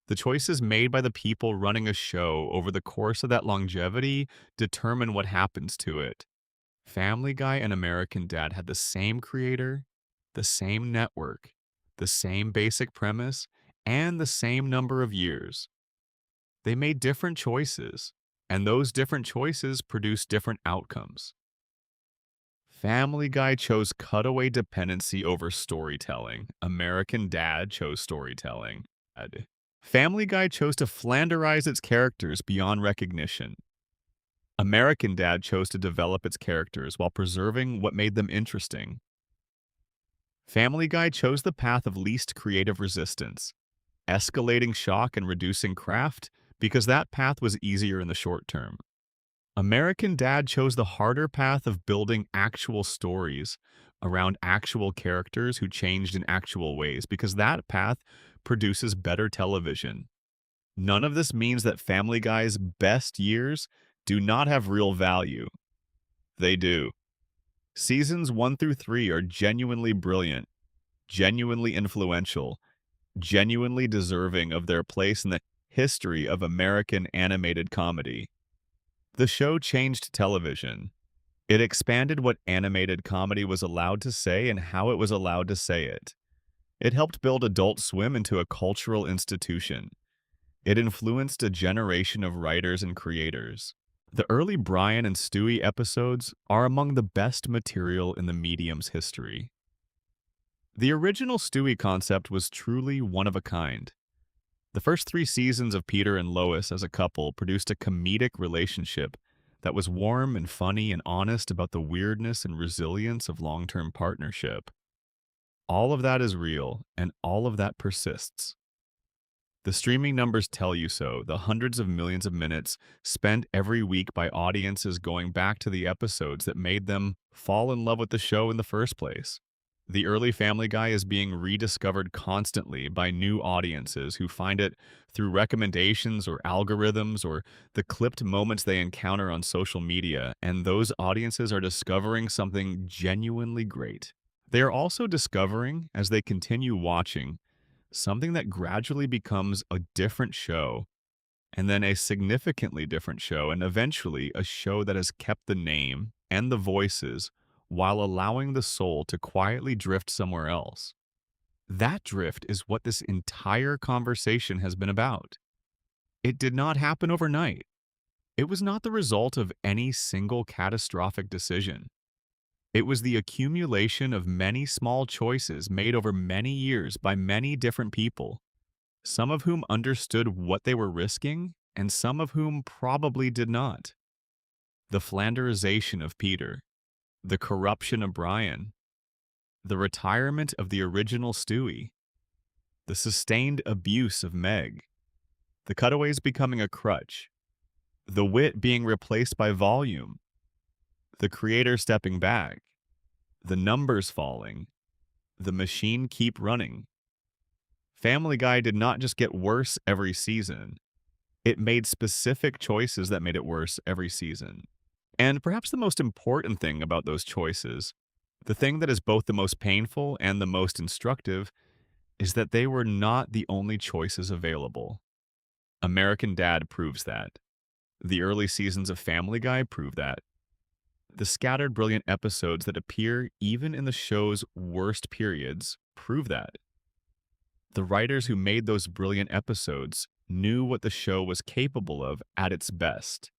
The choices made by the people running a show over the course of that longevity determine what happens to it. Family Guy and American Dad had the same creator, the same network, the same basic premise, and the same number of years. They made different choices, and those different choices produced different outcomes. Family Guy chose cutaway dependency over storytelling. American Dad chose storytelling. Family Guy chose to Flanderize its characters beyond recognition. American Dad chose to develop its characters while preserving what made them interesting. Family Guy chose the path of least creative resistance, escalating shock and reducing craft, because that path was easier in the short term. American Dad chose the harder path of building actual stories around actual characters who changed in actual ways, because that path produces better television. None of this means that Family Guy's best years do not have real value. They do. Seasons 1 through 3 are genuinely brilliant, genuinely influential, genuinely deserving of their place in the history of American animated comedy. The show changed television. It expanded what animated comedy was allowed to say and how it was allowed to say it. It helped build Adult Swim into a cultural institution. It influenced a generation of writers and creators. The early Brian and Stewie episodes are among the best material in the medium's history. The original Stewie concept was truly one of a kind. The first 3 seasons of Peter and Lois as a couple produced a comedic relationship that was warm and funny and honest about the weirdness and resilience of long-term partnership. All of that is real, and all of that persists. The streaming numbers tell you so, the hundreds of millions of minutes spent every week by audiences going back to the episodes that made them fall in love with the show in the first place. The early Family Guy is being rediscovered constantly by new audiences who find it through recommendations or algorithms or the clipped moments they encounter on social media, and those audiences are discovering something genuinely great. They are also discovering, as they continue watching, something that gradually becomes a different show, and then a significantly different show, and eventually a show that has kept the name and the voices while allowing the soul to quietly drift somewhere else. That drift is what this entire conversation has been about. It did not happen overnight. It was not the result of any single catastrophic decision. It was the accumulation of many small choices made over many years by many different people, some of whom understood what they were risking, and some of whom probably did not. The Flanderization of Peter, the corruption of Brian, the retirement of the original Stewie, the sustained abuse of Meg, the cutaways becoming a crutch, the wit being replaced by volume, the creator stepping back, the numbers falling, the machine keep running. Family Guy did not just get worse every season, it made specific choices that made it worse every season. And perhaps the most important thing about those choices, the thing that is both the most painful and the most instructive, is that they were not the only choices available. American Dad proves that. The early seasons of Family Guy prove that. The scattered brilliant episodes that appear even in the show's worst periods prove that. The writers who made those brilliant episodes knew what the show was capable of at its best.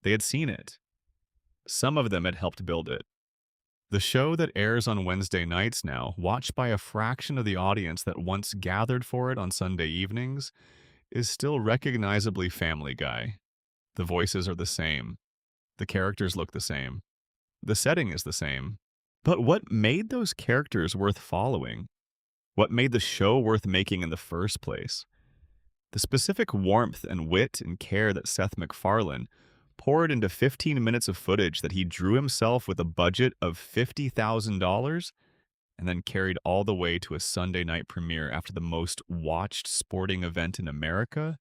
They had seen it. Some of them had helped build it. The show that airs on Wednesday nights now, watched by a fraction of the audience that once gathered for it on Sunday evenings, is still recognizably Family Guy. The voices are the same. The characters look the same. The setting is the same. But what made those characters worth following? What made the show worth making in the first place? The specific warmth and wit and care that Seth MacFarlane poured into 15 minutes of footage that he drew himself with a budget of $50,000 and then carried all the way to a Sunday night premiere after the most watched sporting event in America,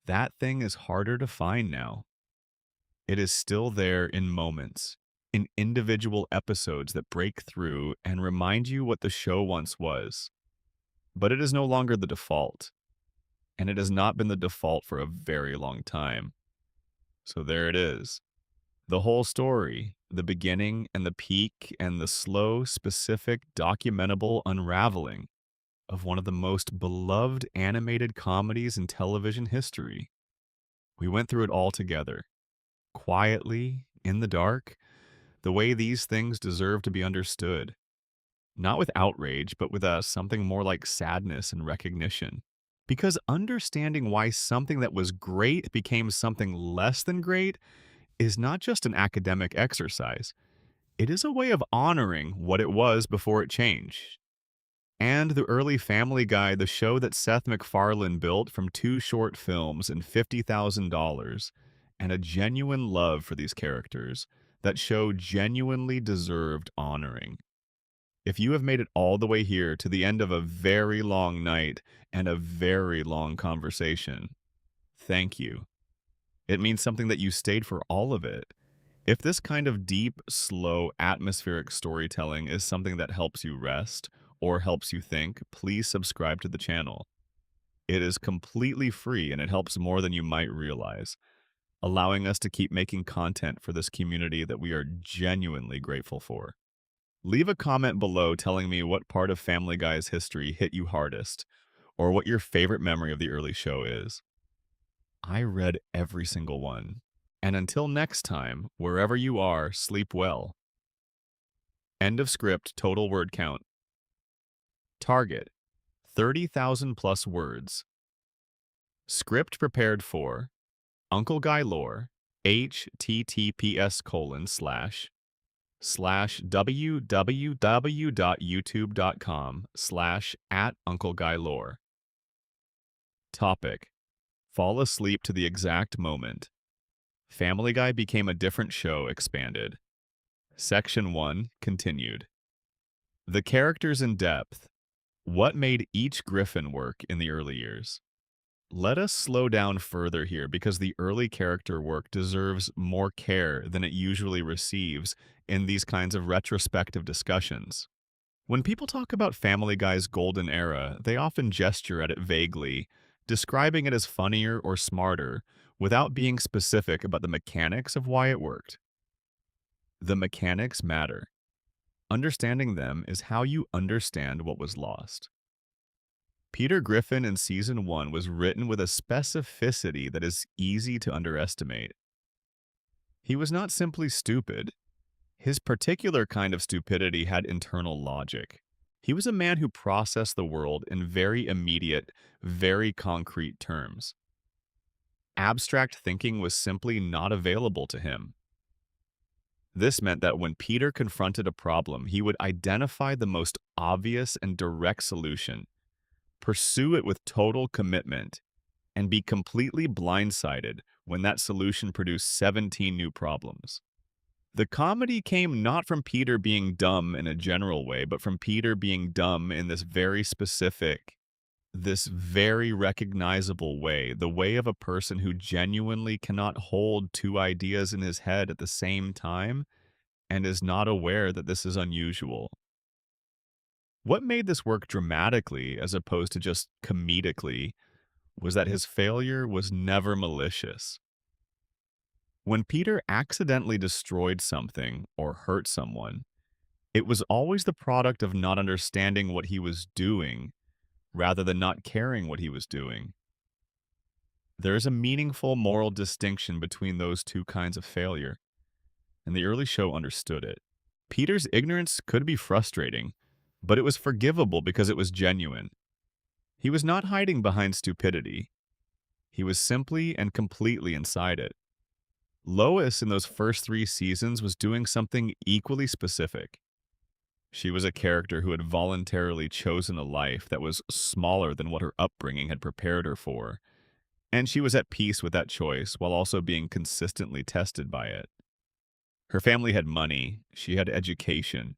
that thing is harder to find now. It is still there in moments, in individual episodes that break through and remind you what the show once was. But it is no longer the default, and it has not been the default for a very long time. So there it is. The whole story, the beginning and the peak and the slow, specific, documentable unraveling of one of the most beloved animated comedies in television history. We went through it all together, quietly, in the dark, the way these things deserve to be understood. Not with outrage, but with something more like sadness and recognition. Because understanding why something that was great became something less than great is not just an academic exercise. It is a way of honoring what it was before it changed. And the early Family Guy, the show that Seth MacFarlane built from 2 short films and $50,000, and a genuine love for these characters, that show genuinely deserved honoring. If you have made it all the way here to the end of a very long night and a very long conversation, thank you. It means something that you stayed for all of it. If this kind of deep, slow, atmospheric storytelling is something that helps you rest or helps you think, please subscribe to the channel. It is completely free and it helps more than you might realize, allowing us to keep making content for this community that we are genuinely grateful for. Leave a comment below telling me what part of Family Guy's history hit you hardest, or what your favorite memory of the early show is. I read every single one. And until next time, wherever you are, sleep well. End of script, total word count. Target, 30,000 plus words. Script prepared for Uncle Guy Lore, https://www.youtube.com/@UncleGuyLore. Topic: Fall asleep to the exact moment. Family Guy became a different show expanded. Section 1 continued. The characters in depth. What made each Griffin work in the early years? Let us slow down further here because the early character work deserves more care than it usually receives in these kinds of retrospective discussions. When people talk about Family Guy's golden era, they often gesture at it vaguely, describing it as funnier or smarter, without being specific about the mechanics of why it worked. The mechanics matter. Understanding them is how you understand what was lost. Peter Griffin in Season 1 was written with a specificity that is easy to underestimate. He was not simply stupid. His particular kind of stupidity had internal logic. He was a man who processed the world in very immediate, very concrete terms. Abstract thinking was simply not available to him. This meant that when Peter confronted a problem, he would identify the most obvious and direct solution, pursue it with total commitment, and be completely blindsided when that solution produced 17 new problems. The comedy came not from Peter being dumb in a general way, but from Peter being dumb in this very specific, this very recognizable way, the way of a person who genuinely cannot hold two ideas in his head at the same time and is not aware that this is unusual. What made this work dramatically as opposed to just comedically was that his failure was never malicious. When Peter accidentally destroyed something or hurt someone, it was always the product of not understanding what he was doing rather than not caring what he was doing. There is a meaningful moral distinction between those two kinds of failure, and the early show understood it. Peter's ignorance could be frustrating, but it was forgivable because it was genuine. He was not hiding behind stupidity. He was simply and completely inside it. Lois, in those first 3 seasons, was doing something equally specific. She was a character who had voluntarily chosen a life that was smaller than what her upbringing had prepared her for, and she was at peace with that choice while also being consistently tested by it. Her family had money, she had education,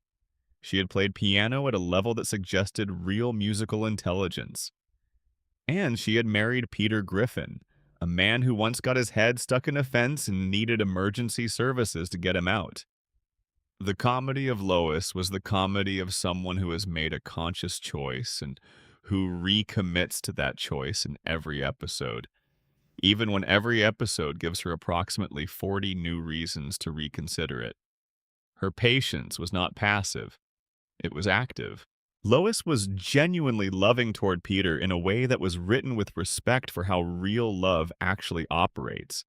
she had played piano at a level that suggested real musical intelligence, and she had married Peter Griffin, a man who once got his head stuck in a fence and needed emergency services to get him out. The comedy of Lois was the comedy of someone who has made a conscious choice and who recommits to that choice in every episode, even when every episode gives her approximately 40 new reasons to reconsider it. Her patience was not passive, it was active. Lois was genuinely loving toward Peter in a way that was written with respect for how real love actually operates,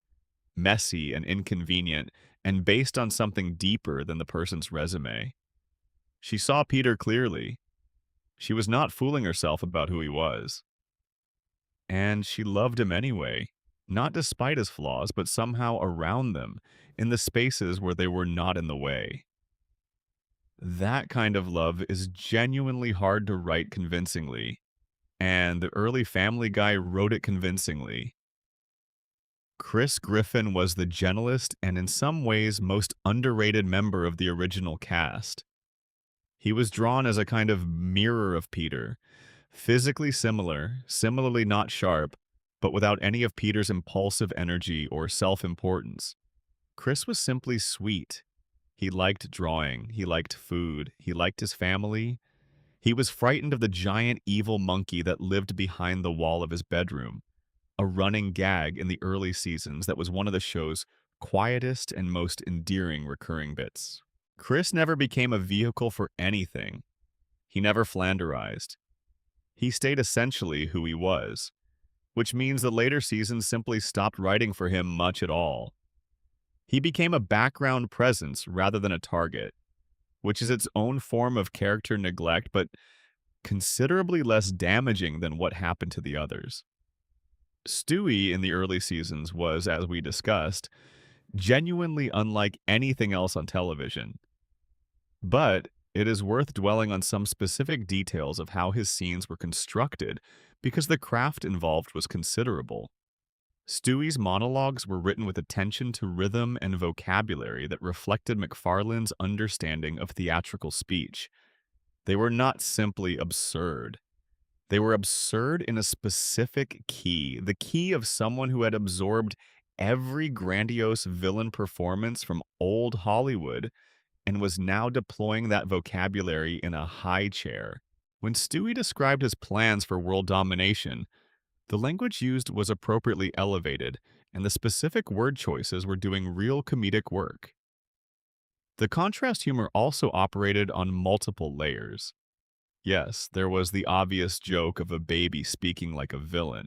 messy and inconvenient, and based on something deeper than the person's resume. She saw Peter clearly. She was not fooling herself about who he was. And she loved him anyway, not despite his flaws, but somehow around them, in the spaces where they were not in the way. That kind of love is genuinely hard to write convincingly, and the early Family Guy wrote it convincingly. Chris Griffin was the gentlest and in some ways most underrated member of the original cast. He was drawn as a kind of mirror of Peter, physically similar, similarly not sharp, but without any of Peter's impulsive energy or self-importance. Chris was simply sweet. He liked drawing, he liked food, he liked his family. He was frightened of the giant evil monkey that lived behind the wall of his bedroom, a running gag in the early seasons that was one of the show's quietest and most endearing recurring bits. Chris never became a vehicle for anything. He never flanderized. He stayed essentially who he was, which means the later seasons simply stopped writing for him much at all. He became a background presence rather than a target, which is its own form of character neglect, but considerably less damaging than what happened to the others. Stewie in the early seasons was, as we discussed, genuinely unlike anything else on television. But it is worth dwelling on some specific details of how his scenes were constructed because the craft involved was considerable. Stewie's monologues were written with attention to rhythm and vocabulary that reflected McFarlane's understanding of theatrical speech. They were not simply absurd. They were absurd in a specific key, the key of someone who had absorbed every grandiose villain performance from old Hollywood and was now deploying that vocabulary in a high chair. When Stewie described his plans for world domination, the language used was appropriately elevated, and the specific word choices were doing real comedic work. The contrast humor also operated on multiple layers. Yes, there was the obvious joke of a baby speaking like a villain.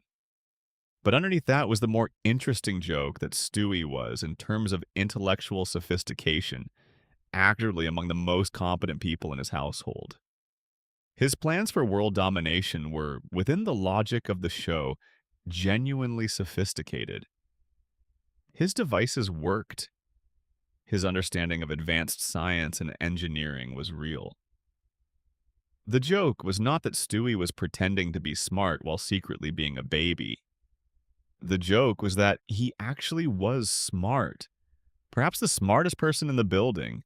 But underneath that was the more interesting joke that Stewie was in terms of intellectual sophistication, actively among the most competent people in his household. His plans for world domination were, within the logic of the show, genuinely sophisticated. His devices worked. His understanding of advanced science and engineering was real. The joke was not that Stewie was pretending to be smart while secretly being a baby. The joke was that he actually was smart, perhaps the smartest person in the building,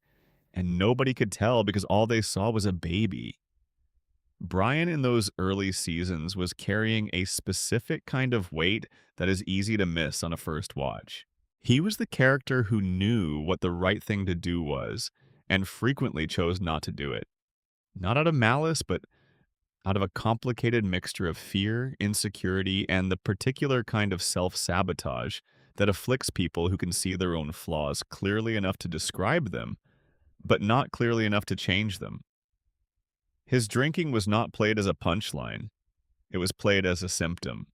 and nobody could tell because all they saw was a baby. Brian in those early seasons was carrying a specific kind of weight that is easy to miss on a first watch. He was the character who knew what the right thing to do was and frequently chose not to do it. Not out of malice, but out of a complicated mixture of fear, insecurity, and the particular kind of self sabotage that afflicts people who can see their own flaws clearly enough to describe them, but not clearly enough to change them. His drinking was not played as a punchline, it was played as a symptom.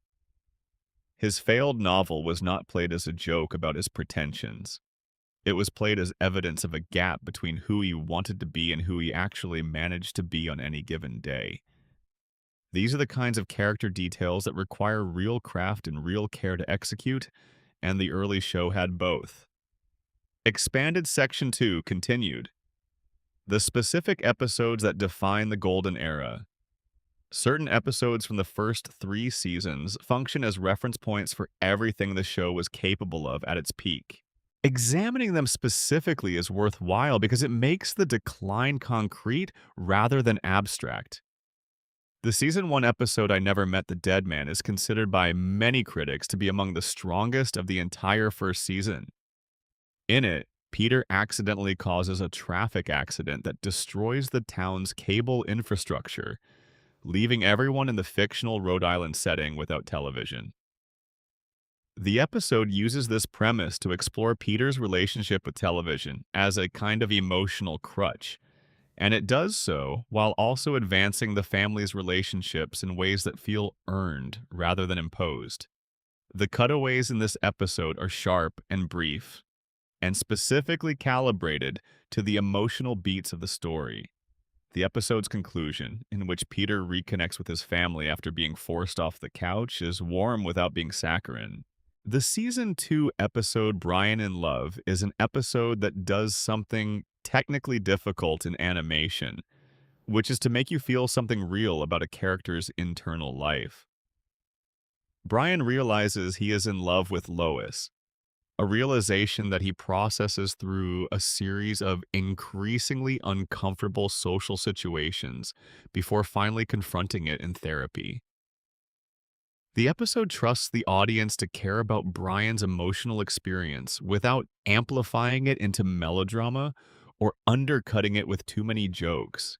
His failed novel was not played as a joke about his pretensions. It was played as evidence of a gap between who he wanted to be and who he actually managed to be on any given day. These are the kinds of character details that require real craft and real care to execute, and the early show had both. Expanded Section 2 continued. The specific episodes that define the Golden Era. Certain episodes from the first 3 seasons function as reference points for everything the show was capable of at its peak. Examining them specifically is worthwhile because it makes the decline concrete rather than abstract. The season 1 episode I Never Met the Dead Man is considered by many critics to be among the strongest of the entire first season. In it, Peter accidentally causes a traffic accident that destroys the town's cable infrastructure, leaving everyone in the fictional Rhode Island setting without television. The episode uses this premise to explore Peter's relationship with television as a kind of emotional crutch, and it does so while also advancing the family's relationships in ways that feel earned rather than imposed. The cutaways in this episode are sharp and brief, and specifically calibrated to the emotional beats of the story. The episode's conclusion, in which Peter reconnects with his family after being forced off the couch, is warm without being saccharine. The season 2 episode Brian in Love is an episode that does something technically difficult in animation, which is to make you feel something real about a character's internal life. Brian realizes he is in love with Lois, a realization that he processes through a series of increasingly uncomfortable social situations before finally confronting it in therapy. The episode trusts the audience to care about Brian's emotional experience without amplifying it into melodrama or undercutting it with too many jokes.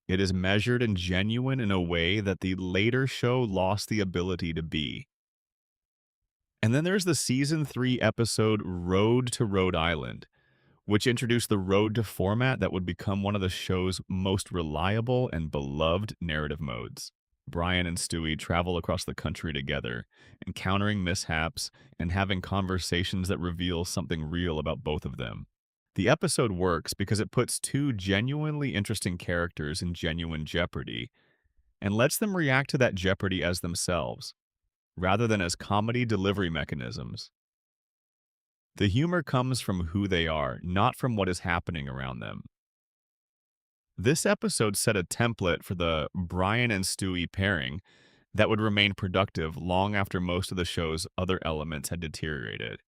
It is measured and genuine in a way that the later show lost the ability to be. And then there's the season 3 episode Road to Rhode Island, which introduced the road to format that would become one of the show's most reliable and beloved narrative modes. Brian and Stewie travel across the country together, encountering mishaps and having conversations that reveal something real about both of them. The episode works because it puts two genuinely interesting characters in genuine jeopardy and lets them react to that jeopardy as themselves, rather than as comedy delivery mechanisms. The humor comes from who they are, not from what is happening around them. This episode set a template for the Brian and Stewie pairing that would remain productive long after most of the show's other elements had deteriorated.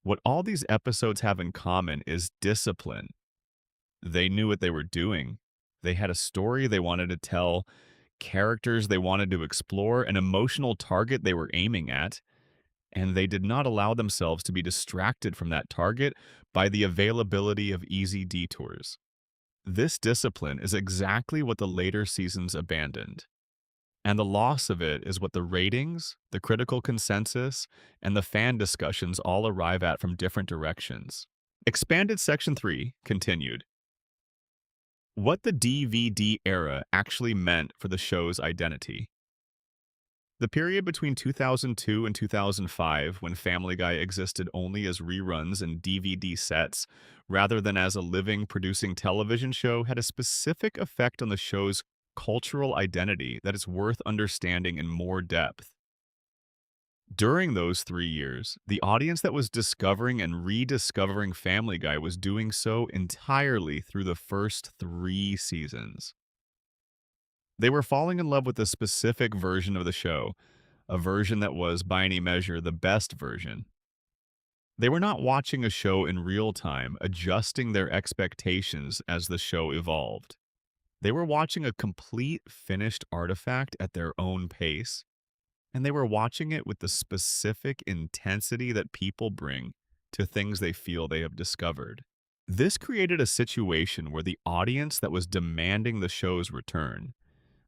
What all these episodes have in common is discipline. They knew what they were doing. They had a story they wanted to tell, characters they wanted to explore, an emotional target they were aiming at, and they did not allow themselves to be distracted from that target by the availability of easy detours. This discipline is exactly what the later seasons abandoned. And the loss of it is what the ratings, the critical consensus, and the fan discussions all arrive at from different directions. Expanded Section 3 continued. What the DVD era actually meant for the show's identity. The period between 2002 and 2005, when Family Guy existed only as reruns and DVD sets, rather than as a living, producing television show, had a specific effect on the show's cultural identity that is worth understanding in more depth. During those 3 years, the audience that was discovering and rediscovering Family Guy was doing so entirely through the first 3 seasons. They were falling in love with a specific version of the show, a version that was, by any measure, the best version. They were not watching a show in real time, adjusting their expectations as the show evolved. They were watching a complete, finished artifact at their own pace, and they were watching it with the specific intensity that people bring to things they feel they have discovered. This created a situation where the audience that was demanding the show's return,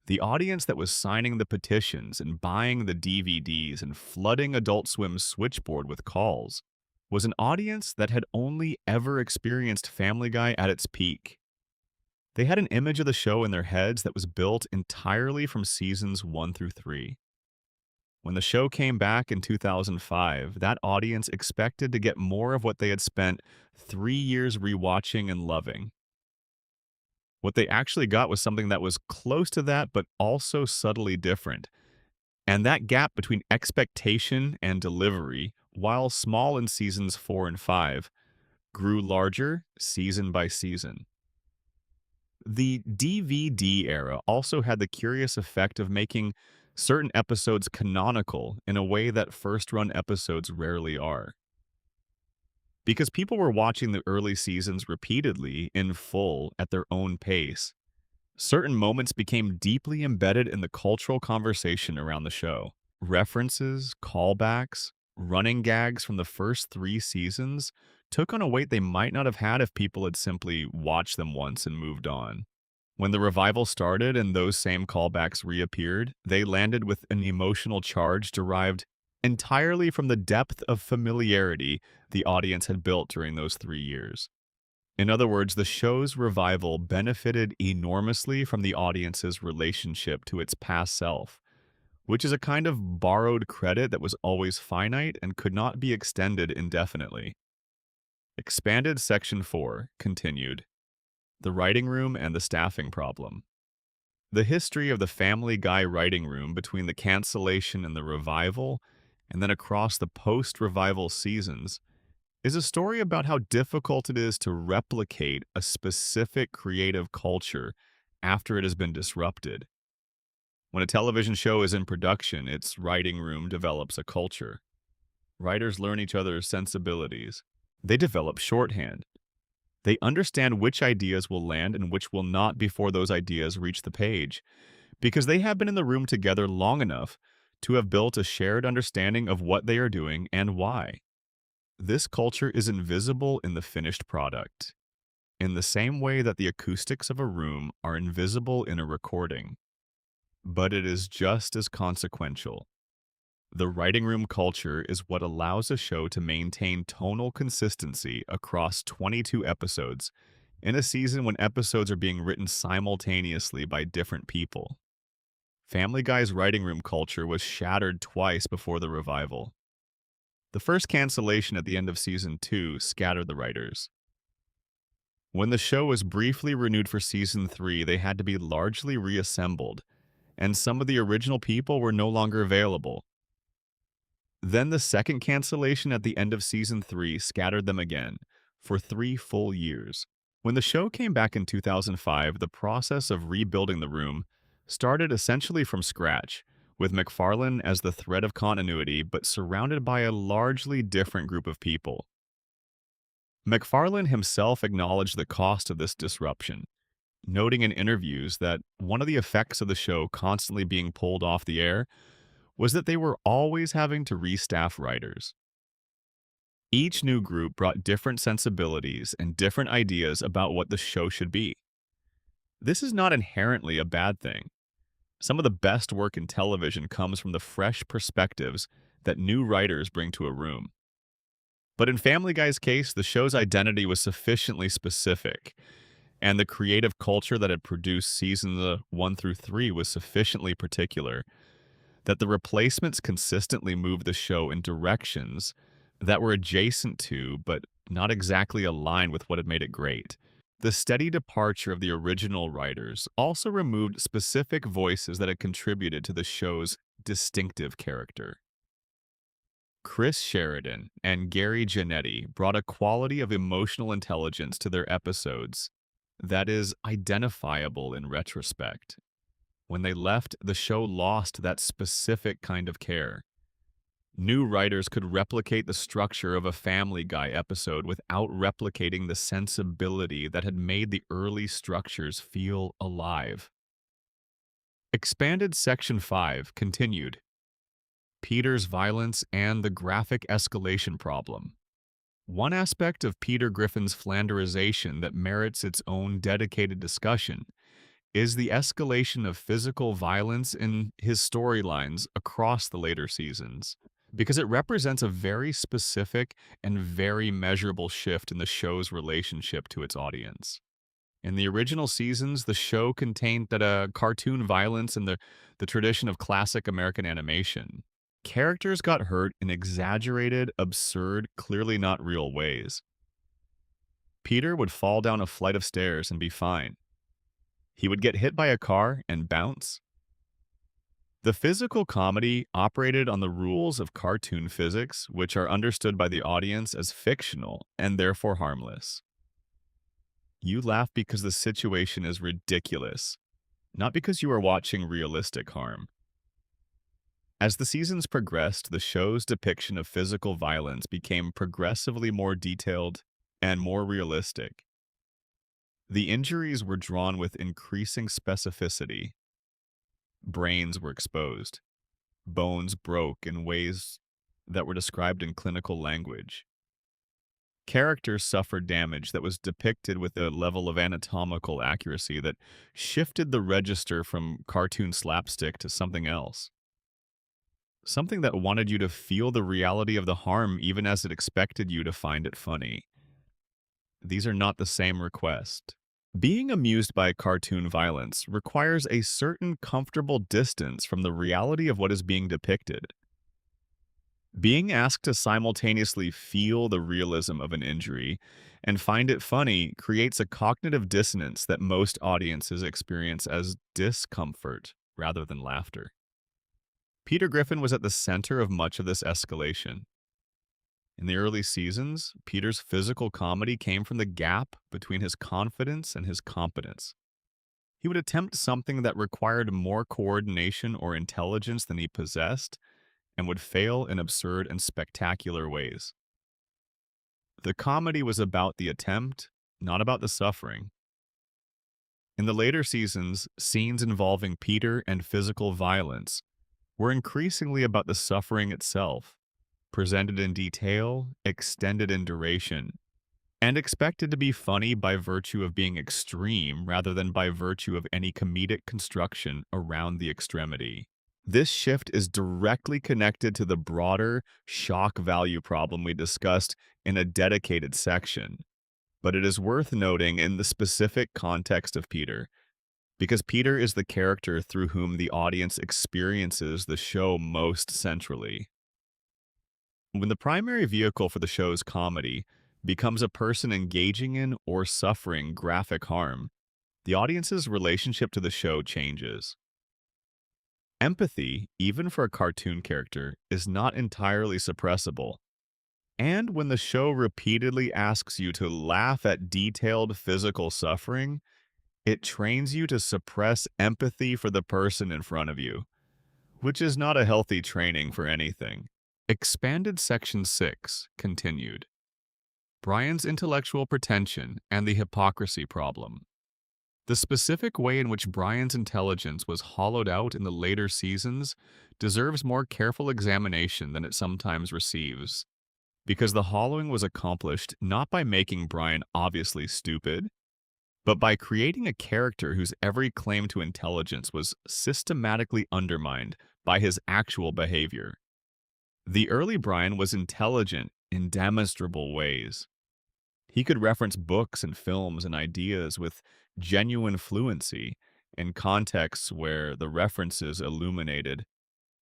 the audience that was signing the petitions and buying the DVDs and flooding Adult Swim's switchboard with calls, was an audience that had only ever experienced Family Guy at its peak. They had an image of the show in their heads that was built entirely from seasons 1 through 3. When the show came back in 2005, that audience expected to get more of what they had spent 3 years rewatching and loving. What they actually got was something that was close to that, but also subtly different. And that gap between expectation and delivery, while small in seasons 4 and 5, grew larger season by season. The DVD era also had the curious effect of making certain episodes canonical in a way that first-run episodes rarely are. Because people were watching the early seasons repeatedly, in full, at their own pace, certain moments became deeply embedded in the cultural conversation around the show. References, callbacks, running gags from the first 3 seasons took on a weight they might not have had if people had simply watched them once and moved on. When the revival started and those same callbacks reappeared, they landed with an emotional charge derived entirely from the depth of familiarity the audience had built during those 3 years. In other words, the show's revival benefited enormously from the audience's relationship to its past self, which is a kind of borrowed credit that was always finite and could not be extended indefinitely. Expanded Section 4 continued. The writing room and the staffing problem. The history of the Family Guy writing room between the cancellation and the revival, and then across the post-revival seasons, is a story about how difficult it is to replicate a specific creative culture after it has been disrupted. When a television show is in production, its writing room develops a culture. Writers learn each other's sensibilities. They develop shorthand. They understand which ideas will land and which will not before those ideas reach the page, because they have been in the room together long enough to have built a shared understanding of what they are doing and why. This culture is invisible in the finished product, in the same way that the acoustics of a room are invisible in a recording. But it is just as consequential. The writing room culture is what allows a show to maintain tonal consistency across 22 episodes in a season when episodes are being written simultaneously by different people. Family Guy's writing room culture was shattered twice before the revival. The first cancellation at the end of season 2 scattered the writers. When the show was briefly renewed for season 3, they had to be largely reassembled, and some of the original people were no longer available. Then the second cancellation at the end of season 3 scattered them again, for 3 full years. When the show came back in 2005, the process of rebuilding the room started essentially from scratch, with MacFarlane as the thread of continuity but surrounded by a largely different group of people. MacFarlane himself acknowledged the cost of this disruption, noting in interviews that one of the effects of the show constantly being pulled off the air was that they were always having to restaff writers. Each new group brought different sensibilities and different ideas about what the show should be. This is not inherently a bad thing. Some of the best work in television comes from the fresh perspectives that new writers bring to a room. But in Family Guy's case, the show's identity was sufficiently specific, and the creative culture that had produced seasons 1 through 3 was sufficiently particular that the replacements consistently moved the show in directions that were adjacent to, but not exactly aligned with what had made it great. The steady departure of the original writers also removed specific voices that had contributed to the show's distinctive character. Chris Sheridan and Gary Janetti brought a quality of emotional intelligence to their episodes that is identifiable in retrospect. When they left, the show lost that specific kind of care. New writers could replicate the structure of a Family Guy episode without replicating the sensibility that had made the early structures feel alive. Expanded Section 5 continued Peter's violence and the graphic escalation problem. One aspect of Peter Griffin's Flanderization that merits its own dedicated discussion is the escalation of physical violence in his storylines across the later seasons, because it represents a very specific and very measurable shift in the show's relationship to its audience. In the original seasons, the show contained that cartoon violence in the tradition of classic American animation. Characters got hurt in exaggerated, absurd, clearly not real ways. Peter would fall down a flight of stairs and be fine. He would get hit by a car and bounce. The physical comedy operated on the rules of cartoon physics, which are understood by the audience as fictional and therefore harmless. You laugh because the situation is ridiculous, not because you are watching realistic harm. As the seasons progressed, the show's depiction of physical violence became progressively more detailed and more realistic. The injuries were drawn with increasing specificity. Brains were exposed. Bones broke in ways that were described in clinical language. Characters suffered damage that was depicted with a level of anatomical accuracy that shifted the register from cartoon slapstick to something else. Something that wanted you to feel the reality of the harm even as it expected you to find it funny. These are not the same request. Being amused by cartoon violence requires a certain comfortable distance from the reality of what is being depicted. Being asked to simultaneously feel the realism of an injury and find it funny creates a cognitive dissonance that most audiences experience as discomfort rather than laughter. Peter Griffin was at the center of much of this escalation. In the early seasons, Peter's physical comedy came from the gap between his confidence and his competence. He would attempt something that required more coordination or intelligence than he possessed, and would fail in absurd and spectacular ways. The comedy was about the attempt, not about the suffering. In the later seasons, scenes involving Peter and physical violence were increasingly about the suffering itself, presented in detail, extended in duration, and expected to be funny by virtue of being extreme rather than by virtue of any comedic construction around the extremity. This shift is directly connected to the broader shock value problem we discussed in a dedicated section, but it is worth noting in the specific context of Peter, because Peter is the character through whom the audience experiences the show most centrally. When the primary vehicle for the show's comedy becomes a person engaging in or suffering graphic harm, the audience's relationship to the show changes. Empathy, even for a cartoon character, is not entirely suppressible. And when the show repeatedly asks you to laugh at detailed physical suffering, it trains you to suppress empathy for the person in front of you, which is not a healthy training for anything. Expanded Section 6 continued. Brian's intellectual pretension and the hypocrisy problem. The specific way in which Brian's intelligence was hollowed out in the later seasons deserves more careful examination than it sometimes receives, because the hollowing was accomplished not by making Brian obviously stupid, but by creating a character whose every claim to intelligence was systematically undermined by his actual behavior. The early Brian was intelligent in demonstrable ways. He could reference books and films and ideas with genuine fluency in contexts where the references illuminated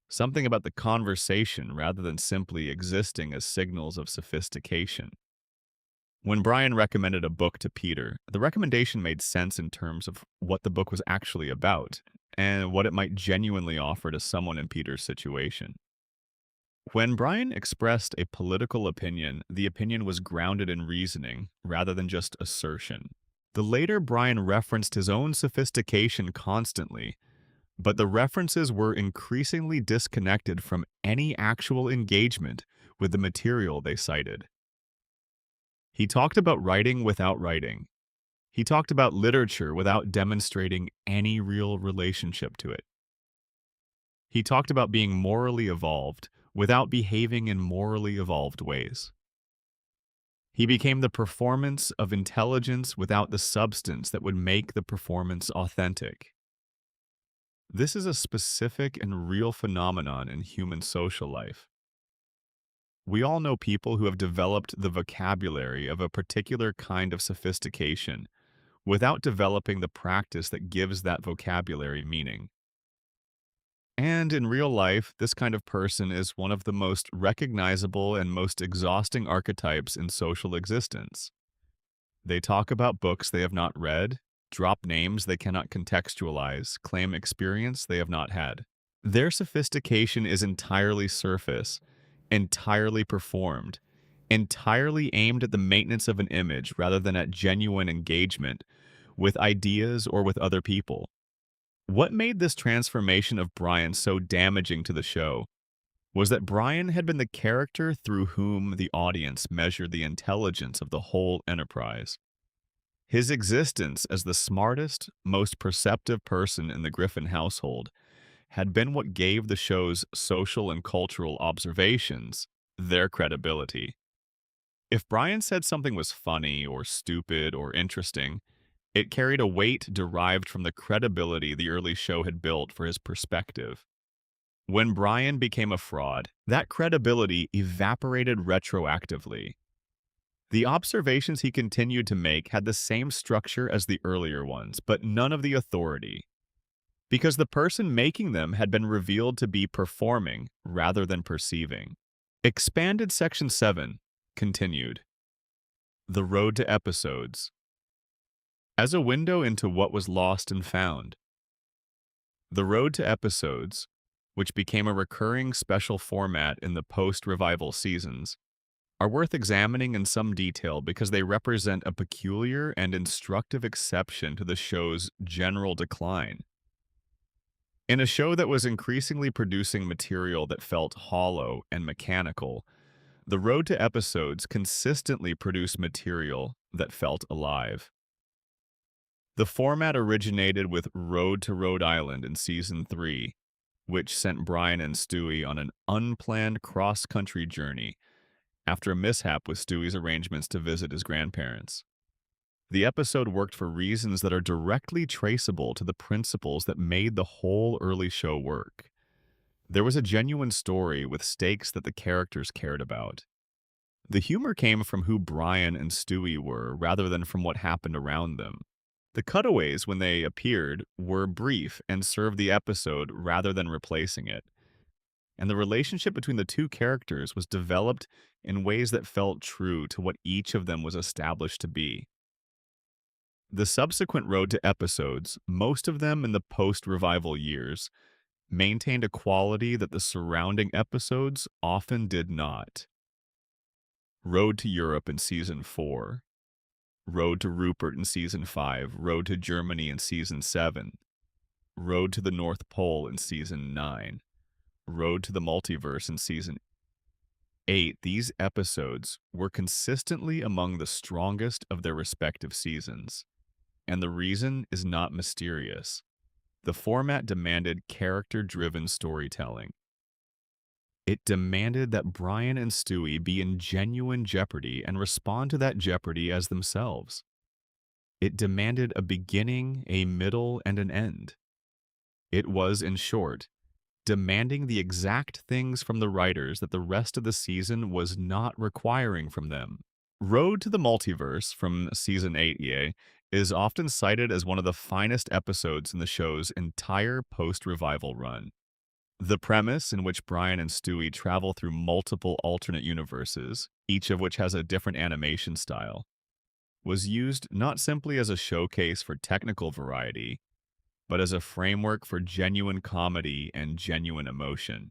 something about the conversation rather than simply existing as signals of sophistication. When Brian recommended a book to Peter, the recommendation made sense in terms of what the book was actually about and what it might genuinely offer to someone in Peter's situation. When Brian expressed a political opinion, the opinion was grounded in reasoning rather than just assertion. The later Brian referenced his own sophistication constantly, but the references were increasingly disconnected from any actual engagement with the material they cited. He talked about writing without writing. He talked about literature without demonstrating any real relationship to it. He talked about being morally evolved without behaving in morally evolved ways. He became the performance of intelligence without the substance that would make the performance authentic. This is a specific and real phenomenon in human social life. We all know people who have developed the vocabulary of a particular kind of sophistication without developing the practice that gives that vocabulary meaning. And in real life, this kind of person is one of the most recognizable and most exhausting archetypes in social existence. They talk about books they have not read, drop names they cannot contextualize, claim experience they have not had. Their sophistication is entirely surface, entirely performed, entirely aimed at the maintenance of an image rather than at genuine engagement with ideas or with other people. What made this transformation of Brian so damaging to the show was that Brian had been the character through whom the audience measured the intelligence of the whole enterprise. His existence as the smartest, most perceptive person in the Griffin household had been what gave the show's social and cultural observations their credibility. If Brian said something was funny or stupid or interesting, it carried a weight derived from the credibility the early show had built for his perspective. When Brian became a fraud, that credibility evaporated retroactively. The observations he continued to make had the same structure as the earlier ones, but none of the authority, because the person making them had been revealed to be performing rather than perceiving. Expanded Section 7 continued. The Road to Episodes. As a window into what was lost and found. The Road to Episodes, which became a recurring special format in the post-revival seasons, are worth examining in some detail because they represent a peculiar and instructive exception to the show's general decline. In a show that was increasingly producing material that felt hollow and mechanical, The Road to Episodes consistently produced material that felt alive. The format originated with Road to Rhode Island in Season 3, which sent Brian and Stewie on an unplanned cross-country journey after a mishap with Stewie's arrangements to visit his grandparents. The episode worked for reasons that are directly traceable to the principles that made the whole early show work. There was a genuine story with stakes that the characters cared about. The humor came from who Brian and Stewie were rather than from what happened around them. The cutaways, when they appeared, were brief and served the episode rather than replacing it. And the relationship between the two characters was developed in ways that felt true to what each of them was established to be. The subsequent Road to Episodes, most of them in the post-revival years, maintained a quality that the surrounding episodes often did not. Road to Europe in Season 4, Road to Rupert in Season 5, Road to Germany in Season 7, Road to the North Pole in Season 9, Road to the Multiverse in Season 8. These episodes were consistently among the strongest of their respective seasons. And the reason is not mysterious. The format demanded character-driven storytelling. It demanded that Brian and Stewie be in genuine jeopardy and respond to that jeopardy as themselves. It demanded a beginning, a middle, and an end. It was, in short, demanding the exact things from the writers that the rest of the season was not requiring from them. Road to the Multiverse from Season 8 is often cited as one of the finest episodes in the show's entire post-revival run. The premise, in which Brian and Stewie travel through multiple alternate universes, each of which has a different animation style, was used not simply as a showcase for technical variety, but as a framework for genuine comedy and genuine emotion.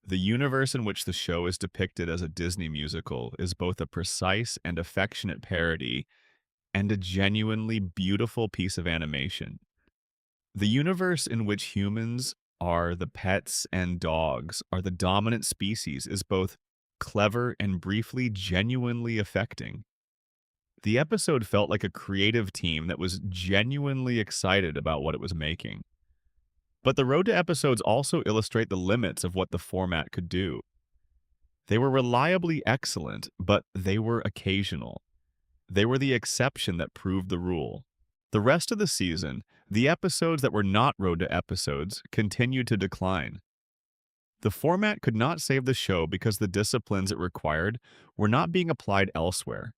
The universe in which the show is depicted as a Disney musical is both a precise and affectionate parody and a genuinely beautiful piece of animation. The universe in which humans are the pets and dogs are the dominant species is both clever and briefly genuinely affecting. The episode felt like a creative team that was genuinely excited about what it was making. But the road to episodes also illustrate the limits of what the format could do. They were reliably excellent, but they were occasional. They were the exception that proved the rule. The rest of the season, the episodes that were not road to episodes continued to decline. The format could not save the show because the disciplines it required were not being applied elsewhere.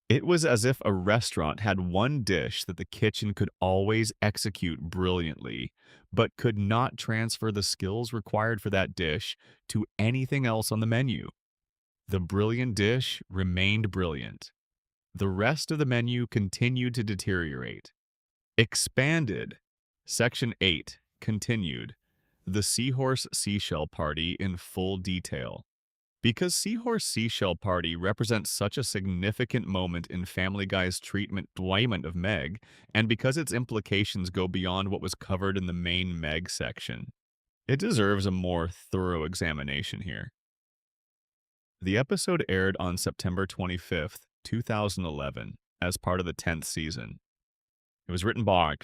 It was as if a restaurant had one dish that the kitchen could always execute brilliantly, but could not transfer the skills required for that dish to anything else on the menu. The brilliant dish remained brilliant. The rest of the menu continued to deteriorate. Expanded. Section 8 continued. The Seahorse Seashell Party in full detail. Because Seahorse Seashell Party represents such a significant moment in Family Guy's treatment of Meg, and because its implications go beyond what was covered in the main Meg section, it deserves a more thorough examination here. The episode aired on September 25th, 2011, as part of the 10th season. It was written by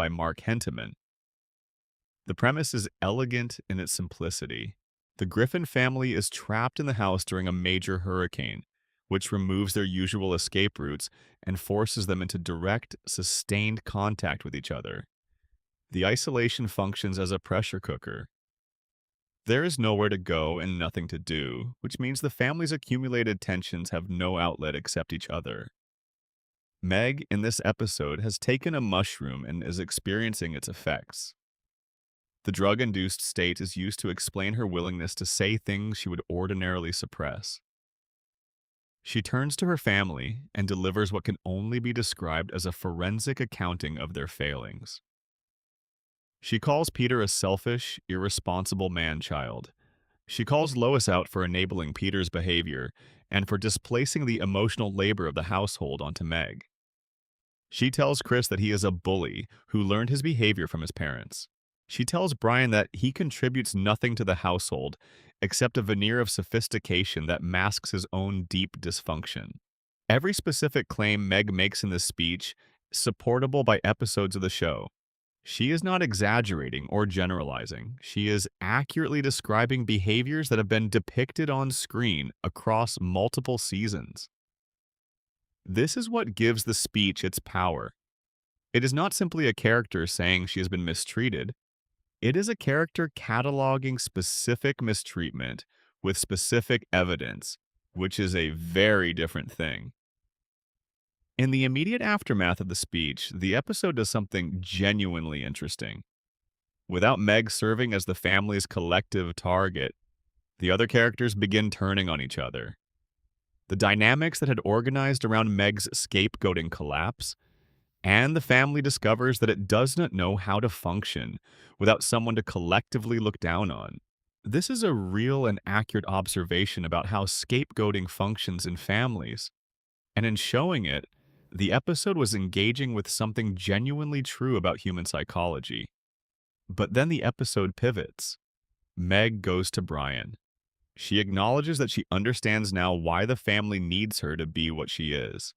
Mark Henteman. The premise is elegant in its simplicity. The Griffin family is trapped in the house during a major hurricane, which removes their usual escape routes and forces them into direct, sustained contact with each other. The isolation functions as a pressure cooker. There is nowhere to go and nothing to do, which means the family's accumulated tensions have no outlet except each other. Meg, in this episode, has taken a mushroom and is experiencing its effects. The drug-induced state is used to explain her willingness to say things she would ordinarily suppress. She turns to her family and delivers what can only be described as a forensic accounting of their failings. She calls Peter a selfish, irresponsible man-child. She calls Lois out for enabling Peter's behavior and for displacing the emotional labor of the household onto Meg. She tells Chris that he is a bully who learned his behavior from his parents. She tells Brian that he contributes nothing to the household except a veneer of sophistication that masks his own deep dysfunction. Every specific claim Meg makes in this speech is supportable by episodes of the show. She is not exaggerating or generalizing. She is accurately describing behaviors that have been depicted on screen across multiple seasons. This is what gives the speech its power. It is not simply a character saying she has been mistreated. It is a character cataloging specific mistreatment with specific evidence, which is a very different thing. In the immediate aftermath of the speech, the episode does something genuinely interesting. Without Meg serving as the family's collective target, the other characters begin turning on each other. The dynamics that had organized around Meg's scapegoating collapse, and the family discovers that it does not know how to function without someone to collectively look down on. This is a real and accurate observation about how scapegoating functions in families. And in showing it, the episode was engaging with something genuinely true about human psychology. But then the episode pivots. Meg goes to Brian. She acknowledges that she understands now why the family needs her to be what she is.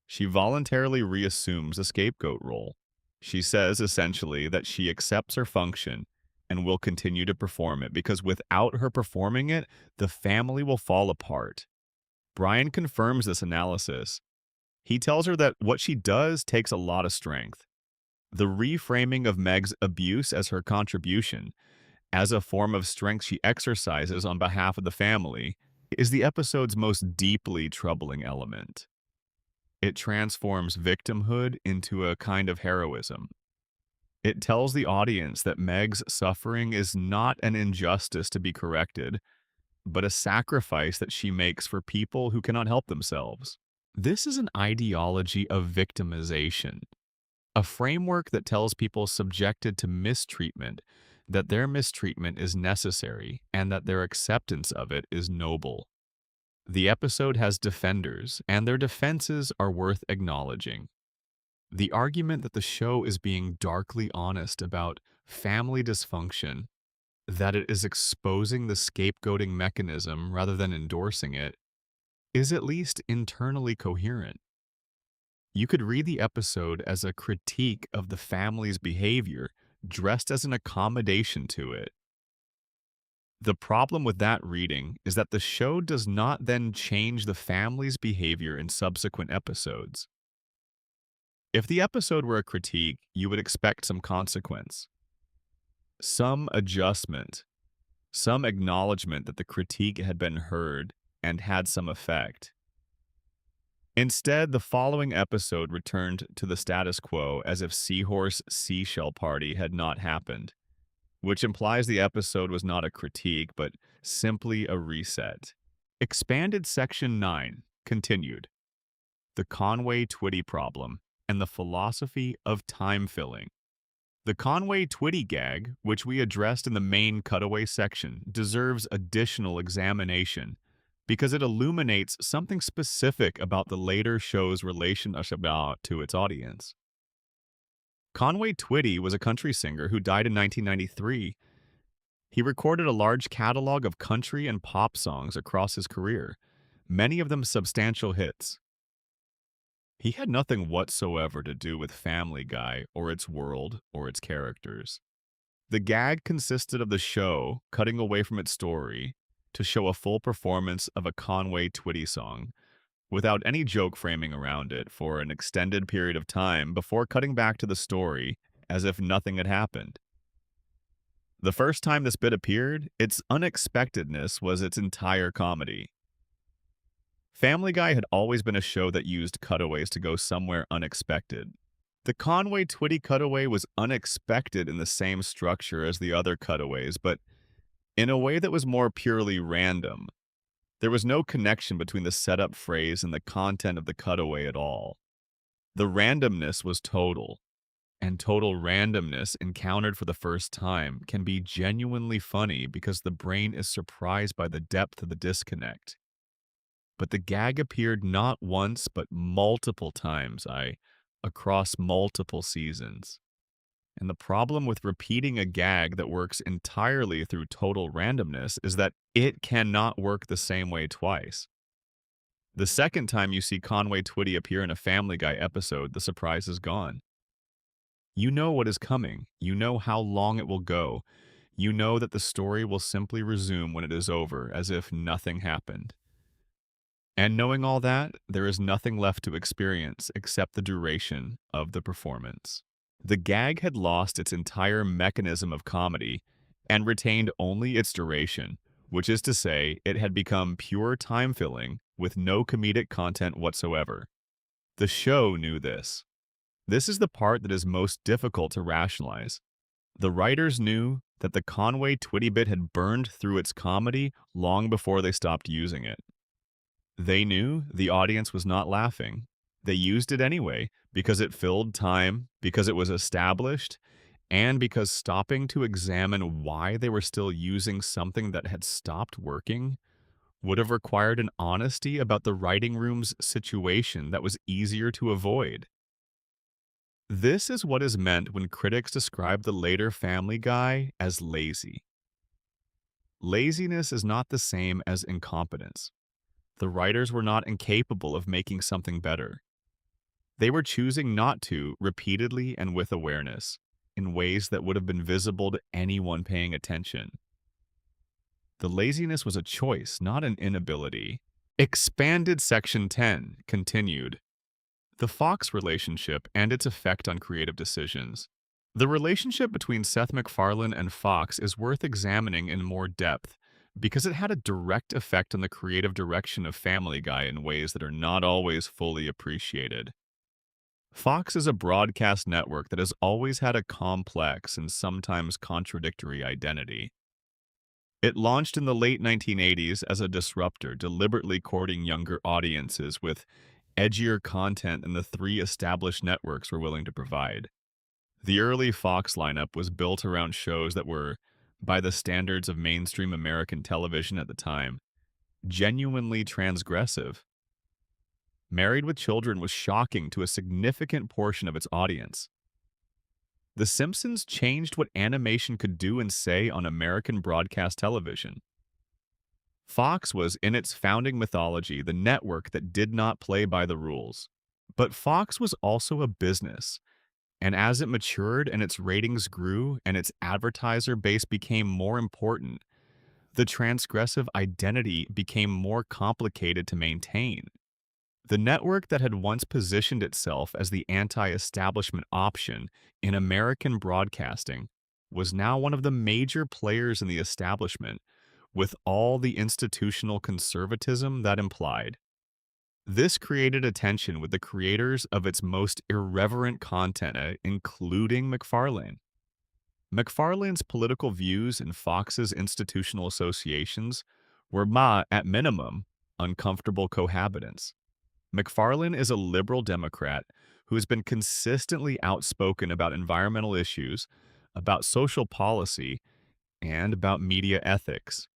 She voluntarily reassumes the scapegoat role. She says, essentially, that she accepts her function and will continue to perform it because without her performing it, the family will fall apart. Brian confirms this analysis. He tells her that what she does takes a lot of strength. The reframing of Meg's abuse as her contribution, as a form of strength she exercises on behalf of the family, is the episode's most deeply troubling element. It transforms victimhood into a kind of heroism. It tells the audience that Meg's suffering is not an injustice to be corrected, but a sacrifice that she makes for people who cannot help themselves. This is an ideology of victimization, a framework that tells people subjected to mistreatment that their mistreatment is necessary and that their acceptance of it is noble. The episode has defenders, and their defenses are worth acknowledging. The argument that the show is being darkly honest about family dysfunction, that it is exposing the scapegoating mechanism rather than endorsing it, is at least internally coherent. You could read the episode as a critique of the family's behavior dressed as an accommodation to it. The problem with that reading is that the show does not then change the family's behavior in subsequent episodes. If the episode were a critique, you would expect some consequence, some adjustment, some acknowledgement that the critique had been heard and had some effect. Instead, the following episode returned to the status quo as if Seahorse Seashell Party had not happened, which implies the episode was not a critique, but simply a reset. Expanded Section 9 continued. The Conway-Twitty problem and the philosophy of time filling. The Conway-Twitty gag, which we addressed in the main cutaway section, deserves additional examination because it illuminates something specific about the later show's relationship to its audience. Conway-Twitty was a country singer who died in 1993. He recorded a large catalog of country and pop songs across his career, many of them substantial hits. He had nothing whatsoever to do with Family Guy or its world or its characters. The gag consisted of the show cutting away from its story to show a full performance of a Conway-Twitty song, without any joke framing around it for an extended period of time before cutting back to the story as if nothing had happened. The first time this bit appeared, its unexpectedness was its entire comedy. Family Guy had always been a show that used cutaways to go somewhere unexpected. The Conway-Twitty cutaway was unexpected in the same structure as the other cutaways, but in a way that was more purely random. There was no connection between the setup phrase and the content of the cutaway at all. The randomness was total, and total randomness encountered for the first time can be genuinely funny because the brain is surprised by the depth of the disconnect. But the gag appeared not once but multiple times, across multiple seasons. And the problem with repeating a gag that works entirely through total randomness is that it cannot work the same way twice. The second time you see Conway-Twitty appear in a Family Guy episode, the surprise is gone. You know what is coming. You know how long it will go. You know that the story will simply resume when it is over, as if nothing happened. And knowing all that, there is nothing left to experience except the duration of the performance. The gag had lost its entire mechanism of comedy and retained only its duration, which is to say, it had become pure time-filling with no comedic content whatsoever. The show knew this. This is the part that is most difficult to rationalize. The writers knew that the Conway-Twitty bit had burned through its comedy long before they stopped using it. They knew the audience was not laughing. They used it anyway because it filled time, because it was established, and because stopping to examine why they were still using something that had stopped working would have required an honesty about the writing room's situation that was easier to avoid. This is what is meant when critics describe the later Family Guy as lazy. Laziness is not the same as incompetence. The writers were not incapable of making something better. They were choosing not to repeatedly and with awareness, in ways that would have been visible to anyone paying attention. The laziness was a choice, not an inability. Expanded Section 10 continued. The Fox relationship and its effect on creative decisions. The relationship between Seth MacFarlane and Fox is worth examining in more depth because it had a direct effect on the creative direction of Family Guy in ways that are not always fully appreciated. Fox is a broadcast network that has always had a complex and sometimes contradictory identity. It launched in the late 1980s as a disruptor, deliberately courting younger audiences with edgier content than the three established networks were willing to provide. The early Fox lineup was built around shows that were, by the standards of mainstream American television at the time, genuinely transgressive. Married with Children was shocking to a significant portion of its audience. The Simpsons changed what animation could do and say on American broadcast television. Fox was, in its founding mythology, the network that did not play by the rules. But Fox was also a business, and as it matured and its ratings grew and its advertiser base became more important, the transgressive identity became more complicated to maintain. The network that had once positioned itself as the anti-establishment option in American broadcasting was now one of the major players in the establishment, with all the institutional conservatism that implied. This created a tension with the creators of its most irreverent content, including McFarlane. McFarlane's political views and Fox's institutional associations were, at minimum, uncomfortable cohabitants. McFarlane is a liberal Democrat who has been consistently outspoken about environmental issues, about social policy, and about media ethics.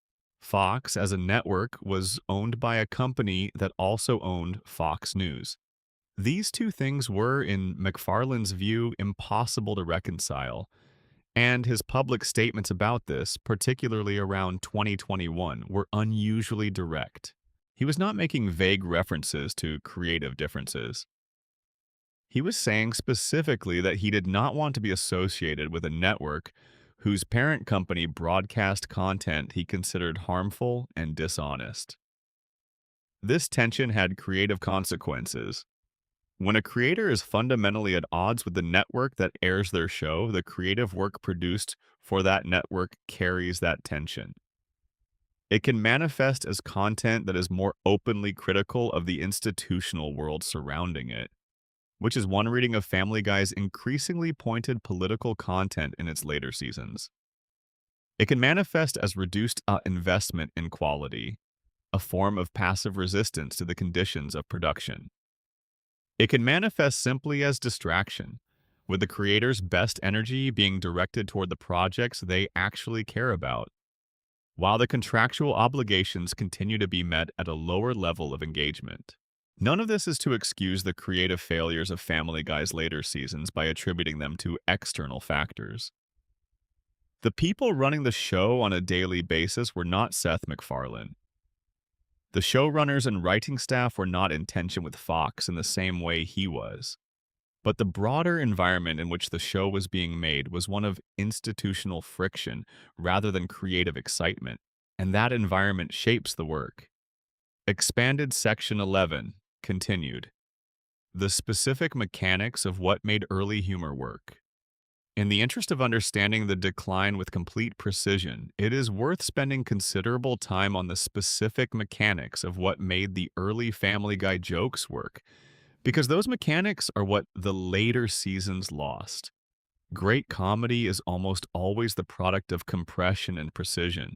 Fox, as a network, was owned by a company that also owned Fox News. These two things were, in McFarlane's view, impossible to reconcile, and his public statements about this, particularly around 2021, were unusually direct. He was not making vague references to creative differences. He was saying specifically that he did not want to be associated with a network whose parent company broadcast content he considered harmful and dishonest. This tension had creative consequences. When a creator is fundamentally at odds with the network that airs their show, the creative work produced for that network carries that tension. It can manifest as content that is more openly critical of the institutional world surrounding it, which is one reading of Family Guy's increasingly pointed political content in its later seasons. It can manifest as reduced investment in quality, a form of passive resistance to the conditions of production. It can manifest simply as distraction, with the creator's best energy being directed toward the projects they actually care about, while the contractual obligations continue to be met at a lower level of engagement. None of this is to excuse the creative failures of Family Guy's later seasons by attributing them to external factors. The people running the show on a daily basis were not Seth MacFarlane. The showrunners and writing staff were not in tension with Fox in the same way he was. But the broader environment in which the show was being made was one of institutional friction rather than creative excitement, and that environment shapes the work. Expanded Section 11 continued. The specific mechanics of what made early humor work. In the interest of understanding the decline with complete precision, it is worth spending considerable time on the specific mechanics of what made the early Family Guy jokes work, because those mechanics are what the later seasons lost. Great comedy is almost always the product of compression and precision.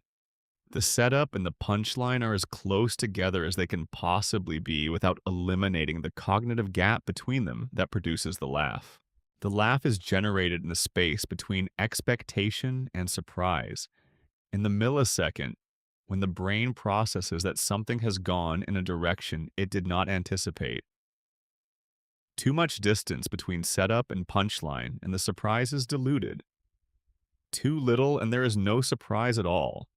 The setup and the punchline are as close together as they can possibly be without eliminating the cognitive gap between them that produces the laugh. The laugh is generated in the space between expectation and surprise, in the millisecond when the brain processes that something has gone in a direction it did not anticipate. Too much distance between setup and punchline, and the surprise is diluted. Too little, and there is no surprise at all.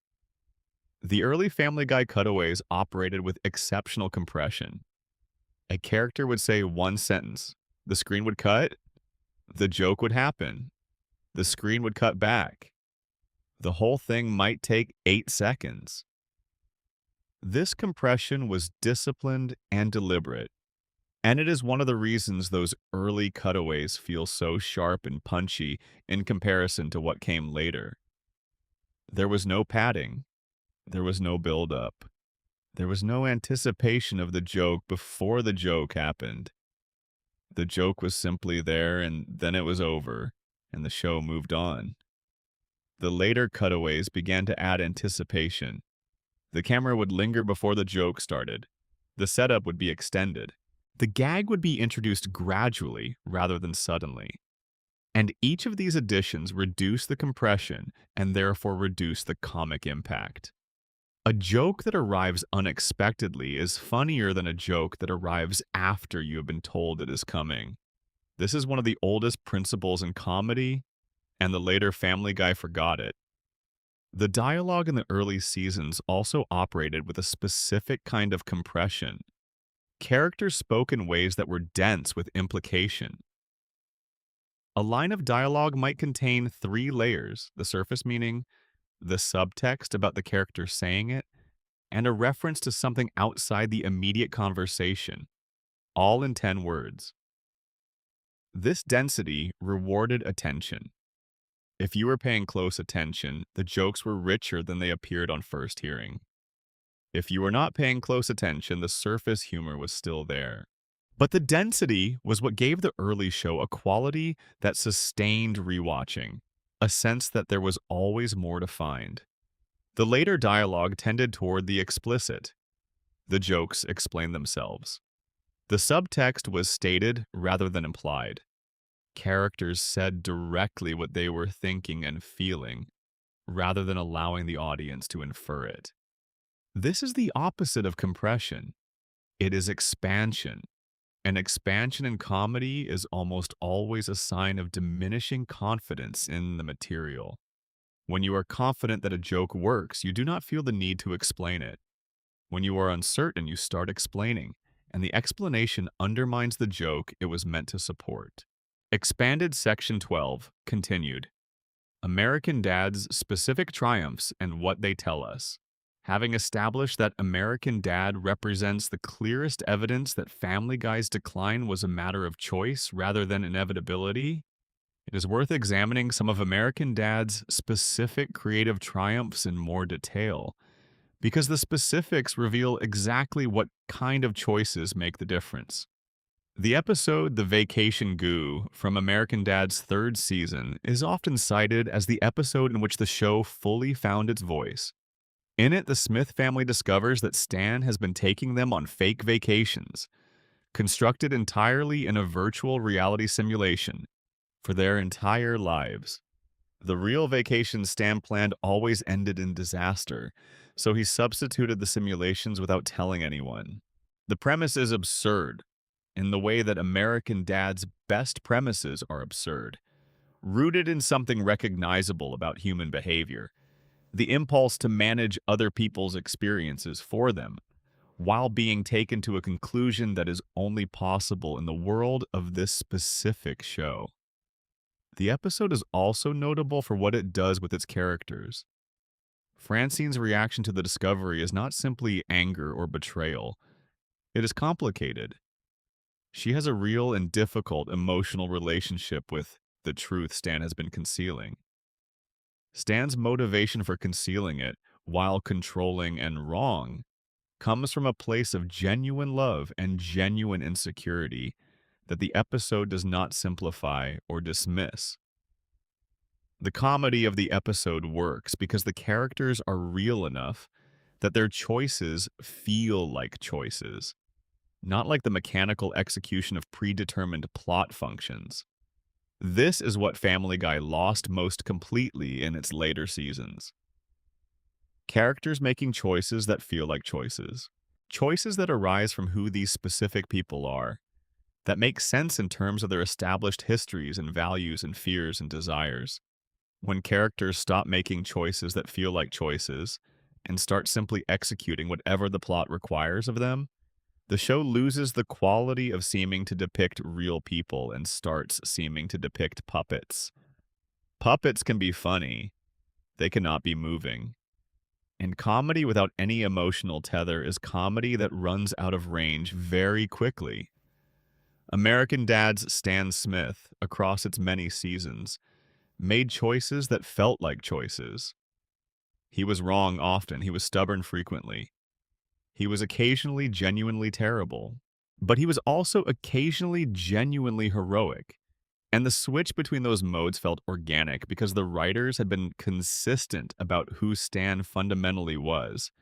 The early Family Guy cutaways operated with exceptional compression. A character would say one sentence, the screen would cut, the joke would happen, the screen would cut back. The whole thing might take 8 seconds. This compression was disciplined and deliberate, and it is one of the reasons those early cutaways feel so sharp and punchy in comparison to what came later. There was no padding. There was no build-up. There was no anticipation of the joke before the joke happened. The joke was simply there, and then it was over, and the show moved on. The later cutaways began to add anticipation. The camera would linger before the joke started. The setup would be extended. The gag would be introduced gradually rather than suddenly. And each of these additions reduced the compression and therefore reduced the comic impact. A joke that arrives unexpectedly is funnier than a joke that arrives after you have been told it is coming. This is one of the oldest principles in comedy, and the later Family Guy forgot it. The dialogue in the early seasons also operated with a specific kind of compression. Characters spoke in ways that were dense with implication. A line of dialogue might contain three layers: the surface meaning, the subtext about the character saying it, and a reference to something outside the immediate conversation, all in 10 words. This density rewarded attention. If you were paying close attention, the jokes were richer than they appeared on first hearing. If you were not paying close attention, the surface humor was still there. But the density was what gave the early show a quality that sustained rewatching, a sense that there was always more to find. The later dialogue tended toward the explicit. The jokes explained themselves. The subtext was stated rather than implied. Characters said directly what they were thinking and feeling, rather than allowing the audience to infer it. This is the opposite of compression. It is expansion. And expansion in comedy is almost always a sign of diminishing confidence in the material. When you are confident that a joke works, you do not feel the need to explain it. When you are uncertain, you start explaining, and the explanation undermines the joke it was meant to support. Expanded Section 12 continued. American Dad's specific triumphs and what they tell us. Having established that American Dad represents the clearest evidence that Family Guy's decline was a matter of choice rather than inevitability, it is worth examining some of American Dad's specific creative triumphs in more detail, because the specifics reveal exactly what kind of choices make the difference. The episode The Vacation Goo from American Dad's third season is often cited as the episode in which the show fully found its voice. In it, the Smith family discovers that Stan has been taking them on fake vacations, constructed entirely in a virtual reality simulation, for their entire lives. The real vacation Stan planned always ended in disaster, so he substituted the simulations without telling anyone. The premise is absurd, in the way that American Dad's best premises are absurd, rooted in something recognizable about human behavior. The impulse to manage other people's experiences for them, while being taken to a conclusion that is only possible in the world of this specific show. The episode is also notable for what it does with its characters. Francine's reaction to the discovery is not simply anger or betrayal. It is complicated. She has a real and difficult emotional relationship with the truth Stan has been concealing. Stan's motivation for concealing it, while controlling and wrong, comes from a place of genuine love and genuine insecurity that the episode does not simplify or dismiss. The comedy of the episode works because the characters are real enough that their choices feel like choices, not like the mechanical execution of predetermined plot functions. This is what Family Guy lost most completely in its later seasons. Characters making choices that feel like choices. Choices that arise from who these specific people are, that make sense in terms of their established histories and values and fears and desires. When characters stop making choices that feel like choices and start simply executing whatever the plot requires of them, the show loses the quality of seeming to depict real people and starts seeming to depict puppets. Puppets can be funny. They cannot be moving. And comedy without any emotional tether is comedy that runs out of range very quickly. American Dad's Stan Smith, across its many seasons, made choices that felt like choices. He was wrong often. He was stubborn frequently. He was occasionally genuinely terrible, but he was also occasionally genuinely heroic. And the switch between those modes felt organic because the writers had been consistent about who Stan fundamentally was,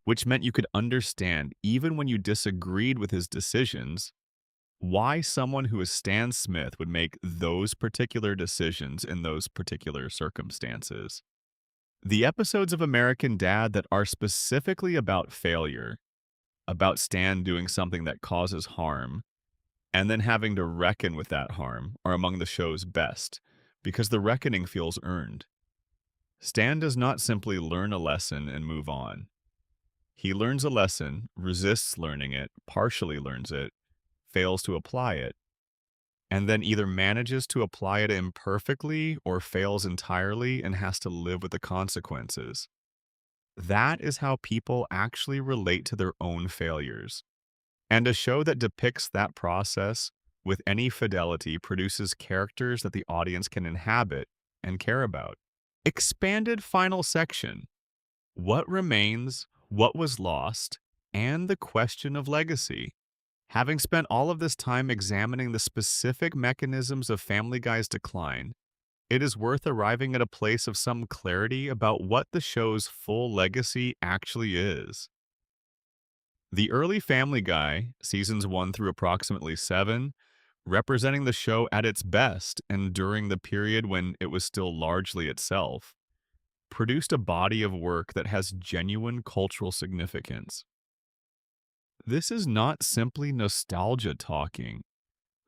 which meant you could understand, even when you disagreed with his decisions, why someone who is Stan Smith would make those particular decisions in those particular circumstances. The episodes of American Dad that are specifically about failure, about Stan doing something that causes harm, and then having to reckon with that harm are among the show's best, because the reckoning feels earned. Stan does not simply learn a lesson and move on. He learns a lesson, resists learning it, partially learns it, fails to apply it, and then either manages to apply it imperfectly or fails entirely and has to live with the consequences. That is how people actually relate to their own failures. And a show that depicts that process with any fidelity produces characters that the audience can inhabit and care about. Expanded final section: what remains, what was lost, and the question of legacy. Having spent all of this time examining the specific mechanisms of Family Guy's decline, it is worth arriving at a place of some clarity about what the show's full legacy actually is. The early Family Guy, seasons 1 through approximately 7, representing the show at its best and during the period when it was still largely itself, produced a body of work that has genuine cultural significance. This is not simply nostalgia talking.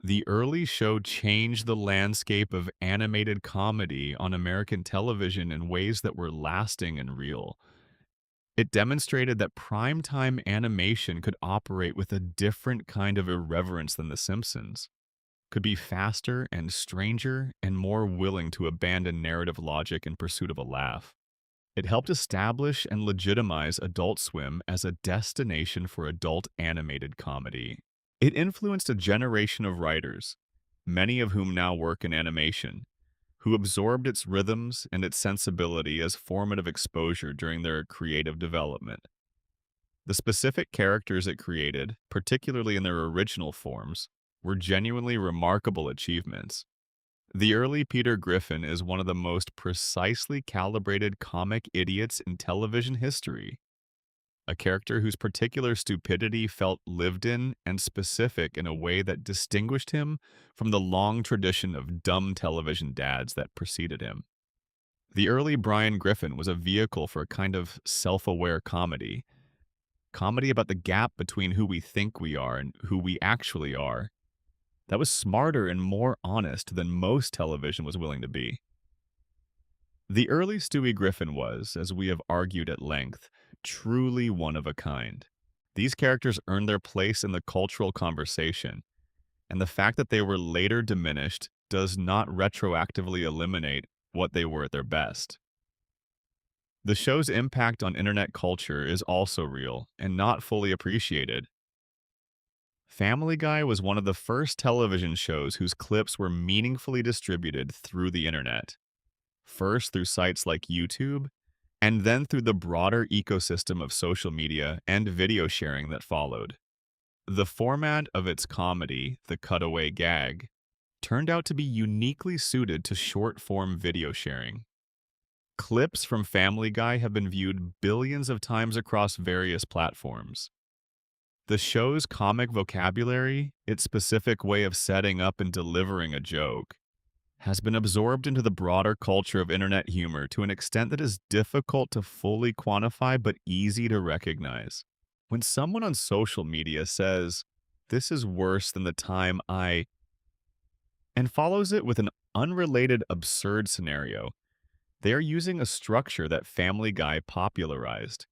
The early show changed the landscape of animated comedy on American television in ways that were lasting and real. It demonstrated that primetime animation could operate with a different kind of irreverence than The Simpsons, could be faster and stranger and more willing to abandon narrative logic in pursuit of a laugh. It helped establish and legitimize Adult Swim as a destination for adult animated comedy. It influenced a generation of writers, many of whom now work in animation, who absorbed its rhythms and its sensibility as formative exposure during their creative development. The specific characters it created, particularly in their original forms, were genuinely remarkable achievements. The early Peter Griffin is one of the most precisely calibrated comic idiots in television history, a character whose particular stupidity felt lived in and specific in a way that distinguished him from the long tradition of dumb television dads that preceded him. The early Brian Griffin was a vehicle for a kind of self-aware comedy, comedy about the gap between who we think we are and who we actually are, that was smarter and more honest than most television was willing to be. The early Stewie Griffin was, as we have argued at length, truly one of a kind. These characters earned their place in the cultural conversation, and the fact that they were later diminished does not retroactively eliminate what they were at their best. The show's impact on internet culture is also real and not fully appreciated. Family Guy was one of the first television shows whose clips were meaningfully distributed through the internet, first through sites like YouTube, and then through the broader ecosystem of social media and video sharing that followed. The format of its comedy, the cutaway gag, turned out to be uniquely suited to short-form video sharing. Clips from Family Guy have been viewed billions of times across various platforms. The show's comic vocabulary, its specific way of setting up and delivering a joke, has been absorbed into the broader culture of internet humor to an extent that is difficult to fully quantify but easy to recognize. When someone on social media says, "This is worse than the time I," and follows it with an unrelated absurd scenario, they are using a structure that Family Guy popularized.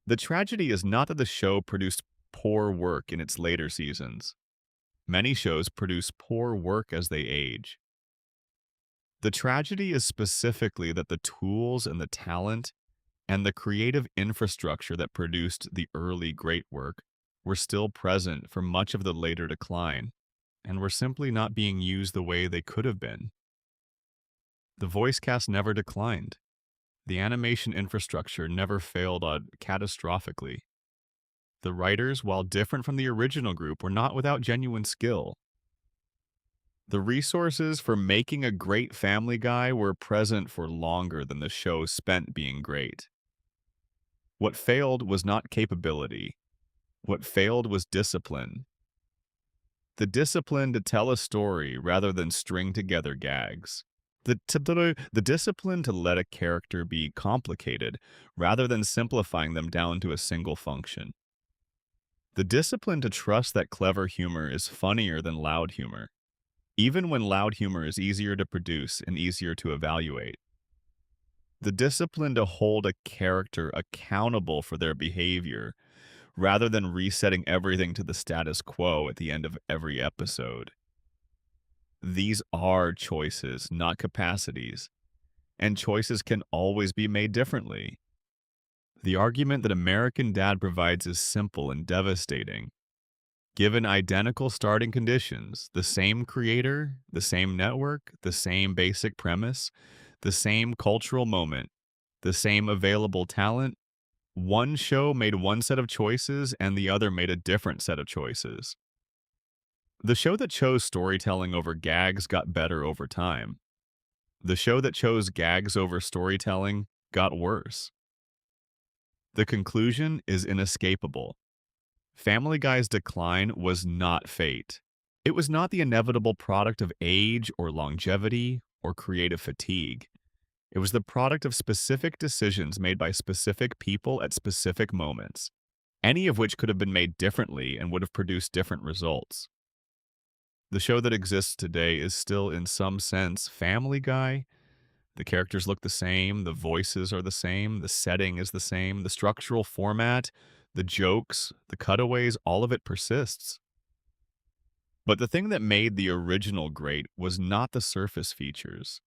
The tragedy is not that the show produced poor work in its later seasons. Many shows produce poor work as they age. The tragedy is specifically that the tools and the talent and the creative infrastructure that produced the early great work were still present for much of the later decline and were simply not being used the way they could have been. The voice cast never declined. The animation infrastructure never failed catastrophically. The writers, while different from the original group, were not without genuine skill. The resources for making a great Family Guy were present for longer than the show spent being great. What failed was not capability. What failed was discipline. The discipline to tell a story rather than string together gags. The discipline to let a character be complicated rather than simplifying them down to a single function. The discipline to trust that clever humor is funnier than loud humor, even when loud humor is easier to produce and easier to evaluate. The discipline to hold a character accountable for their behavior rather than resetting everything to the status quo at the end of every episode. These are choices, not capacities, and choices can always be made differently. The argument that American Dad provides is simple and devastating. Given identical starting conditions, the same creator, the same network, the same basic premise, the same cultural moment, the same available talent, one show made one set of choices and the other made a different set of choices. The show that chose storytelling over gags got better over time. The show that chose gags over storytelling got worse. The conclusion is inescapable. Family Guy's decline was not fate. It was not the inevitable product of age or longevity or creative fatigue. It was the product of specific decisions made by specific people at specific moments, any of which could have been made differently and would have produced different results. The show that exists today is still, in some sense, Family Guy. The characters look the same, the voices are the same, the setting is the same, the structural format, the jokes, the cutaways, all of it persists. But the thing that made the original great was not the surface features.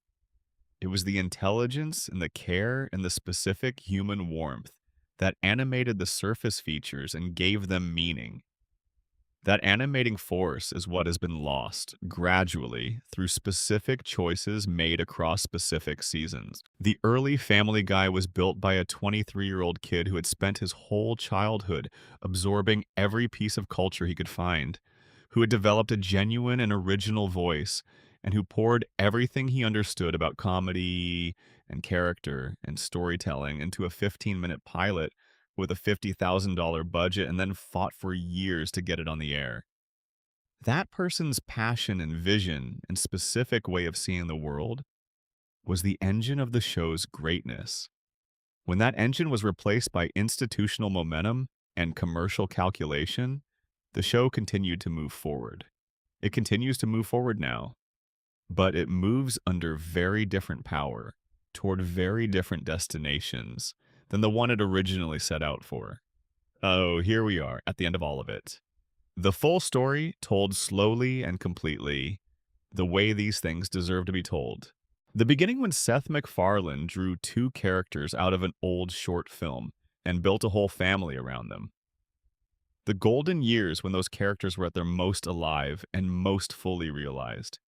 It was the intelligence and the care and the specific human warmth that animated the surface features and gave them meaning. That animating force is what has been lost, gradually, through specific choices made across specific seasons. The early Family Guy was built by a 23-year-old kid who had spent his whole childhood absorbing every piece of culture he could find, who had developed a genuine and original voice, and who poured everything he understood about comedy and character and storytelling into a 15-minute pilot with a $50,000 budget and then fought for years to get it on the air. That person's passion and vision and specific way of seeing the world was the engine of the show's greatness. When that engine was replaced by institutional momentum and commercial calculation, the show continued to move forward. It continues to move forward now, but it moves under very different power, toward very different destinations than the one it originally set out for. Oh, here we are at the end of all of it. The full story told slowly and completely, the way these things deserve to be told. The beginning when Seth MacFarlane drew two characters out of an old short film and built a whole family around them. The golden years when those characters were at their most alive and most fully realized.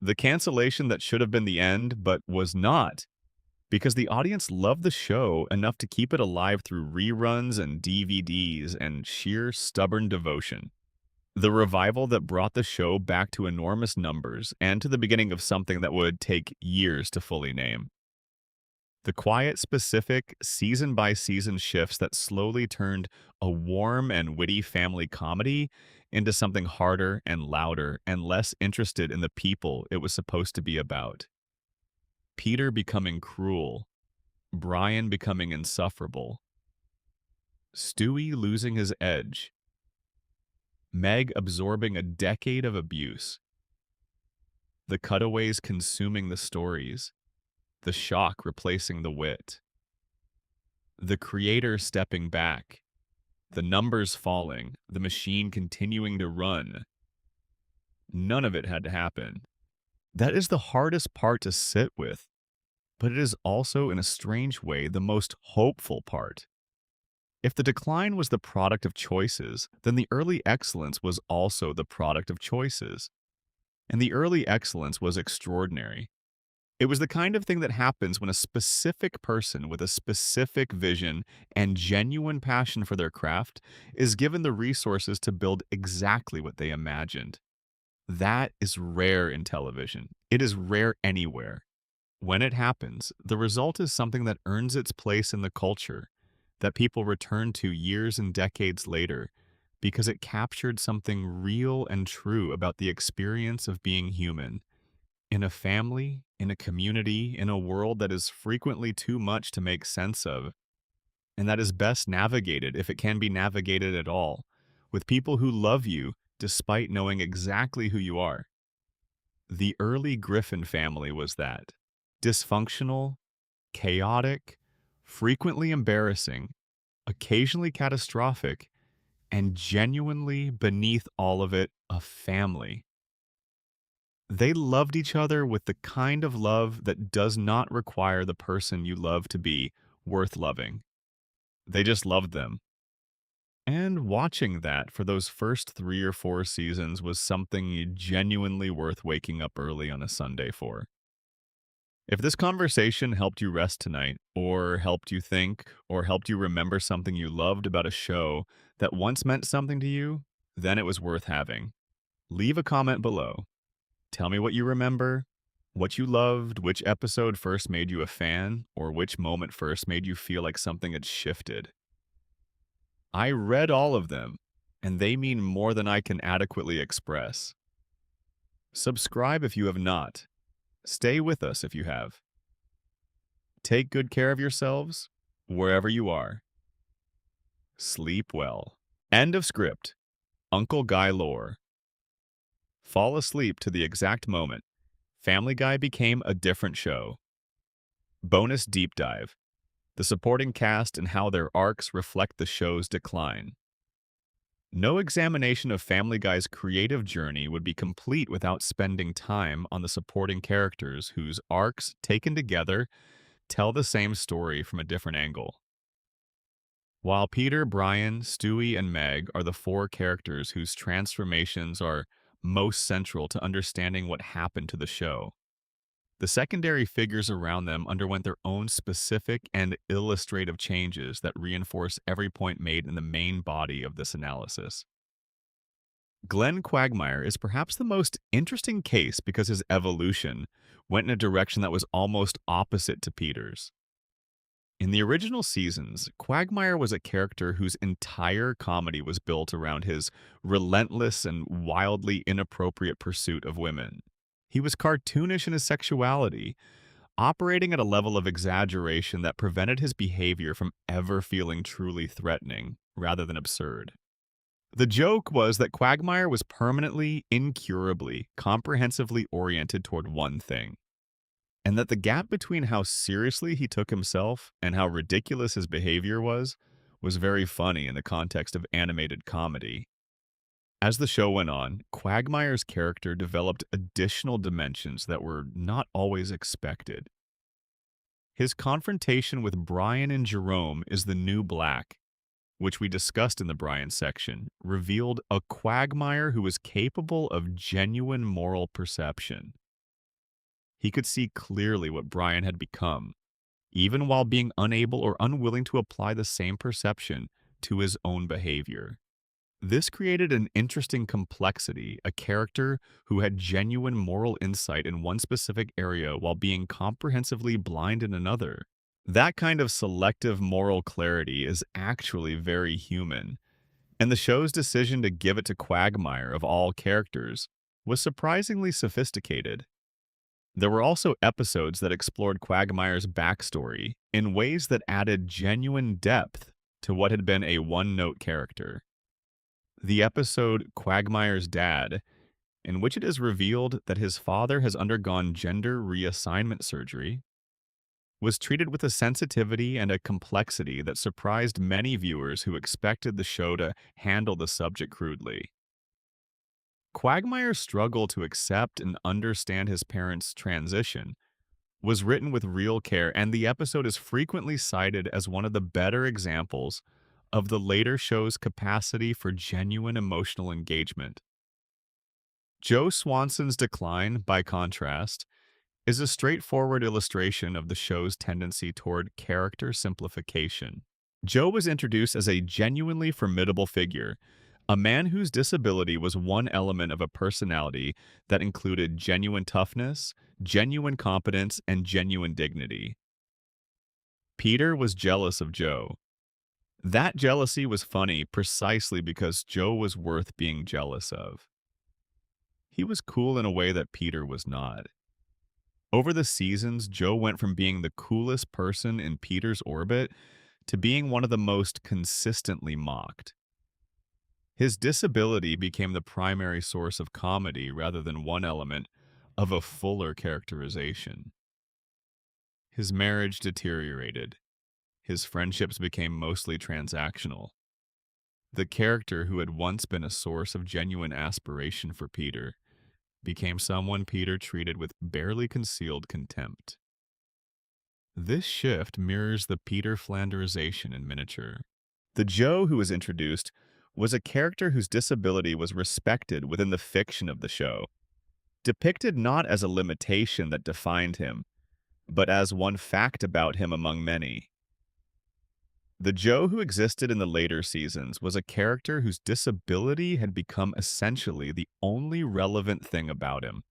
The cancellation that should have been the end, but was not, because the audience loved the show enough to keep it alive through reruns and DVDs and sheer stubborn devotion. The revival that brought the show back to enormous numbers and to the beginning of something that would take years to fully name. The quiet, specific, season-by-season shifts that slowly turned a warm and witty family comedy into something harder and louder and less interested in the people it was supposed to be about. Peter becoming cruel, Brian becoming insufferable, Stewie losing his edge, Meg absorbing a decade of abuse, the cutaways consuming the stories, the shock replacing the wit, the creator stepping back, the numbers falling, the machine continuing to run. None of it had to happen. That is the hardest part to sit with, but it is also, in a strange way, the most hopeful part. If the decline was the product of choices, then the early excellence was also the product of choices. And the early excellence was extraordinary. It was the kind of thing that happens when a specific person with a specific vision and genuine passion for their craft is given the resources to build exactly what they imagined. That is rare in television. It is rare anywhere. When it happens, the result is something that earns its place in the culture, that people return to years and decades later, because it captured something real and true about the experience of being human. In a family, in a community, in a world that is frequently too much to make sense of, and that is best navigated, if it can be navigated at all, with people who love you despite knowing exactly who you are. The early Griffin family was that. Dysfunctional, chaotic, frequently embarrassing, occasionally catastrophic, and genuinely, beneath all of it, a family. They loved each other with the kind of love that does not require the person you love to be worth loving. They just loved them. And watching that for those first 3 or 4 seasons was something genuinely worth waking up early on a Sunday for. If this conversation helped you rest tonight, or helped you think, or helped you remember something you loved about a show that once meant something to you, then it was worth having. Leave a comment below. Tell me what you remember, what you loved, which episode first made you a fan, or which moment first made you feel like something had shifted. I read all of them, and they mean more than I can adequately express. Subscribe if you have not. Stay with us if you have. Take good care of yourselves, wherever you are. Sleep well. End of script. Uncle Guy lore. Fall asleep to the exact moment Family Guy became a different show. Bonus deep dive. The supporting cast and how their arcs reflect the show's decline. No examination of Family Guy's creative journey would be complete without spending time on the supporting characters whose arcs, taken together, tell the same story from a different angle. While Peter, Brian, Stewie, and Meg are the 4 characters whose transformations are most central to understanding what happened to the show, the secondary figures around them underwent their own specific and illustrative changes that reinforce every point made in the main body of this analysis. Glenn Quagmire is perhaps the most interesting case because his evolution went in a direction that was almost opposite to Peter's. In the original seasons, Quagmire was a character whose entire comedy was built around his relentless and wildly inappropriate pursuit of women. He was cartoonish in his sexuality, operating at a level of exaggeration that prevented his behavior from ever feeling truly threatening, rather than absurd. The joke was that Quagmire was permanently, incurably, comprehensively oriented toward one thing, and that the gap between how seriously he took himself and how ridiculous his behavior was very funny in the context of animated comedy. As the show went on, Quagmire's character developed additional dimensions that were not always expected. His confrontation with Brian and Jerome is the new black, which we discussed in the Brian section, revealed a Quagmire who was capable of genuine moral perception. He could see clearly what Brian had become, even while being unable or unwilling to apply the same perception to his own behavior. This created an interesting complexity, a character who had genuine moral insight in one specific area while being comprehensively blind in another. That kind of selective moral clarity is actually very human, and the show's decision to give it to Quagmire of all characters was surprisingly sophisticated. There were also episodes that explored Quagmire's backstory in ways that added genuine depth to what had been a one-note character. The episode Quagmire's Dad, in which it is revealed that his father has undergone gender reassignment surgery, was treated with a sensitivity and a complexity that surprised many viewers who expected the show to handle the subject crudely. Quagmire's struggle to accept and understand his parents' transition was written with real care, and the episode is frequently cited as one of the better examples of the later show's capacity for genuine emotional engagement. Joe Swanson's decline, by contrast, is a straightforward illustration of the show's tendency toward character simplification. Joe was introduced as a genuinely formidable figure, a man whose disability was one element of a personality that included genuine toughness, genuine competence, and genuine dignity. Peter was jealous of Joe. That jealousy was funny precisely because Joe was worth being jealous of. He was cool in a way that Peter was not. Over the seasons, Joe went from being the coolest person in Peter's orbit to being one of the most consistently mocked. His disability became the primary source of comedy rather than one element of a fuller characterization. His marriage deteriorated. His friendships became mostly transactional. The character who had once been a source of genuine aspiration for Peter became someone Peter treated with barely concealed contempt. This shift mirrors the Peter Flanderization in miniature. The Joe who was introduced was a character whose disability was respected within the fiction of the show, depicted not as a limitation that defined him, but as one fact about him among many. The Joe who existed in the later seasons was a character whose disability had become essentially the only relevant thing about him,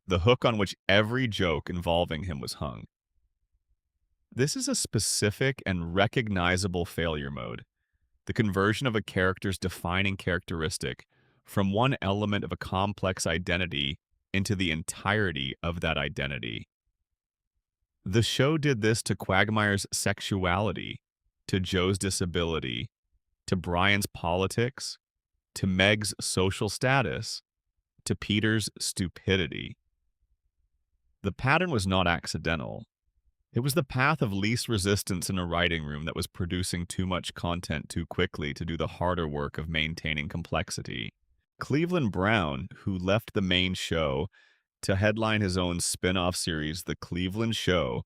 the hook on which every joke involving him was hung. This is a specific and recognizable failure mode, the conversion of a character's defining characteristic from one element of a complex identity into the entirety of that identity. The show did this to Quagmire's sexuality, to Joe's disability, to Brian's politics, to Meg's social status, to Peter's stupidity. The pattern was not accidental. It was the path of least resistance in a writing room that was producing too much content too quickly to do the harder work of maintaining complexity. Cleveland Brown, who left the main show to headline his own spin-off series, The Cleveland Show,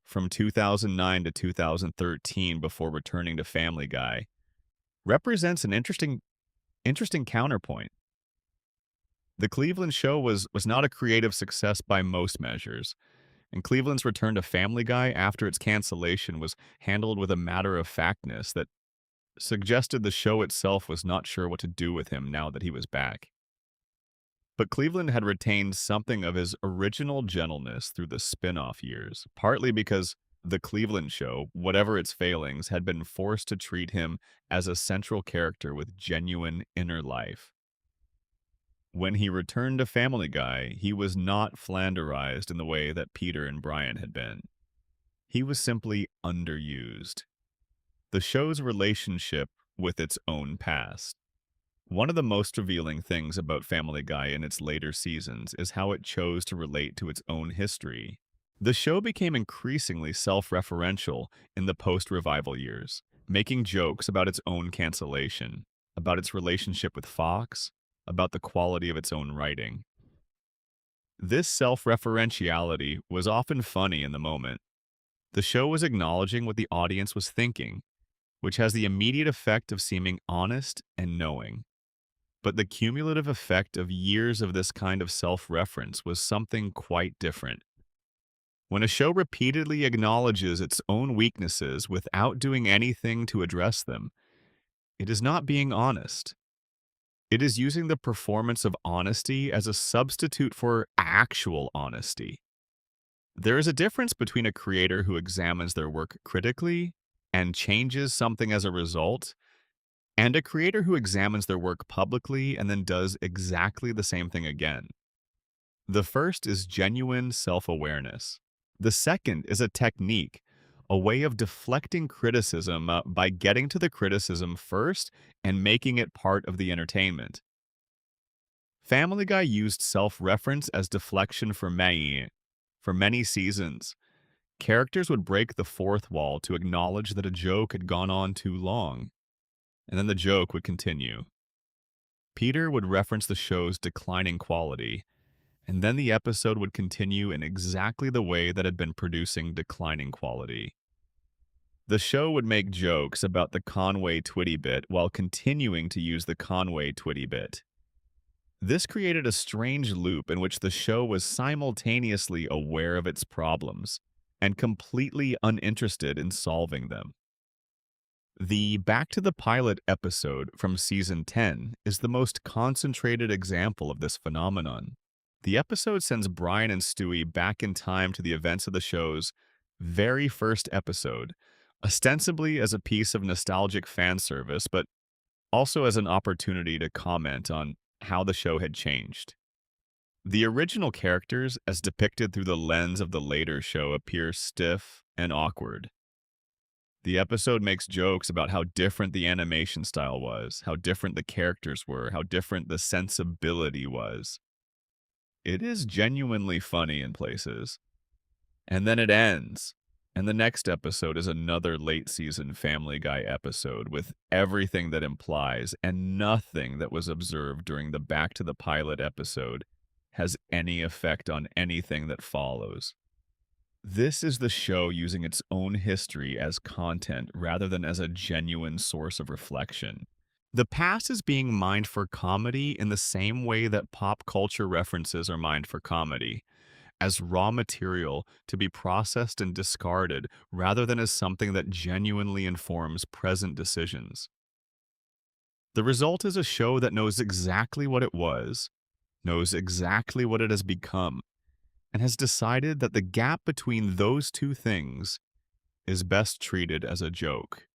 from 2009 to 2013 before returning to Family Guy, represents an interesting counterpoint. The Cleveland Show was not a creative success by most measures, and Cleveland's return to Family Guy after its cancellation was handled with a matter-of-factness that suggested the show itself was not sure what to do with him now that he was back. But Cleveland had retained something of his original gentleness through the spin-off years, partly because The Cleveland Show, whatever its failings, had been forced to treat him as a central character with genuine inner life. When he returned to Family Guy, he was not Flanderized in the way that Peter and Brian had been. He was simply underused. The show's relationship with its own past. One of the most revealing things about Family Guy in its later seasons is how it chose to relate to its own history. The show became increasingly self-referential in the post-revival years, making jokes about its own cancellation, about its relationship with Fox, about the quality of its own writing. This self-referentiality was often funny in the moment. The show was acknowledging what the audience was thinking, which has the immediate effect of seeming honest and knowing. But the cumulative effect of years of this kind of self-reference was something quite different. When a show repeatedly acknowledges its own weaknesses without doing anything to address them, it is not being honest. It is using the performance of honesty as a substitute for actual honesty. There is a difference between a creator who examines their work critically and changes something as a result, and a creator who examines their work publicly and then does exactly the same thing again. The first is genuine self-awareness. The second is a technique, a way of deflecting criticism by getting to the criticism first and making it part of the entertainment. Family Guy used self-reference as deflection for many seasons. Characters would break the fourth wall to acknowledge that a joke had gone on too long, and then the joke would continue. Peter would reference the show's declining quality, and then the episode would continue in exactly the way that had been producing declining quality. The show would make jokes about the Conway Twitty bit while continuing to use the Conway Twitty bit. This created a strange loop in which the show was simultaneously aware of its problems and completely uninterested in solving them. The Back to the Pilot episode from season 10 is the most concentrated example of this phenomenon. The episode sends Brian and Stewie back in time to the events of the show's very first episode, ostensibly as a piece of nostalgic fan service, but also as an opportunity to comment on how the show had changed. The original characters, as depicted through the lens of the later show, appear stiff and awkward. The episode makes jokes about how different the animation style was, how different the characters were, how different the sensibility was. It is genuinely funny in places. And then it ends. And the next episode is another late season Family Guy episode with everything that implies and nothing that was observed during the Back to the Pilot episode has any effect on anything that follows. This is the show using its own history as content rather than as a genuine source of reflection. The past is being mined for comedy in the same way that pop culture references are mined for comedy, as raw material to be processed and discarded rather than as something that genuinely informs present decisions. The result is a show that knows exactly what it was, knows exactly what it has become, and has decided that the gap between those two things is best treated as a joke.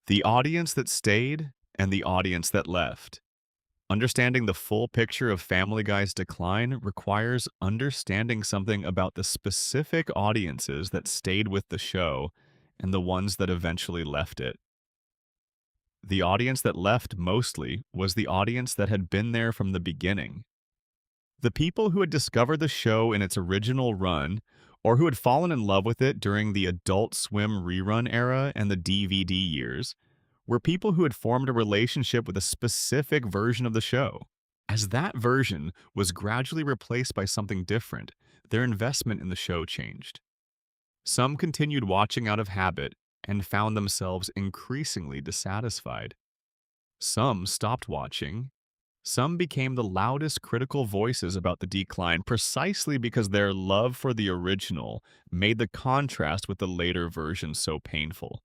The audience that stayed and the audience that left. Understanding the full picture of Family Guy's decline requires understanding something about the specific audiences that stayed with the show and the ones that eventually left it. The audience that left mostly was the audience that had been there from the beginning. The people who had discovered the show in its original run, or who had fallen in love with it during the Adult Swim rerun era and the DVD years, were people who had formed a relationship with a specific version of the show. As that version was gradually replaced by something different, their investment in the show changed. Some continued watching out of habit and found themselves increasingly dissatisfied. Some stopped watching. Some became the loudest critical voices about the decline precisely because their love for the original made the contrast with the later version so painful.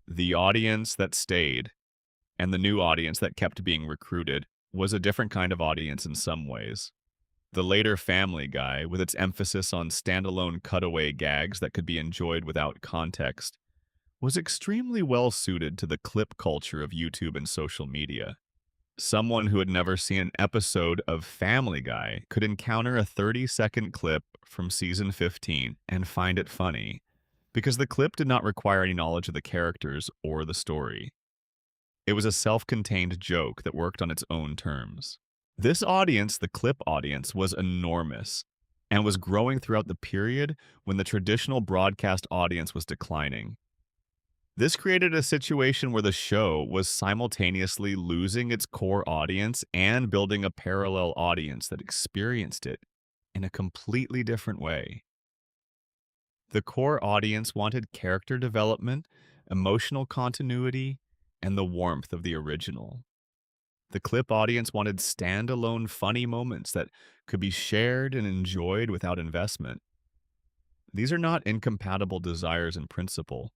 The audience that stayed and the new audience that kept being recruited was a different kind of audience in some ways. The later Family Guy, with its emphasis on standalone cutaway gags that could be enjoyed without context, was extremely well suited to the clip culture of YouTube and social media. Someone who had never seen an episode of Family Guy could encounter a 30-second clip from season 15 and find it funny, because the clip did not require any knowledge of the characters or the story. It was a self-contained joke that worked on its own terms. This audience, the clip audience, was enormous and was growing throughout the period when the traditional broadcast audience was declining. This created a situation where the show was simultaneously losing its core audience and building a parallel audience that experienced it in a completely different way. The core audience wanted character development, emotional continuity, and the warmth of the original. The clip audience wanted standalone funny moments that could be shared and enjoyed without investment. These are not incompatible desires in principle.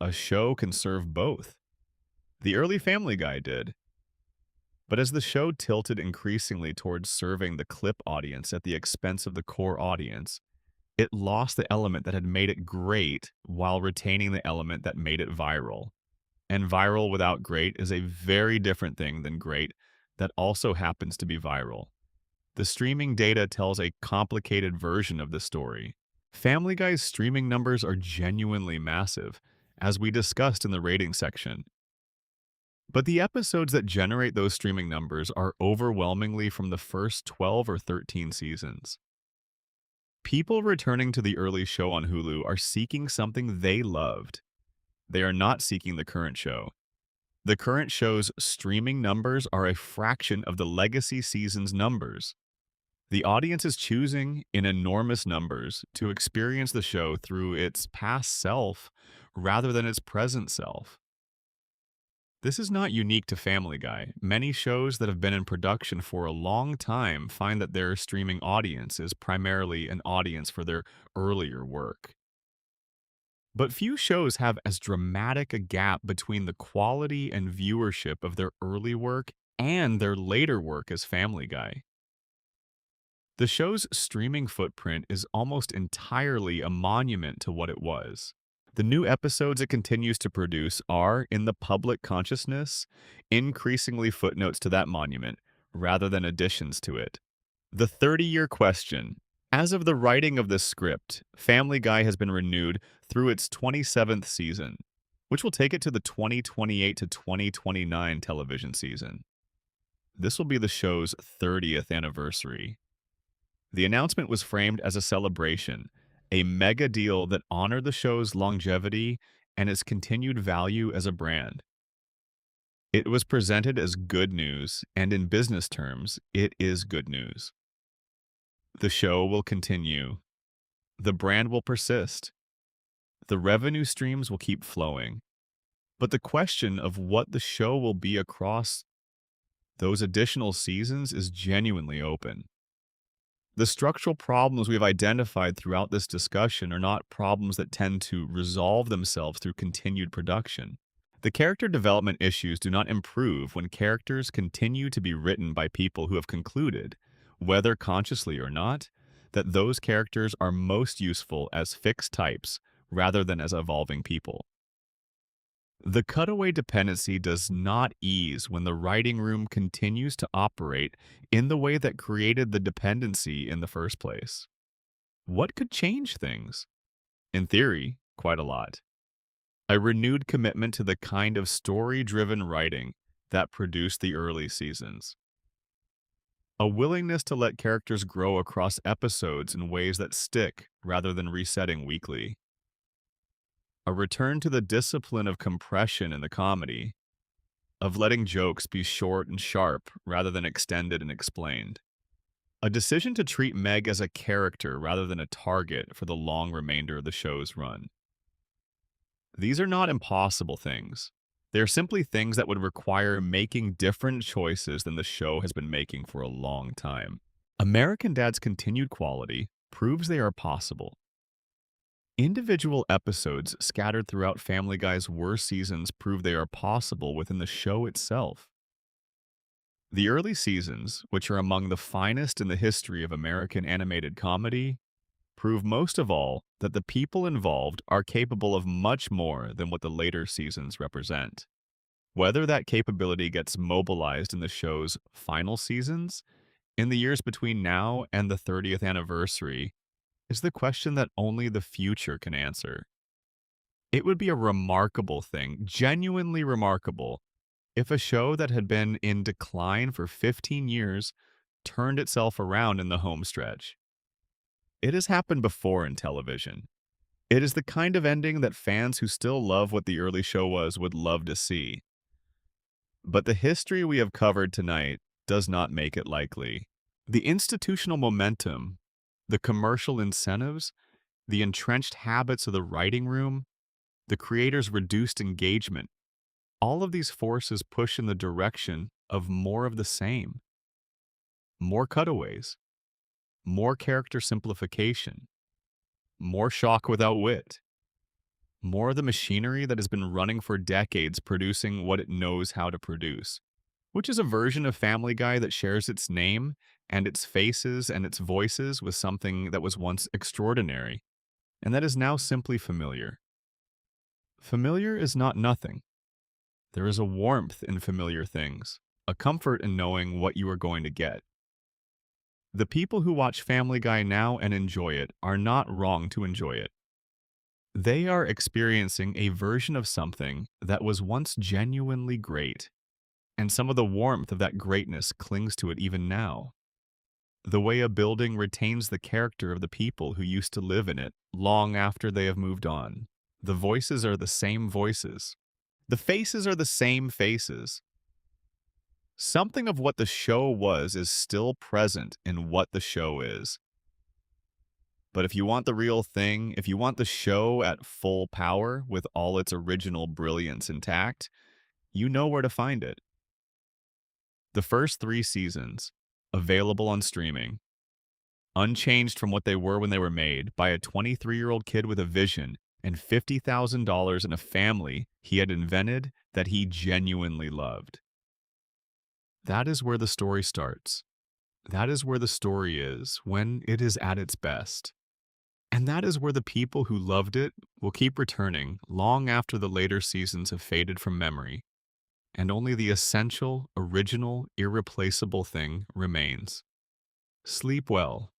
A show can serve both. The early Family Guy did. But as the show tilted increasingly towards serving the clip audience at the expense of the core audience, it lost the element that had made it great while retaining the element that made it viral. And viral without great is a very different thing than great that also happens to be viral. The streaming data tells a complicated version of the story. Family Guy's streaming numbers are genuinely massive, as we discussed in the rating section. But the episodes that generate those streaming numbers are overwhelmingly from the first 12 or 13 seasons. People returning to the early show on Hulu are seeking something they loved. They are not seeking the current show. The current show's streaming numbers are a fraction of the legacy season's numbers. The audience is choosing, in enormous numbers, to experience the show through its past self rather than its present self. This is not unique to Family Guy. Many shows that have been in production for a long time find that their streaming audience is primarily an audience for their earlier work. But few shows have as dramatic a gap between the quality and viewership of their early work and their later work as Family Guy. The show's streaming footprint is almost entirely a monument to what it was. The new episodes it continues to produce are, in the public consciousness, increasingly footnotes to that monument rather than additions to it. The 30-year question. As of the writing of this script, Family Guy has been renewed through its 27th season, which will take it to the 2028 to 2029 television season. This will be the show's 30th anniversary. The announcement was framed as a celebration, a mega deal that honored the show's longevity and its continued value as a brand. It was presented as good news, and in business terms, it is good news. The show will continue. The brand will persist. The revenue streams will keep flowing. But the question of what the show will be across those additional seasons is genuinely open. The structural problems we've identified throughout this discussion are not problems that tend to resolve themselves through continued production. The character development issues do not improve when characters continue to be written by people who have concluded, whether consciously or not, that those characters are most useful as fixed types rather than as evolving people. The cutaway dependency does not ease when the writing room continues to operate in the way that created the dependency in the first place. What could change things? In theory, quite a lot. A renewed commitment to the kind of story-driven writing that produced the early seasons. A willingness to let characters grow across episodes in ways that stick rather than resetting weekly. A return to the discipline of compression in the comedy, of letting jokes be short and sharp rather than extended and explained. A decision to treat Meg as a character rather than a target for the long remainder of the show's run. These are not impossible things. They are simply things that would require making different choices than the show has been making for a long time. American Dad's continued quality proves they are possible. Individual episodes scattered throughout Family Guy's worst seasons prove they are possible within the show itself. The early seasons, which are among the finest in the history of American animated comedy, prove most of all that the people involved are capable of much more than what the later seasons represent. Whether that capability gets mobilized in the show's final seasons, in the years between now and the 30th anniversary, is the question that only the future can answer. It would be a remarkable thing, genuinely remarkable, if a show that had been in decline for 15 years turned itself around in the home stretch. It has happened before in television. It is the kind of ending that fans who still love what the early show was would love to see. But the history we have covered tonight does not make it likely. The institutional momentum, the commercial incentives, the entrenched habits of the writing room, the creator's reduced engagement, all of these forces push in the direction of more of the same. More cutaways, more character simplification, more shock without wit, more of the machinery that has been running for decades producing what it knows how to produce, which is a version of Family Guy that shares its name and its faces and its voices with something that was once extraordinary, and that is now simply familiar. Familiar is not nothing. There is a warmth in familiar things, a comfort in knowing what you are going to get. The people who watch Family Guy now and enjoy it are not wrong to enjoy it. They are experiencing a version of something that was once genuinely great, and some of the warmth of that greatness clings to it even now. The way a building retains the character of the people who used to live in it long after they have moved on. The voices are the same voices. The faces are the same faces. Something of what the show was is still present in what the show is. But if you want the real thing, if you want the show at full power with all its original brilliance intact, you know where to find it. The first 3 seasons, available on streaming, unchanged from what they were when they were made, by a 23-year-old kid with a vision and $50,000 in a family he had invented that he genuinely loved. That is where the story starts. That is where the story is when it is at its best. And that is where the people who loved it will keep returning long after the later seasons have faded from memory, and only the essential, original, irreplaceable thing remains. Sleep well.